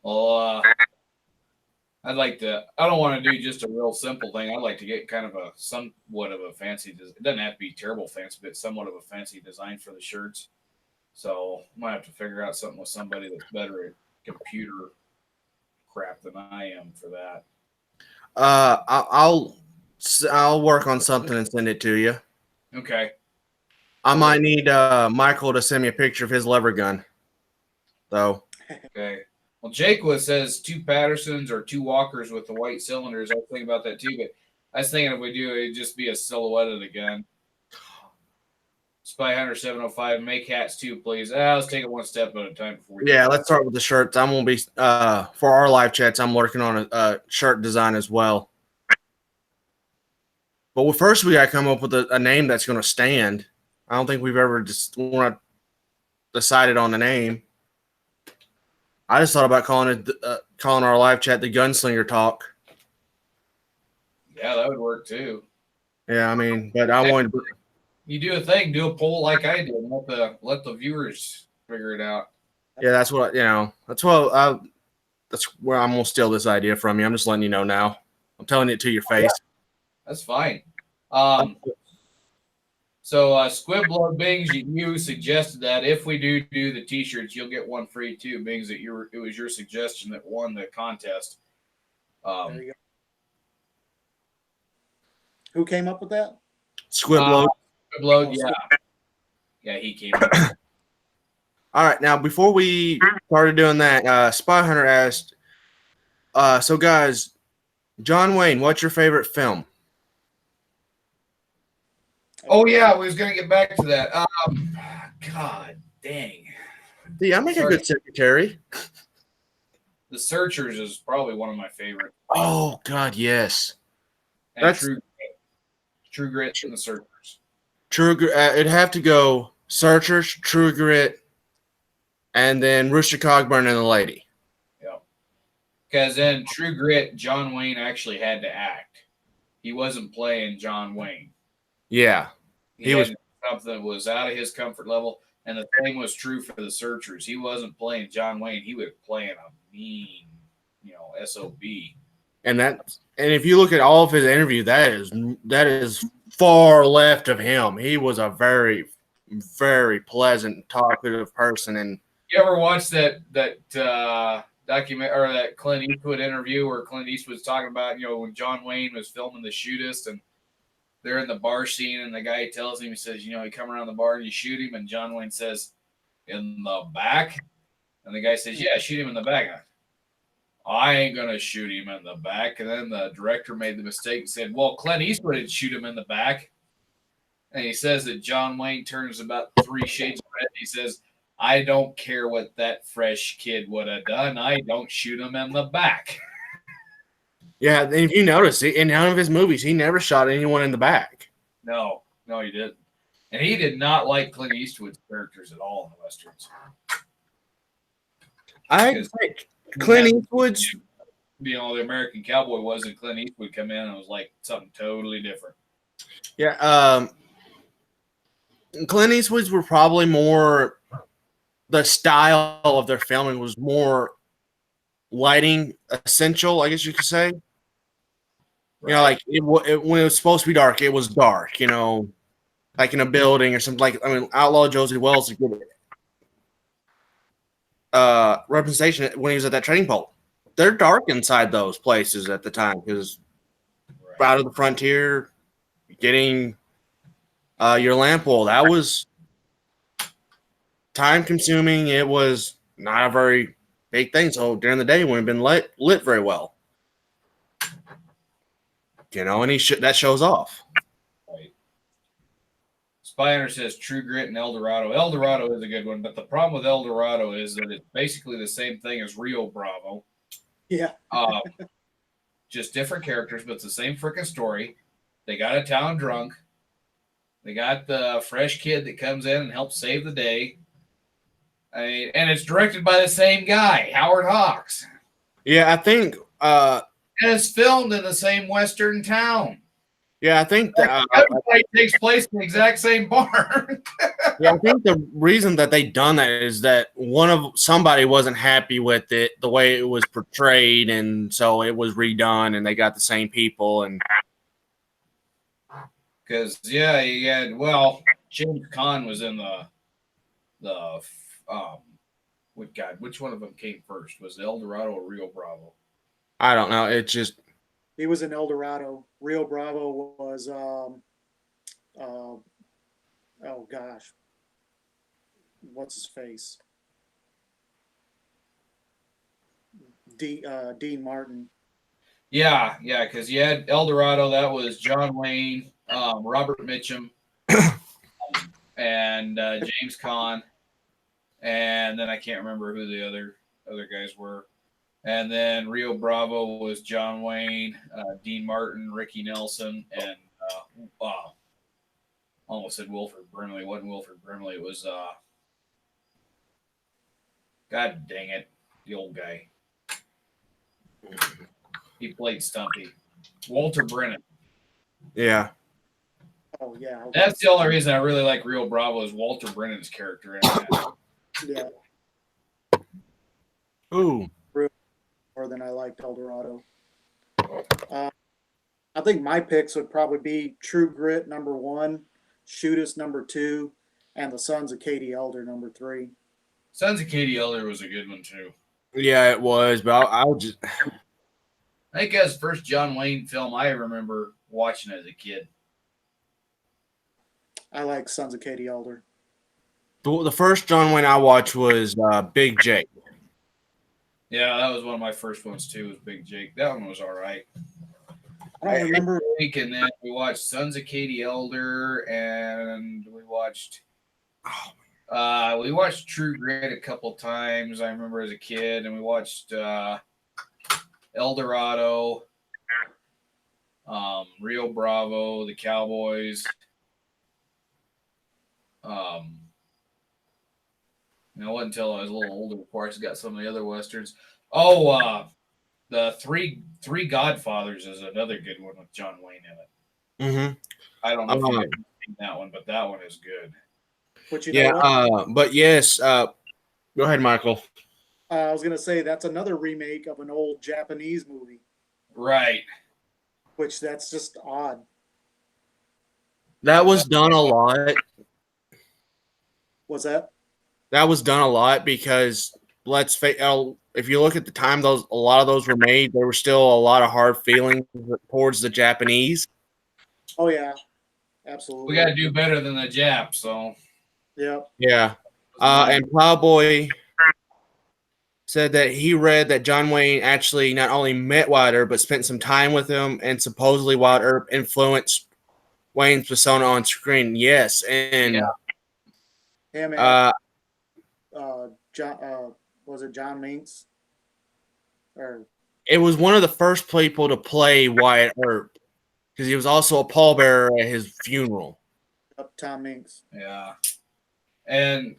Well, I'd like to. I don't want to do just a real simple thing. I'd like to get kind of a somewhat of a fancy. It doesn't have to be terrible fancy, but somewhat of a fancy design for the shirts. So I might have to figure out something with somebody that's better at computer crap than I am for that. I'll work on something and send it to you. Okay. I might need Michael to send me a picture of his lever gun, though. Okay. Well, Jake says 2 Pattersons or 2 Walkers with the white cylinders. I was thinking about that too, but I was thinking if we do, it'd just be a silhouette of the gun. Spy Hunter 705, make hats too, please. Let's take it one step at a time before we Yeah, let's start with the shirts. I'm gonna be for our live chats. I'm working on a shirt design as well. But first, we gotta come up with a name that's gonna stand. I don't think we've ever just decided on a name. I just thought about calling our live chat the Gunslinger Talk. Yeah, that would work too. Yeah, I mean, but I wanted to. You do a thing, do a poll like I did, and let the viewers figure it out. Yeah, that's what that's where I'm gonna steal this idea from you. I'm just letting you know now. I'm telling it to your face. That's fine. So Squibblood Bings, you suggested that if we do the t-shirts, you'll get one free too. Bings, it was your suggestion that won the contest. There you go. Who came up with that? Squibbload. Squibbload, yeah, he came up. All right, now before we started doing that, Spy Hunter asked, so guys, John Wayne, what's your favorite film? Oh yeah, we was gonna get back to that. God dang. Yeah, I make a good secretary. The Searchers is probably one of my favorite. Oh God, yes. And That's True Grit and the Searchers. It'd have to go Searchers, True Grit, and then Rooster Cogburn and the Lady. Yeah. Because in True Grit, John Wayne actually had to act. He wasn't playing John Wayne. Yeah, He had something that was out of his comfort level. And the same was true for the Searchers. He wasn't playing John Wayne. He was playing a mean, SOB. and if you look at all of his interview, that is far left of him. He was a very, very pleasant, talkative person. And you ever watch that document or that Clint Eastwood interview where Clint Eastwood's talking about when John Wayne was filming The Shootist and they're in the bar scene and the guy tells him, he says, you come around the bar and you shoot him, and John Wayne says, in the back? And the guy says, yeah, shoot him in the back. I ain't gonna shoot him in the back. And then the director made the mistake and said, well, Clint Eastwood would shoot him in the back. And he says that John Wayne turns about 3 shades of red. He says, I don't care what that fresh kid would have done. I don't shoot him in the back. yeah, and if you notice, in none of his movies, he never shot anyone in the back. No, he didn't. And he did not like Clint Eastwood's characters at all in the Westerns. I think Clint Eastwood's, the American Cowboy wasn't. Clint Eastwood come in and it was like something totally different. yeah, Clint Eastwood's were probably more, the style of their filming was more lighting essential, I guess you could say. Right. Like when it was supposed to be dark, it was dark, like in a building or something. Like, Outlaw Josie Wells is good representation when he was at that trading pole. They're dark inside those places at the time because out of the frontier, getting your lamp oil, that was time consuming. It was not a very big thing. So during the day, it wouldn't have been lit very well. And that shows off. Right. Spiner says True Grit and El Dorado. El Dorado is a good one, but the problem with El Dorado is that it's basically the same thing as Rio Bravo. Yeah. Just different characters, but it's the same freaking story. They got a town drunk. They got the fresh kid that comes in and helps save the day. And it's directed by the same guy, Howard Hawks. Yeah, I think. And it's filmed in the same Western town. Yeah, I think everybody takes place in the exact same barn. Yeah, I think the reason that they done that is that somebody wasn't happy with it, the way it was portrayed, and so it was redone, and they got the same people. And because James Caan was in which one of them came first? Was it El Dorado or Rio Bravo? I don't know. It just He was in El Dorado. Rio Bravo was oh gosh, what's his face? Dean Martin. Yeah, because you had El Dorado. That was John Wayne, Robert Mitchum, and James Caan, and then I can't remember who the other guys were. And then Rio Bravo was John Wayne, Dean Martin, Ricky Nelson, and almost said Wilford Brimley. It wasn't Wilford Brimley. It was God dang it, the old guy. He played Stumpy. Walter Brennan. Yeah. Oh yeah. Okay. That's the only reason I really like Rio Bravo is Walter Brennan's character in that. Yeah. Ooh. More than I liked El Dorado. I think my picks would probably be True Grit #1, Shootist #2, and The Sons of Katie Elder #3. Sons of Katie Elder was a good one too. Yeah, it was, but I think that's the first John Wayne film I remember watching as a kid. I like Sons of Katie Elder. The first John Wayne I watched was Big Jake. Yeah, that was one of my first ones too. Was Big Jake. That one was all right. I don't remember. And then we watched Sons of Katie Elder, and we watched We watched True Grit a couple times. I remember as a kid, and we watched El Dorado, Rio Bravo, The Cowboys. It wasn't until I was a little older before I got some of the other westerns. Oh, the Three Godfathers is another good one with John Wayne in it. Mm-hmm. I don't know if you've seen that one, but that one is good. But you know what? But yes, go ahead, Michael. I was gonna say that's another remake of an old Japanese movie, Right. which that's just odd. That was done a lot. Was that? That was done a lot because if you look at the time a lot of those were made, there were still a lot of hard feelings towards the Japanese. Oh yeah, absolutely. We got to do better than the Japs, so. Yep. Yeah. And Plowboy said that he read that John Wayne actually not only met Wyatt Earp, but spent some time with him, and supposedly Wyatt Earp influenced Wayne's persona on screen. Yes, and Him and John, was it John Minks? Or it was one of the first people to play Wyatt Earp because he was also a pallbearer at his funeral. Tom Minks. Yeah. And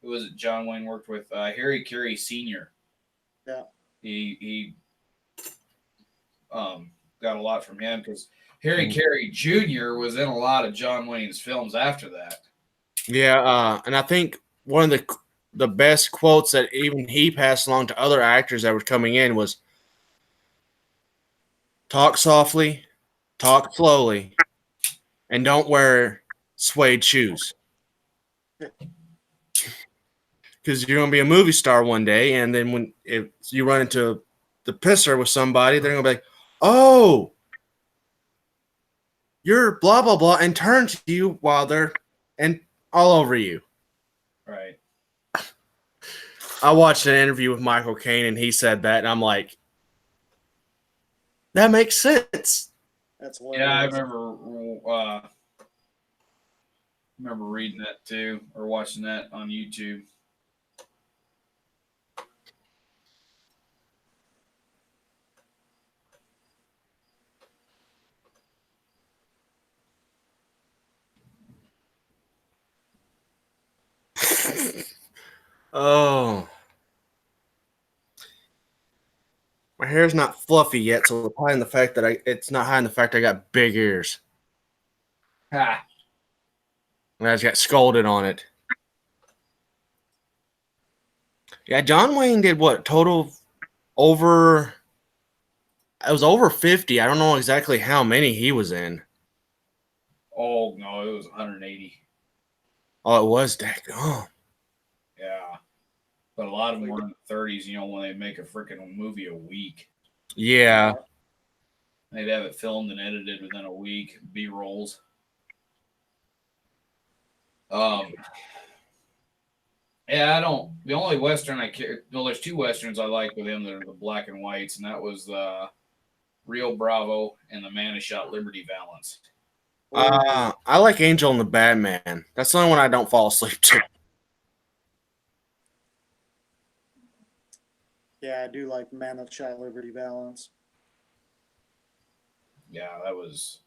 who was it John Wayne worked with? Harry Carey Sr. Yeah. He got a lot from him because Harry Carey Jr. was in a lot of John Wayne's films after that. Yeah, and I think one of the best quotes that even he passed along to other actors that were coming in was, "Talk softly, talk slowly, and don't wear suede shoes." Because you're going to be a movie star one day, and then if you run into the pisser with somebody, they're going to be like, "Oh, you're blah, blah, blah," and turn to you while they're all over you. Right. I watched an interview with Michael Caine, and he said that, and I'm like, that makes sense. That's Yeah, I remember reading that too, or watching that on YouTube. Oh. My hair's not fluffy yet, so it's hiding the fact that it's not hiding the fact I got big ears. Ha! And I just got scolded on it. Yeah, John Wayne did what? Total over. It was over 50. I don't know exactly how many he was in. Oh no, it was 180. Oh, it was daggone. Yeah, but a lot of them were in the 30s. You know, when they make a freaking movie a week, Yeah. they'd have it filmed and edited within a week. B-rolls. Yeah, I don't. The only Western I care. Well, there's two Westerns I like with him that are the black and whites, and that was Rio Bravo and The Man Who Shot Liberty Valance. I like Angel and the Batman. That's the only one I don't fall asleep to. Yeah, I do like Man That Shot Liberty Valance. Yeah, that was.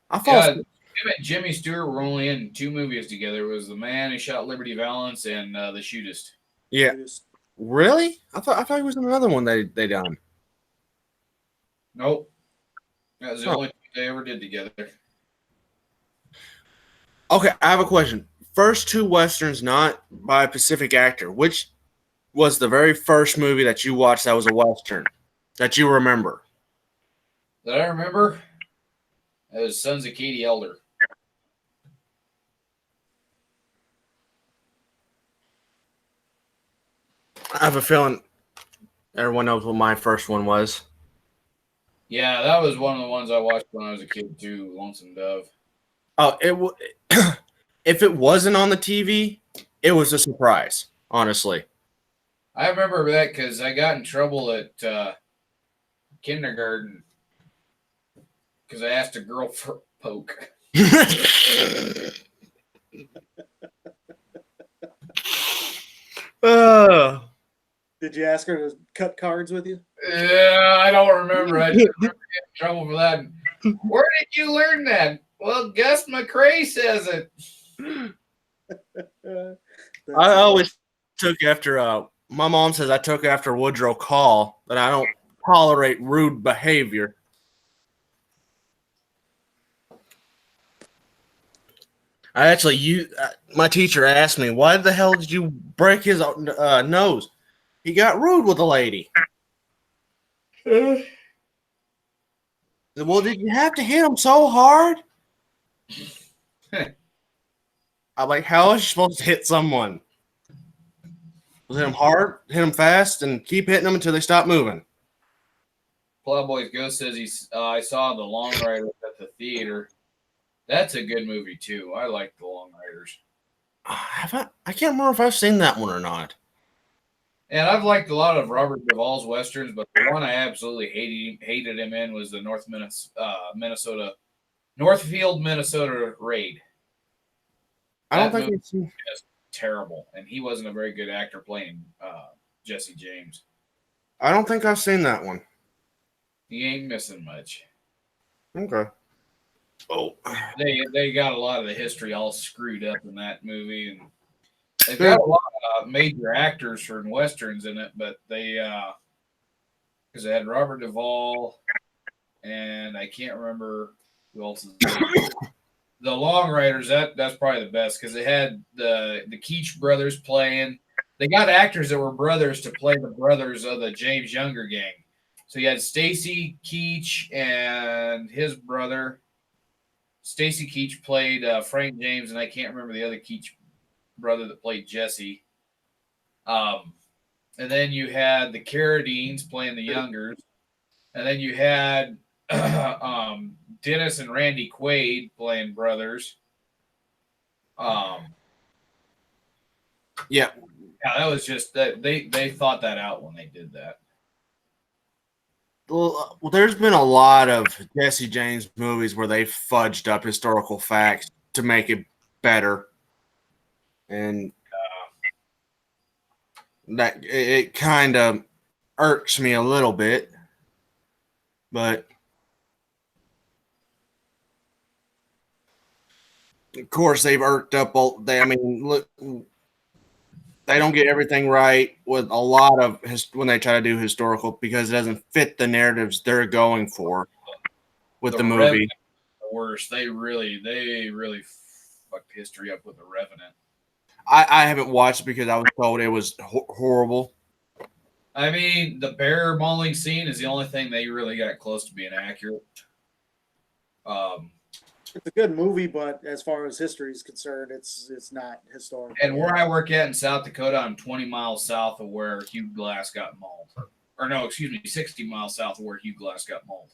I fall asleep. Him and Jimmy Stewart were only in two movies together. It was The Man Who Shot Liberty Valance and The Shootist. Yeah. Really? I thought it was another one they done. Nope. That was the only two they ever did together. Okay, I have a question. First two Westerns not by a Pacific actor. Which was the very first movie that you watched that was a Western that you remember? That I remember? It was Sons of Katie Elder. I have a feeling everyone knows what my first one was. Yeah, that was one of the ones I watched when I was a kid too, Lonesome Dove. Oh, if it wasn't on the TV, it was a surprise, honestly. I remember that because I got in trouble at kindergarten because I asked a girl for a poke. Uh, Did you ask her to cut cards with you? Yeah, I don't remember. I just remember getting in trouble for that. Where did you learn that? Well, Gus McCrae says it. That's I always took after. My mom says I took after Woodrow Call, that I don't tolerate rude behavior. I actually, my teacher asked me, why the hell did you break his nose? He got rude with a lady. Well, did you have to hit him so hard? I'm like, how is you supposed to hit someone? Hit him hard, hit him fast, and keep hitting them until they stop moving. Plowboy's Ghost says I saw The Long Riders at the theater. That's a good movie too. I like The Long Riders. I can't remember if I've seen that one or not. And I've liked a lot of Robert Duvall's westerns, but the one I absolutely hated him in was the Northfield, Minnesota Raid. I don't That think movie I've seen. was terrible, and he wasn't a very good actor playing Jesse James. I don't think I've seen that one. He ain't missing much. Okay. Oh, They got a lot of the history all screwed up in that movie, and they've got a lot of major actors from westerns in it, but they because they had Robert Duvall, and I can't remember who else is the Long Riders. That's probably the best because they had the Keach brothers playing. They got actors that were brothers to play the brothers of the James Younger gang. So you had Stacy Keach and his brother. Stacy Keach played Frank James, and I can't remember the other Keach brother that played Jesse. And then you had the Carradines playing the Youngers, and then you had Dennis and Randy Quaid playing brothers. yeah. That was just that they thought that out when they did that. Well, there's been a lot of Jesse James movies where they fudged up historical facts to make it better, and that it kind of irks me a little bit. But of course, they've irked up all. Look, they don't get everything right with a lot of when they try to do historical because it doesn't fit the narratives they're going for with the movie. Revenant, the worst. They really fucked history up with The Revenant. I haven't watched it because I was told it was horrible. I mean, the bear mauling scene is the only thing they really got close to being accurate. It's a good movie, but as far as history is concerned, it's not historical. And where I work at in South Dakota, I'm 20 miles south of where Hugh Glass got mauled. Or no, excuse me, 60 miles south of where Hugh Glass got mauled.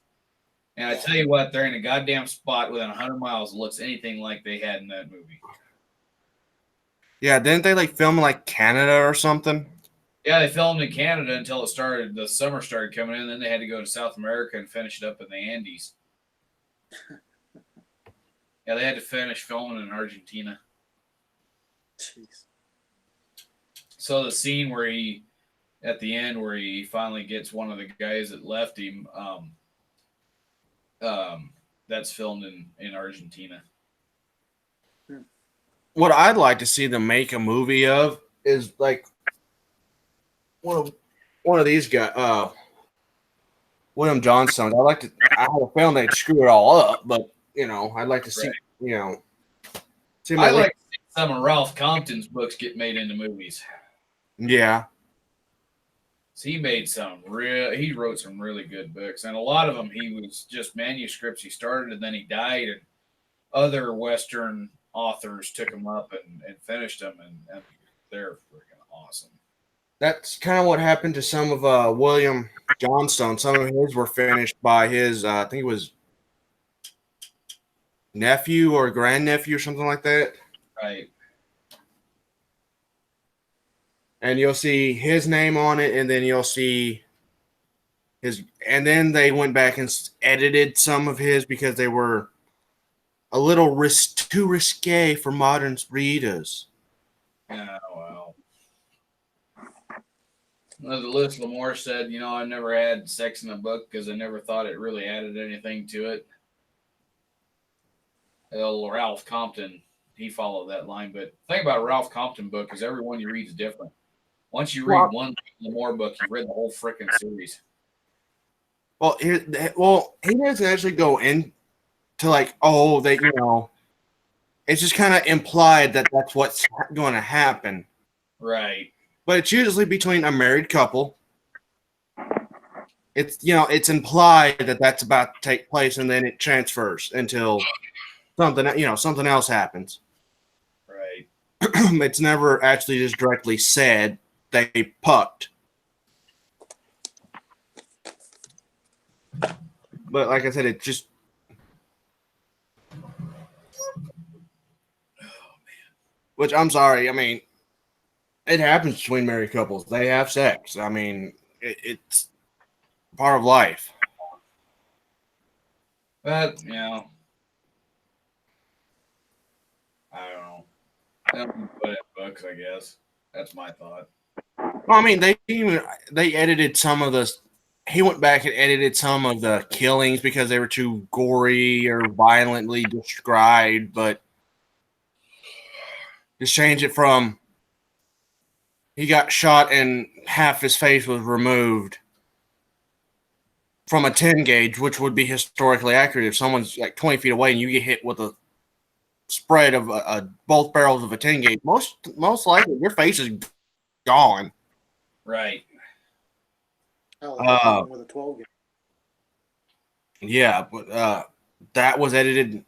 And I tell you what, they're in a goddamn spot within 100 miles that looks anything like they had in that movie. Yeah, didn't they film in Canada or something? Yeah, they filmed in Canada until the summer started coming in. Then they had to go to South America and finish it up in the Andes. Yeah, they had to finish filming in Argentina. Jeez. So the scene where at the end, where he finally gets one of the guys that left him, that's filmed in Argentina. What I'd like to see them make a movie of is one of these guys, William Johnstone. I have a feeling they'd screw it all up, but I'd like to see, I like to see some of Ralph Compton's books get made into movies. Yeah. So he wrote some really good books, and a lot of them he was just manuscripts he started and then he died, and other Western authors took them up and finished them, and they're freaking awesome. That's kind of what happened to some of William Johnstone. Some of his were finished by his, I think it was nephew or grandnephew or something like that. Right. And you'll see his name on it, and then you'll see and then they went back and edited some of his because they were a little too risque for modern readers. Yeah, well. As Lewis Lamore said, I never had sex in a book because I never thought it really added anything to it. Ralph Compton, he followed that line. But the thing about a Ralph Compton book is every one you read is different. Once you read one Lamore book, you've read the whole freaking series. Well, he doesn't actually go into like, it's just kind of implied that that's what's going to happen. Right. But it's usually between a married couple. It's it's implied that that's about to take place, and then it transfers until something else happens. Right. It's never actually just directly said they pucked. But like I said, it just. Which I'm sorry. I mean, it happens between married couples. They have sex. I mean, it's part of life. But, I don't know. I don't put it in books, I guess. That's my thought. Well, I mean, they edited some of the. He went back and edited some of the killings because they were too gory or violently described, but just change it from he got shot and half his face was removed from a 10 gauge, which would be historically accurate if someone's like 20 feet away and you get hit with a spread of both barrels of a 10 gauge. Most likely your face is gone. Right. With a 12 gauge. Yeah, but that was edited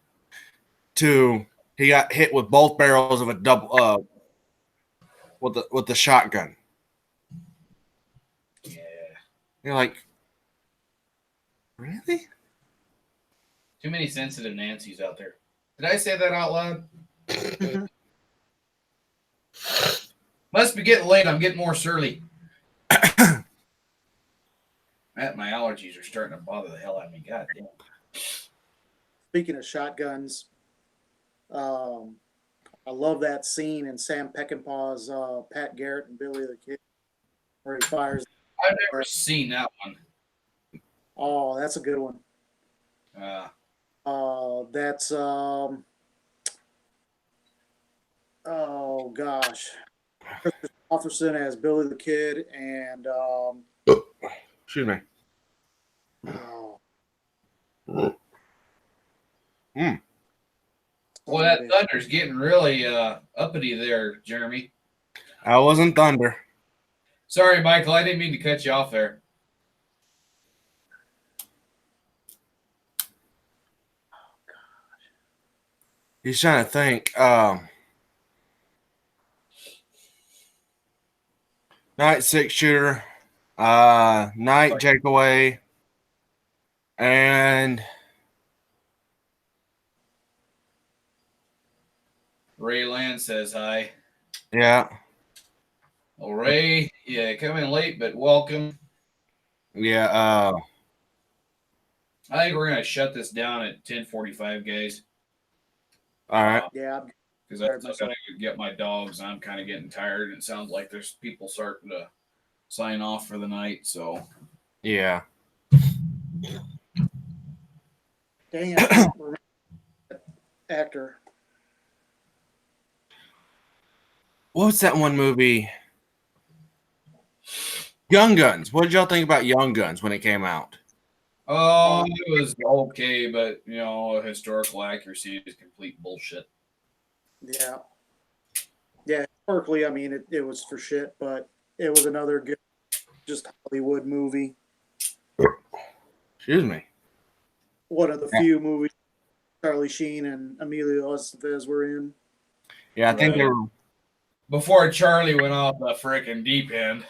to he got hit with both barrels of a double with the shotgun. Yeah. You're like, really? Too many sensitive Nancys out there. Did I say that out loud? Must be getting late. I'm getting more surly. My allergies are starting to bother the hell out of me. God damn. Speaking of shotguns, I love that scene in Sam Peckinpah's Pat Garrett and Billy the Kid, where he fires. I've never seen that one. Oh, that's a good one. That's oh gosh, Christopher Christopherson as Billy the Kid, and excuse me. oh, Well, that thunder's getting really uppity there, Jeremy. I wasn't thunder. Sorry, Michael. I didn't mean to cut you off there. He's trying to think. Night 6-shooter, night takeaway, and Ray Land says hi. yeah. Well, Ray, yeah, come in late, but welcome. Yeah. I think we're gonna shut this down at 10:45, guys. All right. yeah, Because I gotta get my dogs. I'm kind of getting tired. And it sounds like there's people starting to sign off for the night. So Yeah. dang, I can't remember that actor. What's that one movie? Young Guns. What did y'all think about Young Guns when it came out? oh, it was okay, but historical accuracy is complete bullshit. Yeah, yeah. Historically, I mean, it was for shit, but it was another good, just Hollywood movie. Excuse me. One of the few movies Charlie Sheen and Emilio Estevez were in. Yeah, I think Right. they were. Before Charlie went off the freaking deep end.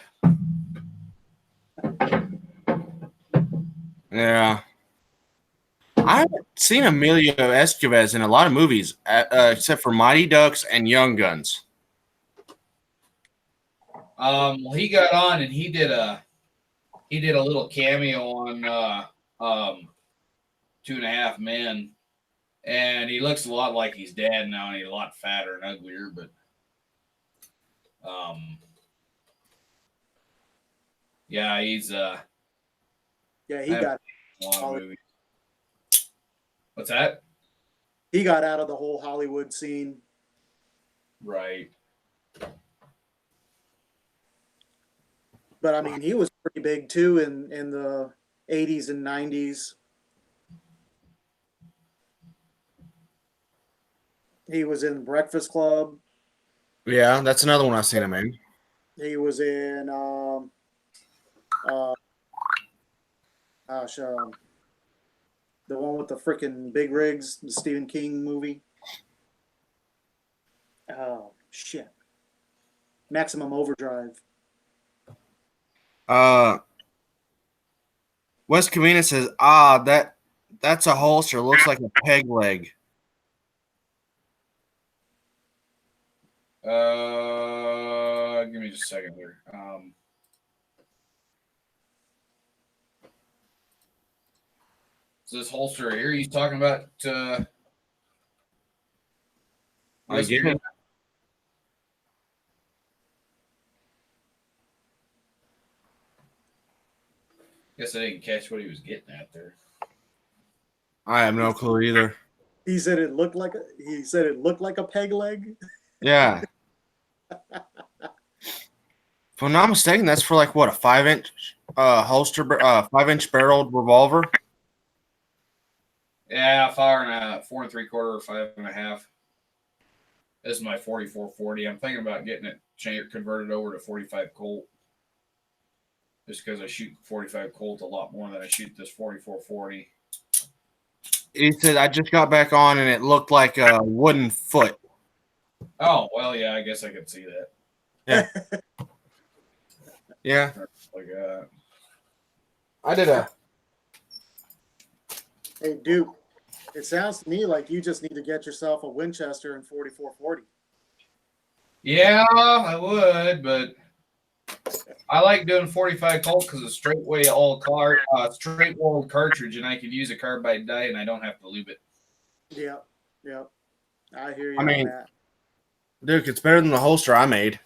Yeah. I haven't seen Emilio Estevez in a lot of movies, except for Mighty Ducks and Young Guns. Well, he got on and he did a little cameo on 2.5 Men. And he looks a lot like his dad now, and he's a lot fatter and uglier. But yeah, he's Yeah, he I got a lot of movies. What's that? he got out of the whole Hollywood scene. Right. But I mean, he was pretty big too in the 80s and 90s. He was in Breakfast Club. Yeah, that's another one I've seen him in. He was in gosh, the one with the freaking big rigs, the Stephen King movie. Oh shit! Maximum Overdrive. Wes Covina says, that's a holster. Looks like a peg leg. Give me just a second here. So this holster here, he's talking about. Wes Covina. Guess I didn't catch what he was getting at there. I have no clue either. He said it looked like a peg leg. Yeah. If I'm not mistaken, that's for like what, a 5-inch holster, 5-inch barreled revolver. Yeah, 4 3/4 or 5.5. This is my 4440. I'm thinking about getting it converted over to 45 Colt. Just because I shoot 45 Colt a lot more than I shoot this 4440. He said, I just got back on and it looked like a wooden foot. Oh, well, yeah, I guess I could see that. Yeah. Like, I did a. Hey, Duke, it sounds to me like you just need to get yourself a Winchester and 4440. yeah, I would, but I like doing 45 Colt because it's straight walled cartridge, and I can use a carbide die, and I don't have to lube it. Yeah. I hear you I mean, on that. Duke, it's better than the holster I made.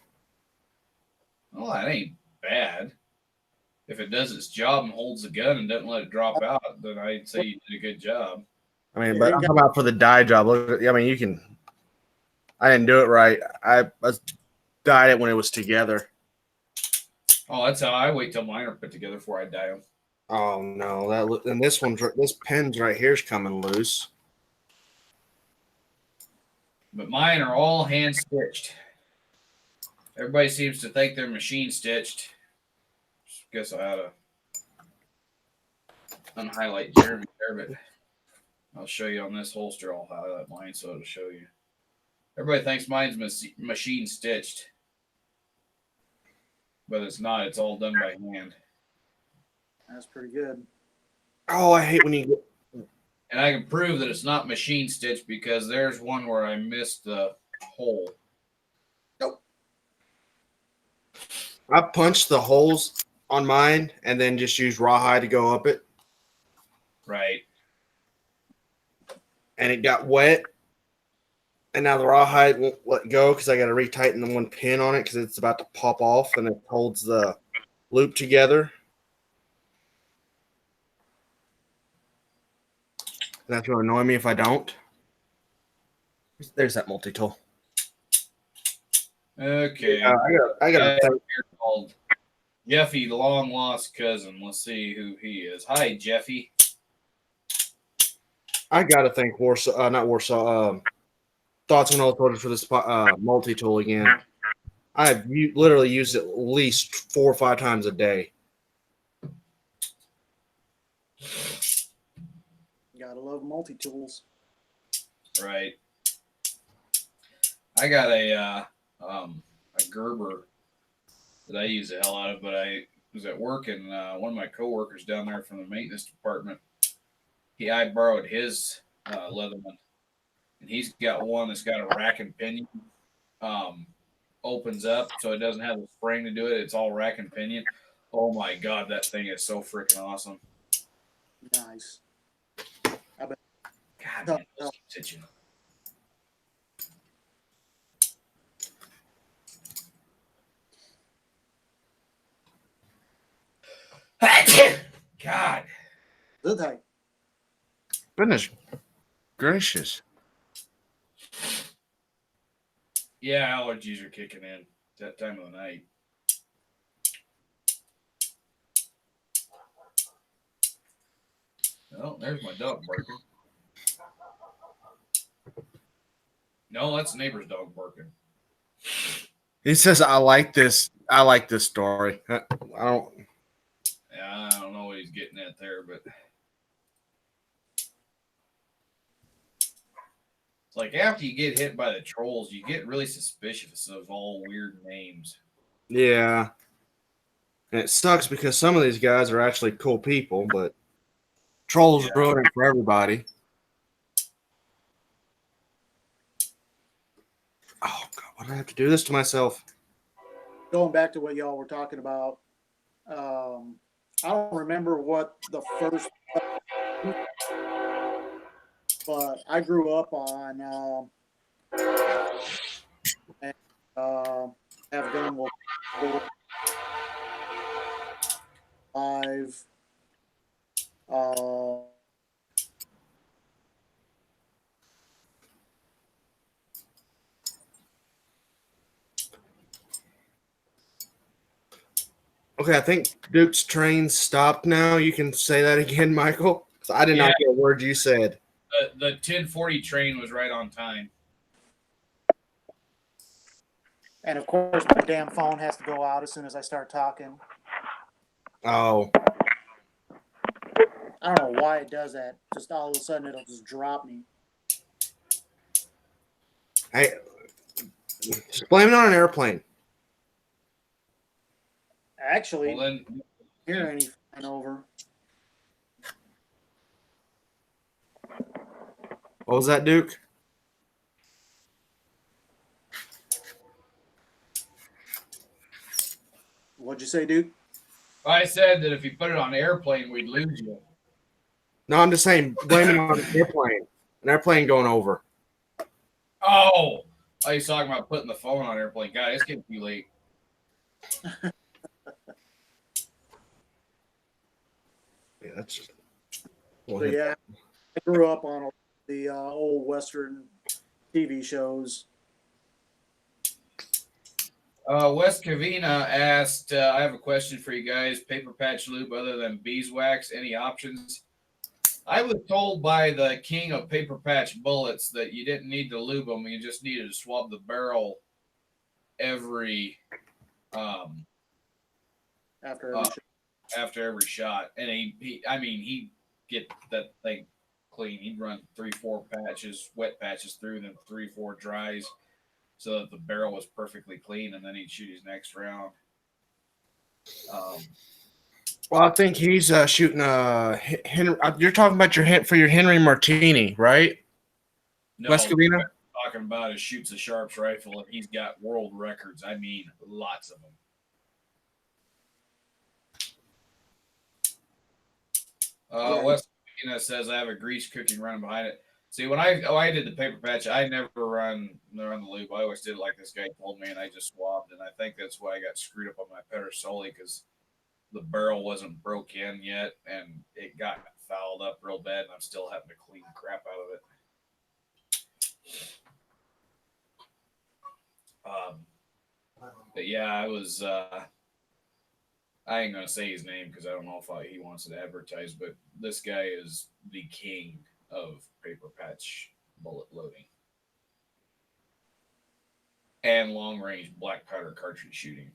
Well, that ain't bad. If it does its job and holds the gun and doesn't let it drop out, then I'd say you did a good job. I mean, but I'm talking about for the die job. Look, I mean, you can. I didn't do it right. I dyed it when it was together. Oh, that's how I wait till mine are put together before I dye them. Oh no! And this pin's right here is coming loose. But mine are all hand stitched. Everybody seems to think they're machine stitched. Guess I ought to unhighlight Jeremy there, but I'll show you on this holster. I'll highlight mine so it'll show you. Everybody thinks mine's machine stitched, but it's not. It's all done by hand. That's pretty good. Oh, I hate when you get. And I can prove that it's not machine stitched because there's one where I missed the hole. Nope. I punched the holes on mine and then just used rawhide to go up it. Right. And it got wet. And now the rawhide won't let go because I got to retighten the one pin on it because it's about to pop off and it holds the loop together. And that's going to annoy me if I don't. There's that multi-tool. Okay. I got Here called Jeffy, the long lost cousin. Let's see who he is. Hi, Jeffy. I got to thank Warsaw, not Warsaw. Thoughts on all orders for this multi-tool again. I've literally used it at least 4 or 5 times a day. Gotta love multi-tools. Right. I got a Gerber that I use the hell out of, but I was at work and one of my coworkers down there from the maintenance department, I borrowed his Leatherman, and he's got one that's got a rack and pinion, opens up so it doesn't have the spring to do it. It's all rack and pinion. Oh my God, that thing is so freaking awesome. Nice. God, man, Stitching. God. Good thing. Goodness gracious. Yeah, allergies are kicking in. It's that time of the night. Oh, there's my dog barking. No, that's the neighbor's dog barking. He says, I like this. I like this story. I don't. Yeah, I don't know what he's getting at there, but it's like after you get hit by the trolls, you get really suspicious of all weird names. Yeah. And it sucks because some of these guys are actually cool people, but trolls Yeah. ruin it for everybody. Oh God, why do I have to do this to myself? Going back to what y'all were talking about, I don't remember what the first, but I grew up on and, have done what 5. Okay, I think Duke's train stopped now. You can say that again, Michael. So I did not get a word you said. The 1040 train was right on time. And of course, my damn phone has to go out as soon as I start talking. Oh, I don't know why it does that. Just all of a sudden, it'll just drop me. hey, just blame it on an airplane. Actually, Well, then hear any flying over. What was that, Duke? What'd you say, dude? I said that if you put it on airplane, we'd lose you. No, I'm just saying, blame it on an airplane. An airplane going over. Oh, I was talking about putting the phone on airplane. God, it's getting too late. Yeah, that's just. But yeah, I grew up on the old Western TV shows. Wes Cavina asked, I have a question for you guys. Paper patch lube other than beeswax, any options? I was told by the king of paper patch bullets that you didn't need to lube them. You just needed to swab the barrel every After every show. after every shot. And he'd get that thing clean. He'd run 3-4 patches, wet patches through, then 3-4 dries, so that the barrel was perfectly clean, and then he'd shoot his next round. Well, I think he's shooting Henry. You're talking about your hit for your Henry Martini, right? No, Wes Covina? what I'm talking about is shoots a Sharps rifle, and he's got world records. I mean, lots of them. Yeah. Wes Covina says I have a grease cooking running behind it. See, when I did the paper patch, I never run the lube. I always did it like this guy told me, and I just swabbed. And I think that's why I got screwed up on my Pedersoli, because the barrel wasn't broke in yet, and it got fouled up real bad, and I'm still having to clean the crap out of it. But yeah, I was. I ain't gonna say his name because I don't know if he wants it advertised, but this guy is the king of paper patch bullet loading and long range black powder cartridge shooting.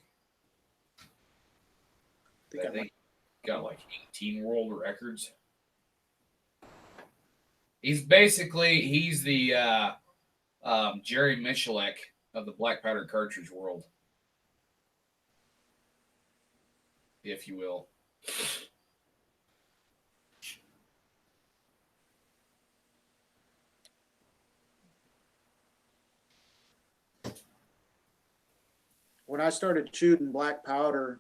I think he got like 18 world records. He's the Jerry Michalek of the black powder cartridge world, if you will. When I started shooting black powder,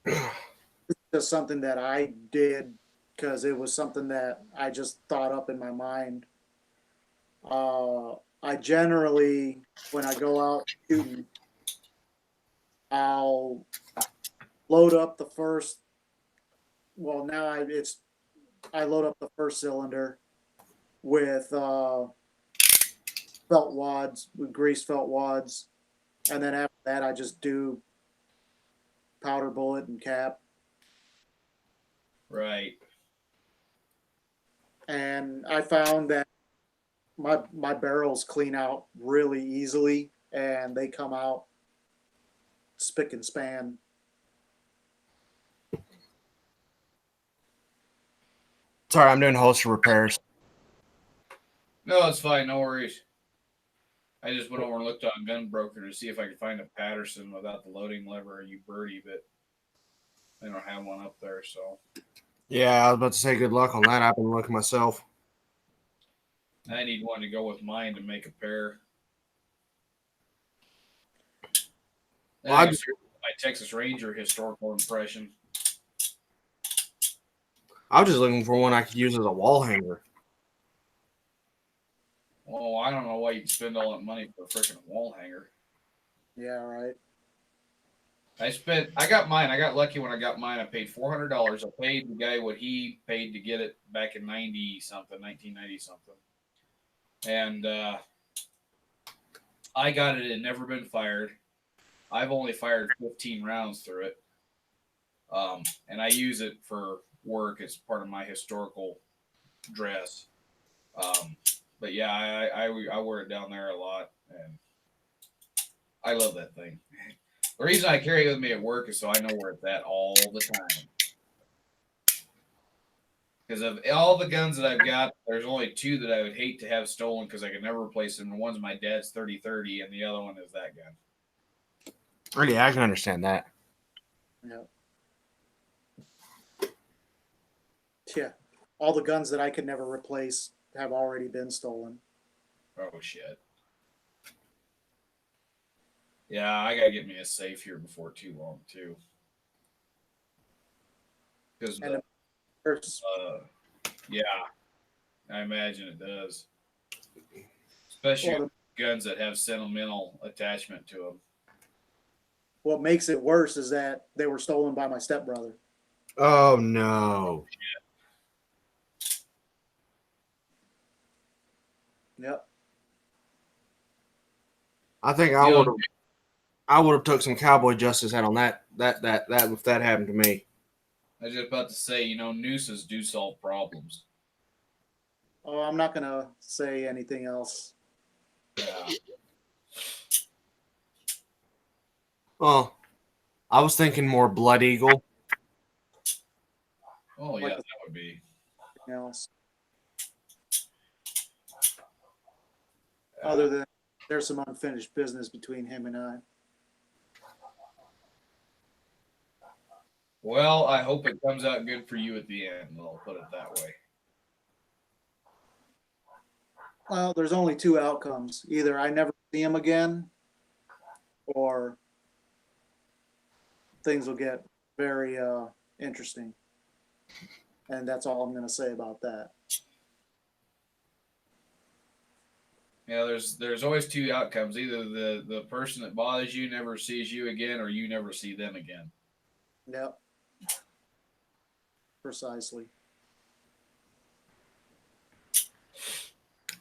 it's just something that I did because it was something that I just thought up in my mind. I generally, when I go out shooting, I'll load up the first. Well, now I load up the first cylinder with felt wads, with grease felt wads, and then after that I just do powder bullet and cap. Right. And I found that my barrels clean out really easily, and they come out spick and span. Sorry, I'm doing holster repairs. No, it's fine. No worries. I just went over and looked on Gunbroker to see if I could find a Patterson without the loading lever or you birdie, but they don't have one up there. So Yeah, I was about to say good luck on that. I've been looking myself. I need one to go with mine to make a pair. Well, I My Texas Ranger historical impression. I was just looking for one I could use as a wall hanger. Oh, I don't know why you'd spend all that money for a freaking wall hanger. Yeah, right. I got mine. I got lucky when I got mine. I paid $400. I paid the guy what he paid to get it back in 1990 something. And I got it. It had never been fired. I've only fired 15 rounds through it. And I use it for work. It's part of my historical dress. But yeah, I wear it down there a lot, and I love that thing. The reason I carry it with me at work is so I know where it's at all the time. Because of all the guns that I've got, there's only two that I would hate to have stolen because I could never replace them. One's my dad's 30-30, and the other one is that gun. Yeah, I can understand that. Yeah. Yeah. All the guns that I could never replace have already been stolen. Oh shit. Yeah, I gotta get me a safe here before too long too. Because yeah, I imagine it does. Especially guns that have sentimental attachment to them. What makes it worse is that they were stolen by my stepbrother. Oh no. Yep. I think I would have took some cowboy justice out on that if that happened to me. I was just about to say, nooses do solve problems. Oh, I'm not gonna say anything else. Yeah. Well, I was thinking more Blood Eagle. Oh yeah, that would be. Else. Other than there's some unfinished business between him and I. Well, I hope it comes out good for you at the end. I'll put it that way. Well, there's only two outcomes. Either I never see him again, or things will get very interesting. And that's all I'm going to say about that. Yeah, there's always two outcomes. Either the person that bothers you never sees you again, or you never see them again. Yep. Precisely.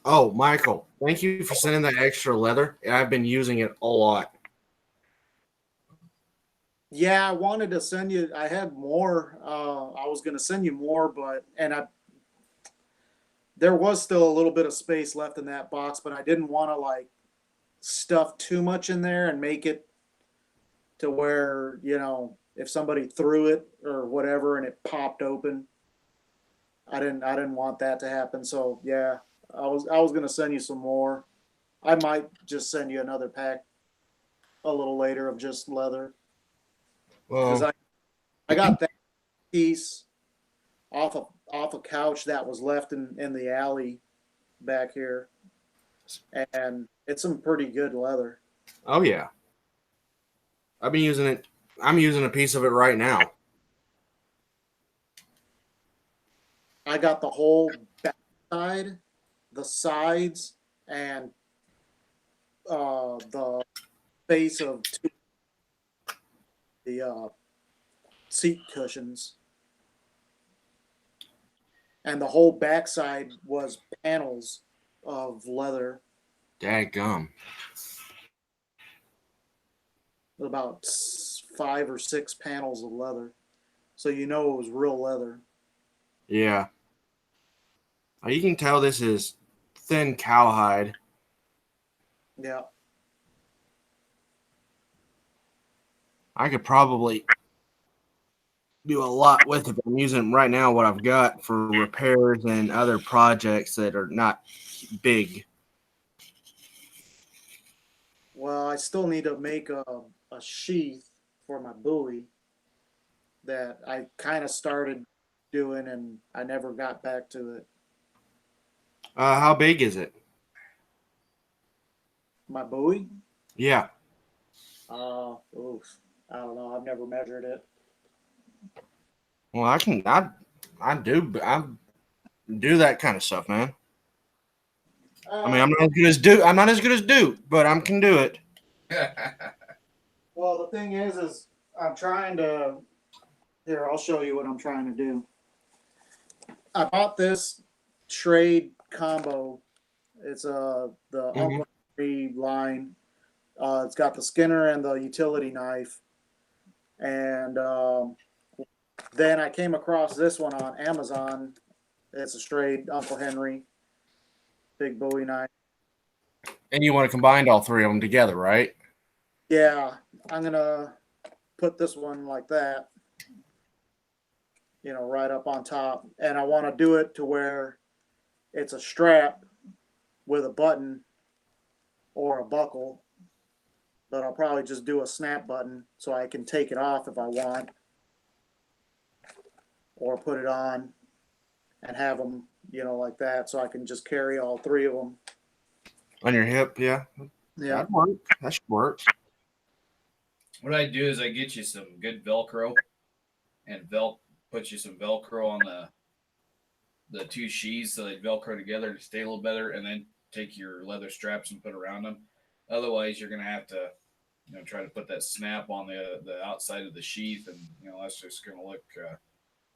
Oh, Michael, thank you for sending that extra leather. I've been using it a lot. Yeah, I wanted to send you. I had more. I was going to send you more, there was still a little bit of space left in that box, but I didn't want to stuff too much in there and make it to where, if somebody threw it or whatever and it popped open, I didn't want that to happen. So yeah, I was going to send you some more. I might just send you another pack a little later of just leather. Because I got that piece off a couch that was left in the alley back here, and it's some pretty good leather. Oh yeah, I've been using it. I'm using a piece of it right now. I got the whole back side, the sides, and the base of the seat cushions. And the whole backside was panels of leather, Dadgum. about 5 or 6 panels of leather. So you know it was real leather. Yeah. You can tell this is thin cowhide. Yeah. I could probably do a lot with it. I'm using right now what I've got for repairs and other projects that are not big. Well, I still need to make a sheath for my buoy that I kind of started doing and I never got back to it. How big is it? My buoy? Yeah. Oof. I don't know. I've never measured it. Well, I do that kind of stuff, man. I mean, I'm not as good as Duke, but I can do it. Well, the thing is I'm trying to. Here, I'll show you what I'm trying to do. I bought this trade combo. It's the Uncle Henry line. It's got the Skinner and the utility knife, and then I came across this one on Amazon. It's a straight Uncle Henry big Bowie knife. And you want to combine all three of them together, right? Yeah, I'm gonna put this one like that, right up on top, and I want to do it to where it's a strap with a button or a buckle, but I'll probably just do a snap button so I can take it off if I want, or put it on and have them, like that, so I can just carry all three of them. On your hip, yeah. Yeah. That'd work. That should work. What I do is I get you some good Velcro and put you some Velcro on the two sheaths so they Velcro together to stay a little better, and then take your leather straps and put around them. Otherwise, you're gonna have to, try to put that snap on the outside of the sheath, and that's just gonna look.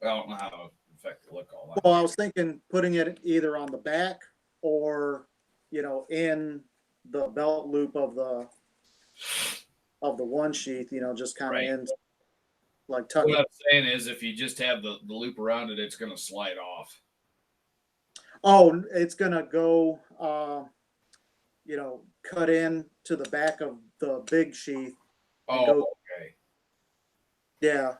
I don't know how to affect the look all that. Well, I was thinking putting it either on the back or, in the belt loop of the one sheath, just kind of Right. in, like tuck What it. I'm saying is, if you just have the loop around it, it's gonna slide off. Oh, it's gonna go, cut in to the back of the big sheath. Oh, go- okay. Yeah.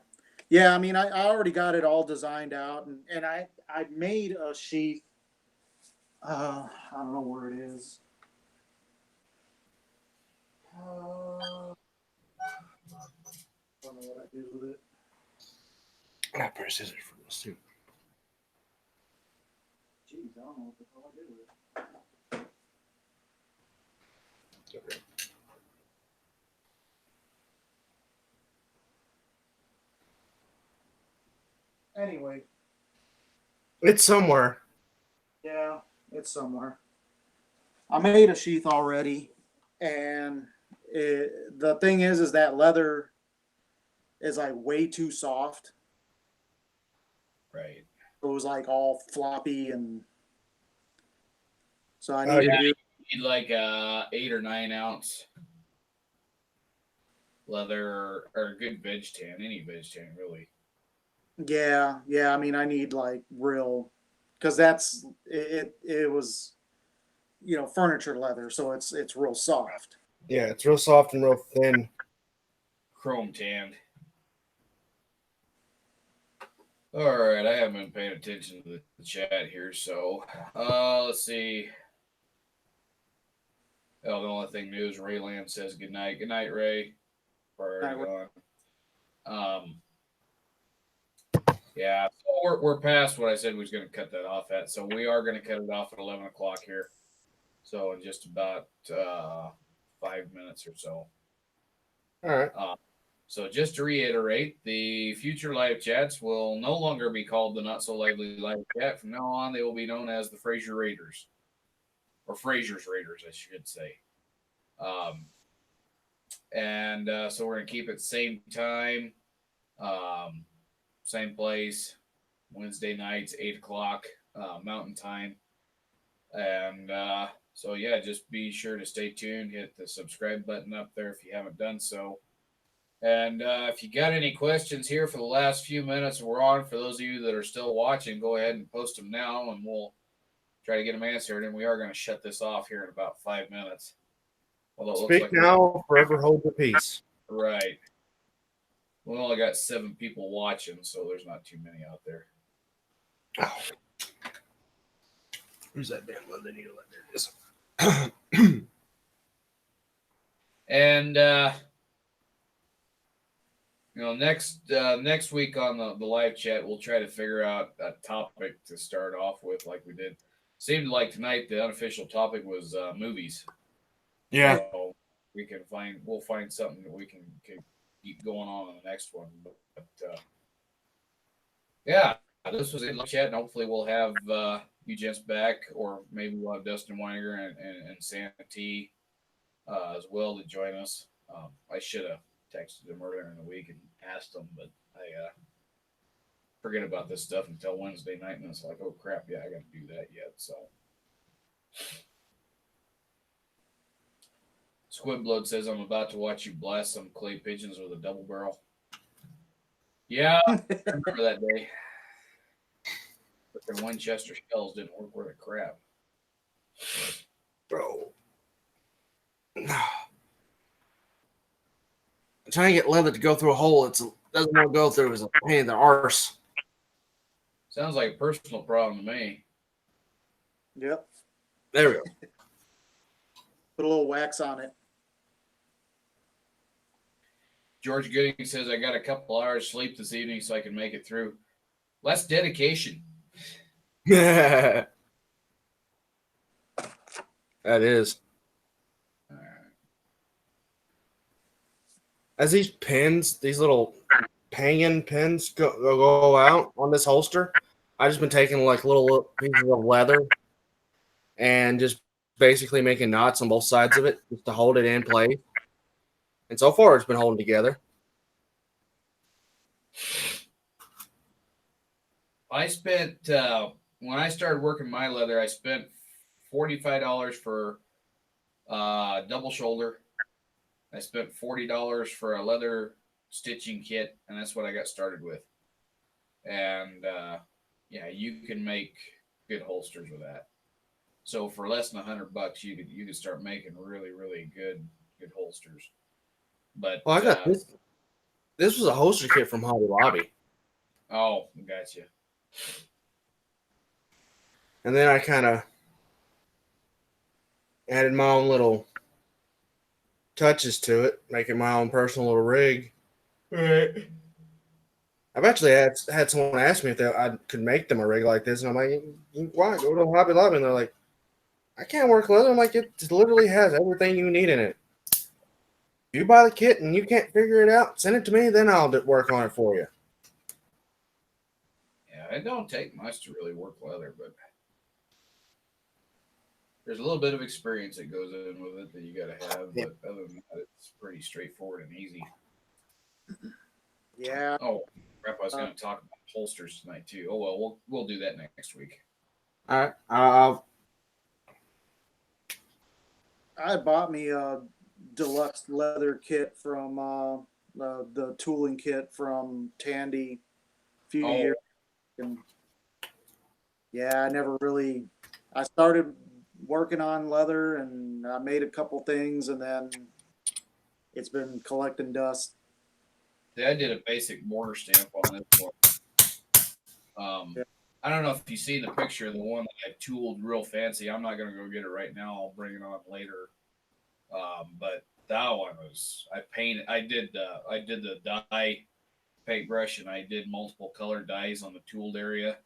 Yeah, I mean, I already got it all designed out, and I made a sheath. I don't know where it is. I don't know what I do with it. I got a pair of scissors for this too. Jeez, I don't know what the hell I do with it. Okay. Anyway, It's somewhere. yeah, it's somewhere. I made a sheath already, and the thing is that leather is like way too soft. Right. It was like all floppy, and so I Oh, need yeah. to do. You need like a 8 or 9 ounce leather or a good veg tan, any veg tan really. Yeah, yeah. I mean, I need like real, because that's it. It was, furniture leather, so it's real soft. Yeah, it's real soft and real thin. Chrome tanned. All right, I haven't been paying attention to the chat here, so let's see. Oh, the only thing new is Rayland says good night. Good night, Ray. Already gone. Yeah, so we're past what I said we was going to cut that off at. So we are going to cut it off at 11 o'clock here. So in just about 5 minutes or so. All right. So just to reiterate, the future live chats will no longer be called the Not So Lively live chat. From now on, they will be known as the Fraser Raiders, or Fraser's Raiders, I should say. Um, and so we're gonna keep it same time, um, same place, Wednesday nights, 8 o'clock Mountain Time. And so yeah, just be sure to stay tuned. Hit the subscribe button up there if you haven't done so. And if you got any questions here for the last few minutes we're on, for those of you that are still watching, go ahead and post them now, and we'll try to get them answered. And we are going to shut this off here in about 5 minutes. Although it looks Speak like now, forever hold your peace. right. We only got 7 people watching, so there's not too many out there. Oh. Who's that damn one? They need to let there it is. And next week on the live chat, we'll try to figure out a topic to start off with, like we did. Seemed like tonight the unofficial topic was movies. Yeah. So we'll find something that we can keep going on in the next one. But yeah, this was in live chat, and hopefully we'll have you gents back, or maybe we'll have Dustin Weininger and Santa T as well to join us. I should have texted him earlier in the week and asked him, but I forget about this stuff until Wednesday night, and it's like, oh crap, yeah, I got to do that yet. So Squidblood says, I'm about to watch you blast some clay pigeons with a double barrel. Yeah, I remember that day. But the Winchester shells didn't work worth a crap. Bro. Trying to get leather to go through a hole it doesn't want to go through is a pain in the arse. Sounds like a personal problem to me. Yep. There we go. Put a little wax on it. George Gooding says, I got a couple hours sleep this evening so I can make it through. Less dedication. That is. All right. As these pins, these little hanging pins go out on this holster, I've just been taking like little pieces of leather and just basically making knots on both sides of it just to hold it in place. And so far, it's been holding together. I spent, when I started working my leather, I spent $45 for double shoulder. I spent $40 for a leather stitching kit, and that's what I got started with. And yeah, you can make good holsters with that. So for less than $100, you could start making really, really good holsters. But Well, I got this. This was a holster kit from Hobby Lobby. Oh, gotcha. And then I kind of added my own little touches to it, making my own personal little rig. Right. I've actually had someone ask me if I could make them a rig like this, and I'm like, why? Go to Hobby Lobby. And they're like, I can't work leather. I'm like, it literally has everything you need in it. You buy the kit and you can't figure it out, send it to me, then I'll work on it for you. Yeah, it don't take much to really work leather, but there's a little bit of experience that goes in with it that you got to have. Yeah. But other than that, it's pretty straightforward and easy. Yeah. Oh, crap! I was going to talk about holsters tonight too. Oh well, we'll do that next week. All right. I bought me a deluxe leather kit from the tooling kit from Tandy a few years. And yeah, I started working on leather and I made a couple things and then it's been collecting dust. Yeah, I did a basic mortar stamp on this one. Yeah. I don't know if you've seen the picture of the one that I tooled real fancy. I'm not going to go get it right now. I'll bring it on later. But that one was, I did the dye paintbrush and I did multiple colored dyes on the tooled area.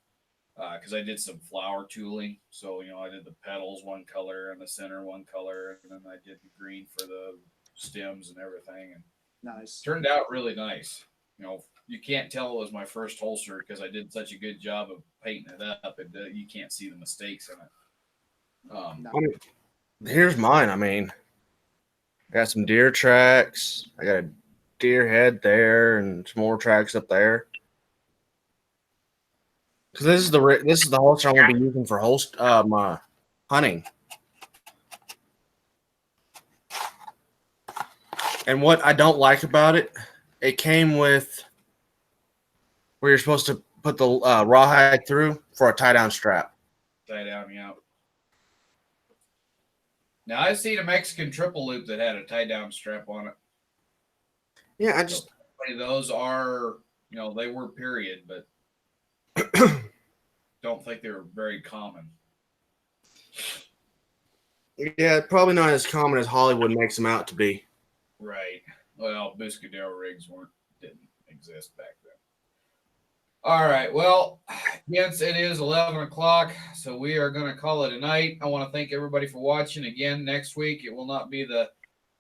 Because I did some flower tooling. So, I did the petals one color and the center one color. And then I did the green for the stems and everything. And Nice. Turned out really nice. You know, you can't tell it was my first holster because I did such a good job of painting it up, and you can't see the mistakes in it. Nice. I mean, here's mine. I mean, I got some deer tracks. I got a deer head there and some more tracks up there. Because this is the holster I'm gonna be using for my hunting. And what I don't like about it, it came with where you're supposed to put the rawhide through for a tie down strap. Tie down, yeah. Now I've seen a Mexican triple loop that had a tie down strap on it. Yeah, I just Those are, you know, they were period, but don't think they were very common. yeah, probably not as common as Hollywood makes them out to be. Right. Well, Buscadero rigs didn't exist back then. All right. Well, gents, it is 11 o'clock, so we are going to call it a night. I want to thank everybody for watching. Again, next week it will not be the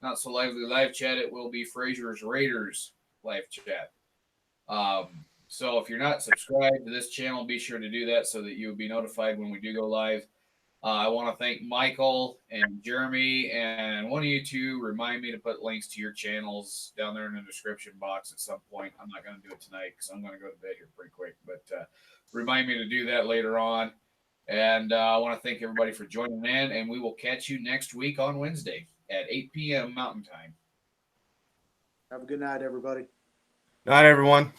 Not So Lively live chat. It will be Fraser's Raiders live chat. So if you're not subscribed to this channel, be sure to do that so that you'll be notified when we do go live. I want to thank Michael and Jeremy, and one of you two remind me to put links to your channels down there in the description box at some point. I'm not going to do it tonight because I'm going to go to bed here pretty quick, but remind me to do that later on. And I want to thank everybody for joining in, and we will catch you next week on Wednesday at 8 p.m. Mountain Time. Have a good night, everybody. Night, everyone.